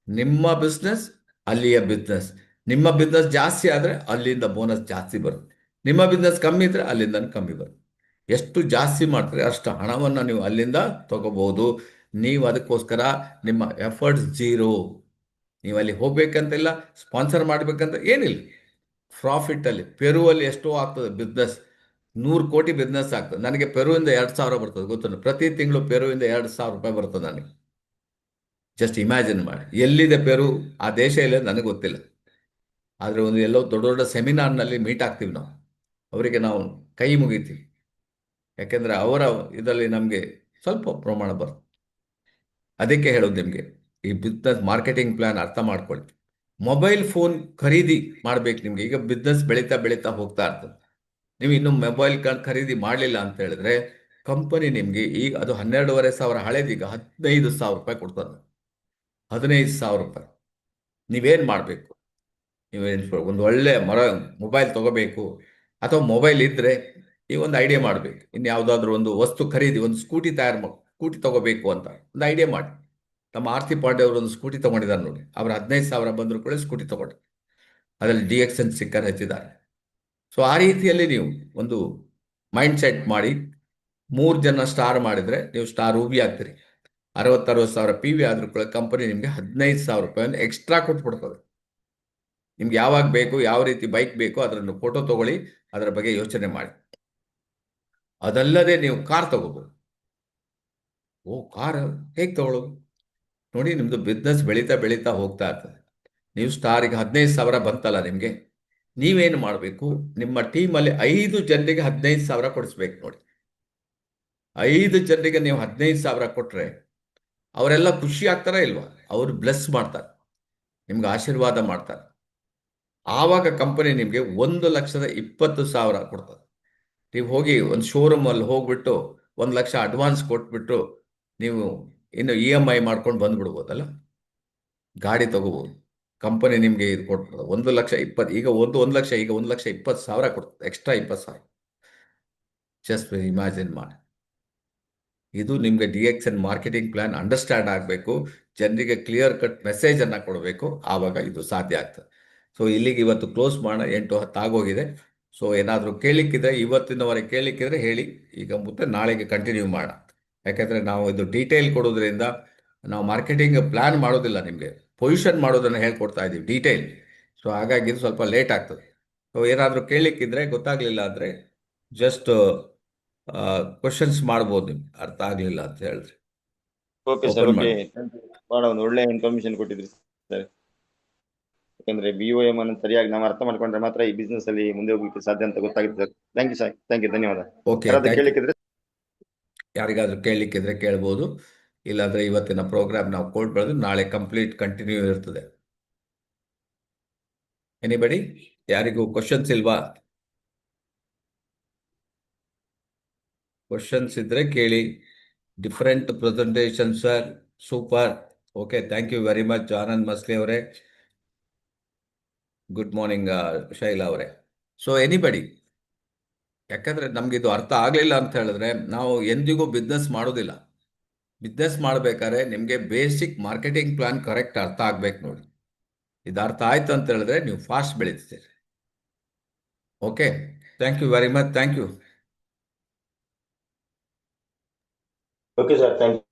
ನಿಮ್ಮ ಬಿಸ್ನೆಸ್ ಅಲ್ಲಿಯ ಬಿಸ್ನೆಸ್. ನಿಮ್ಮ ಬಿಸ್ನೆಸ್ ಜಾಸ್ತಿ ಆದರೆ ಅಲ್ಲಿಂದ ಬೋನಸ್ ಜಾಸ್ತಿ ಬರುತ್ತೆ. ನಿಮ್ಮ ಬಿಸ್ನೆಸ್ ಕಮ್ಮಿ ಇದ್ರೆ ಅಲ್ಲಿಂದ ಕಮ್ಮಿ ಬರುತ್ತೆ. ಎಷ್ಟು ಜಾಸ್ತಿ ಮಾಡ್ತಾರೆ ಅಷ್ಟು ಹಣವನ್ನು ನೀವು ಅಲ್ಲಿಂದ ತಗೋಬಹುದು. ನೀವು ಅದಕ್ಕೋಸ್ಕರ ನಿಮ್ಮ ಎಫರ್ಟ್ಸ್ ಜೀರೋ. ನೀವು ಅಲ್ಲಿ ಹೋಗ್ಬೇಕಂತಿಲ್ಲ, ಸ್ಪಾನ್ಸರ್ ಮಾಡಬೇಕಂತ ಏನಿಲ್ಲ. ಪ್ರಾಫಿಟ್ಟಲ್ಲಿ ಪೆರುವಲ್ಲಿ ಎಷ್ಟೋ ಆಗ್ತದೆ ಬಿಸ್ನೆಸ್, 100 ಕೋಟಿ ಬಿಸ್ನೆಸ್ ಆಗ್ತದೆ. ನನಗೆ ಪೆರುವಿಂದ 2,000 ಬರ್ತದೆ ಗೊತ್ತುಂಟು. ಪ್ರತಿ ತಿಂಗಳು ಪೆರುವಿಂದ 2,000 ರೂಪಾಯಿ ಬರ್ತದೆ ನನಗೆ. ಜಸ್ಟ್ ಇಮ್ಯಾಜಿನ್ ಮಾಡಿ, ಎಲ್ಲಿದೆ ಪೆರು, ಆ ದೇಶ ಇಲ್ಲ ನನಗೆ ಗೊತ್ತಿಲ್ಲ. ಆದರೆ ಒಂದು ಎಲ್ಲೋ ದೊಡ್ಡ ದೊಡ್ಡ ಸೆಮಿನಾರ್ನಲ್ಲಿ ಮೀಟ್ ಆಗ್ತೀವಿ ನಾವು, ಅವರಿಗೆ ನಾವು ಕೈ ಮುಗಿತೀವಿ. ಯಾಕೆಂದರೆ ಅವರ ಇದರಲ್ಲಿ ನಮಗೆ ಸ್ವಲ್ಪ ಪ್ರಮಾಣ ಬರುತ್ತೆ. ಅದಕ್ಕೆ ಹೇಳೋದು ನಿಮಗೆ, ಈ ಬಿಸ್ನೆಸ್ ಮಾರ್ಕೆಟಿಂಗ್ ಪ್ಲಾನ್ ಅರ್ಥ ಮಾಡ್ಕೊಳ್ಳಿ. ಮೊಬೈಲ್ ಫೋನ್ ಖರೀದಿ ಮಾಡ್ಬೇಕು ನಿಮಗೆ. ಈಗ ಬಿಸ್ನೆಸ್ ಬೆಳೀತಾ ಬೆಳೀತಾ ಹೋಗ್ತಾ ಇರ್ತದೆ. ನೀವು ಇನ್ನು ಮೊಬೈಲ್ ಖರೀದಿ ಮಾಡಲಿಲ್ಲ ಅಂತ ಹೇಳಿದ್ರೆ ಕಂಪನಿ ನಿಮಗೆ ಈಗ ಅದು 12,500 ಹಳೇದೀಗ 15,000 ರೂಪಾಯಿ ಕೊಡ್ತದೆ. 15,000 ರೂಪಾಯಿ. ನೀವೇನು ಮಾಡಬೇಕು? ನೀವೇನು ಒಂದು ಒಳ್ಳೆ ಮೊಬೈಲ್ ತಗೋಬೇಕು, ಅಥವಾ ಮೊಬೈಲ್ ಇದ್ದರೆ ಈ ಒಂದು ಐಡಿಯಾ ಮಾಡಬೇಕು. ಇನ್ನು ಯಾವುದಾದ್ರೂ ಒಂದು ವಸ್ತು ಖರೀದಿ, ಒಂದು ಸ್ಕೂಟಿ ಸ್ಕೂಟಿ ತಗೋಬೇಕು ಅಂತ ಒಂದು ಐಡಿಯಾ ಮಾಡಿ. ನಮ್ಮ ಆರ್ತಿ ಪಾಂಡೆ ಅವರು ಒಂದು ಸ್ಕೂಟಿ ತೊಗೊಂಡಿದ್ದಾರೆ ನೋಡಿ. ಅವರು 15,000 ಬಂದರೂ ಕೂಡ ಸ್ಕೂಟಿ ತೊಗೊಂಡು ಅದರಲ್ಲಿ DXN ಸ್ಟಿಕ್ಕರ್ ಹಚ್ಚಿದ್ದಾರೆ. ಸೊ ಆ ರೀತಿಯಲ್ಲಿ ನೀವು ಒಂದು ಮೈಂಡ್ ಸೆಟ್ ಮಾಡಿ 3 ಜನ ಸ್ಟಾರ್ ಮಾಡಿದರೆ ನೀವು ಸ್ಟಾರ್ ರೂಬಿ ಆಗ್ತೀರಿ. 60,000 PV ಆದರೂ ಕೂಡ ಕಂಪನಿ ನಿಮಗೆ 15,000 ರೂಪಾಯಿ ಎಕ್ಸ್ಟ್ರಾ ಕೊಟ್ಬಿಡ್ತದೆ. ನಿಮ್ಗೆ ಯಾವಾಗ ಬೇಕು, ಯಾವ ರೀತಿ ಬೈಕ್ ಬೇಕು ಅದನ್ನು ಫೋಟೋ ತಗೊಳ್ಳಿ, ಅದರ ಬಗ್ಗೆ ಯೋಚನೆ ಮಾಡಿ. ಅದಲ್ಲದೆ ನೀವು ಕಾರ್ ತಗೋಬೋದು. ಓ, ಕಾರ್ ಹೇಗೆ ತಗೊಳ್ಳೋದು ನೋಡಿ. ನಿಮ್ಮದು ಬಿಸ್ನೆಸ್ ಬೆಳೀತಾ ಬೆಳೀತಾ ಹೋಗ್ತಾ ಇರ್ತದೆ. ನೀವು ಸ್ಟಾರಿಗೆ 15,000 ಬಂತಲ್ಲ ನಿಮಗೆ, ನೀವೇನು ಮಾಡಬೇಕು? ನಿಮ್ಮ ಟೀಮಲ್ಲಿ 5 ಜನರಿಗೆ 15,000 ಕೊಡಿಸ್ಬೇಕು ನೋಡಿ. 5 ಜನರಿಗೆ ನೀವು 15,000 ಕೊಟ್ಟರೆ ಅವರೆಲ್ಲ ಖುಷಿ ಆಗ್ತಾರಾ ಇಲ್ವಾ? ಅವರು ಬ್ಲೆಸ್ ಮಾಡ್ತಾರೆ, ನಿಮ್ಗೆ ಆಶೀರ್ವಾದ ಮಾಡ್ತಾರೆ. ಆವಾಗ ಕಂಪನಿ ನಿಮಗೆ 1,20,000 ಕೊಡ್ತದೆ. ನೀವು ಹೋಗಿ ಒಂದು ಶೋರೂಮಲ್ಲಿ ಹೋಗ್ಬಿಟ್ಟು 1,00,000 ಅಡ್ವಾನ್ಸ್ ಕೊಟ್ಬಿಟ್ಟು ನೀವು ಇನ್ನು EMI ಮಾಡ್ಕೊಂಡು ಬಂದ್ಬಿಡ್ಬೋದಲ್ಲ, ಗಾಡಿ ತಗೋಬೋದು. ಕಂಪನಿ ನಿಮಗೆ ಇದು ಕೊಡ್ತದೆ 1,20,000. ಈಗ 1,00,000 ಈಗ 1,20,000 ಕೊಡ್ತದೆ, ಎಕ್ಸ್ಟ್ರಾ 20,000. ಜಸ್ಟ್ ಇಮ್ಯಾಜಿನ್ ಮಾಡಿ. ಇದು ನಿಮಗೆ DXN ಮಾರ್ಕೆಟಿಂಗ್ ಪ್ಲಾನ್ ಅಂಡರ್ಸ್ಟ್ಯಾಂಡ್ ಆಗಬೇಕು. ಜನರಿಗೆ ಕ್ಲಿಯರ್ ಕಟ್ ಮೆಸೇಜನ್ನು ಕೊಡಬೇಕು, ಆವಾಗ ಇದು ಸಾಧ್ಯ ಆಗ್ತದೆ. ಸೊ ಇಲ್ಲಿಗೆ ಇವತ್ತು ಕ್ಲೋಸ್ ಮಾಡೋಣ. 8:10 ಆಗೋಗಿದೆ. ಸೊ ಏನಾದರೂ ಕೇಳಲಿಕ್ಕಿದ್ರೆ, ಇವತ್ತಿನವರೆಗೆ ಕೇಳಲಿಕ್ಕಿದ್ರೆ ಹೇಳಿ. ಈಗ ಮತ್ತೆ ನಾಳೆಗೆ ಕಂಟಿನ್ಯೂ ಮಾಡೋಣ. ಯಾಕೆಂದರೆ ನಾವು ಇದು ಡೀಟೇಲ್ ಕೊಡೋದ್ರಿಂದ ನಾವು ಮಾರ್ಕೆಟಿಂಗ್ ಪ್ಲಾನ್ ಮಾಡೋದಿಲ್ಲ, ನಿಮಗೆ ಪೊಸಿಷನ್ ಮಾಡೋದನ್ನು ಹೇಳ್ಕೊಡ್ತಾ ಇದ್ದೀವಿ ಡೀಟೇಲ್. ಸೊ ಹಾಗಾಗಿ ಇದು ಸ್ವಲ್ಪ ಲೇಟ್ ಆಗ್ತದೆ. ಸೊ ಏನಾದರೂ ಕೇಳಲಿಕ್ಕಿದ್ರೆ, ಗೊತ್ತಾಗಲಿಲ್ಲ ಅಂದರೆ ಜಸ್ಟ್ ಕ್ವಶನ್ಸ್ ಮಾಡ್ಬೋದು. ನಿಮ್ಗೆ ಅರ್ಥ ಆಗಲಿಲ್ಲ ಅಂತ ಹೇಳಿದ್ರೆ ಓಕೆ ಸರ್. ಓಪನ್ ಓಕೆ, ಮಾಡಿ. ಬಹಳ ಒಂದು ಒಳ್ಳೆ ಇನ್ಫಾರ್ಮೇಶನ್ ಕೊಟ್ಟಿದ್ರಿ ಸರ್. ಯಾಕಂದ್ರೆ BOM ಅನ್ನು ಸರಿಯಾಗಿ ನಾವು ಅರ್ಥ ಮಾಡ್ಕೊಂಡ್ರೆ ಮಾತ್ರ ಈ ಬಿಸ್ನೆಸ್ ಅಲ್ಲಿ ಮುಂದೆ ಹೋಗ್ಲಿಕ್ಕೆ ಸಾಧ್ಯ ಅಂತ ಗೊತ್ತಾಗುತ್ತೆ sir. Thank you sir, thank you, ಧನ್ಯವಾದ. ಓಕೆ, ಯಾರಾದ್ರೂ ಥ್ಯಾಂಕ್ ಯು. ಕೇಳಲಿಕ್ಕಿದ್ರೆ ಯಾರಿಗಾದ್ರೂ ಕೇಳಲಿಕ್ಕಿದ್ರೆ ಕೇಳ್ಬೋದು. ಇಲ್ಲಾಂದರೆ ಇವತ್ತಿನ ಪ್ರೋಗ್ರಾಮ್ ನಾವು ಕೋಡ್ ಬೆಳೆದು ನಾಳೆ ಕಂಪ್ಲೀಟ್ ಕಂಟಿನ್ಯೂ ಇರ್ತದೆ. ಎನಿಬಡಿ? ಯಾರಿಗೂ ಕ್ವಶನ್ಸ್ ಇಲ್ವಾ? ಕ್ವಶನ್ಸ್ ಇದ್ರೆ ಕೇಳಿ. Different presentation sir, super. Okay, thank you very much Anand ಮಸ್ಲಿ ಅವರೇ. ಗುಡ್ ಮಾರ್ನಿಂಗ್ ಶೈಲಾ ಅವರೇ. ಸೊ ಎನಿಬಡಿ, ಯಾಕಂದರೆ ನಮಗಿದು ಅರ್ಥ ಆಗಲಿಲ್ಲ ಅಂತ ಹೇಳಿದ್ರೆ ನಾವು ಎಂದಿಗೂ ಬಿಸ್ನೆಸ್ ಮಾಡೋದಿಲ್ಲ. ಬಿಸ್ನೆಸ್ ಮಾಡಬೇಕಾದ್ರೆ ನಿಮಗೆ ಬೇಸಿಕ್ ಮಾರ್ಕೆಟಿಂಗ್ ಪ್ಲಾನ್ ಕರೆಕ್ಟ್ ಅರ್ಥ ಆಗ್ಬೇಕು ನೋಡಿ. ಇದು ಅರ್ಥ ಆಯ್ತು ಅಂತ ಹೇಳಿದ್ರೆ ನೀವು ಫಾಸ್ಟ್ ಬೆಳೀತೀರಿ. Okay, thank you very much. Thank you. Okay sir, thank you.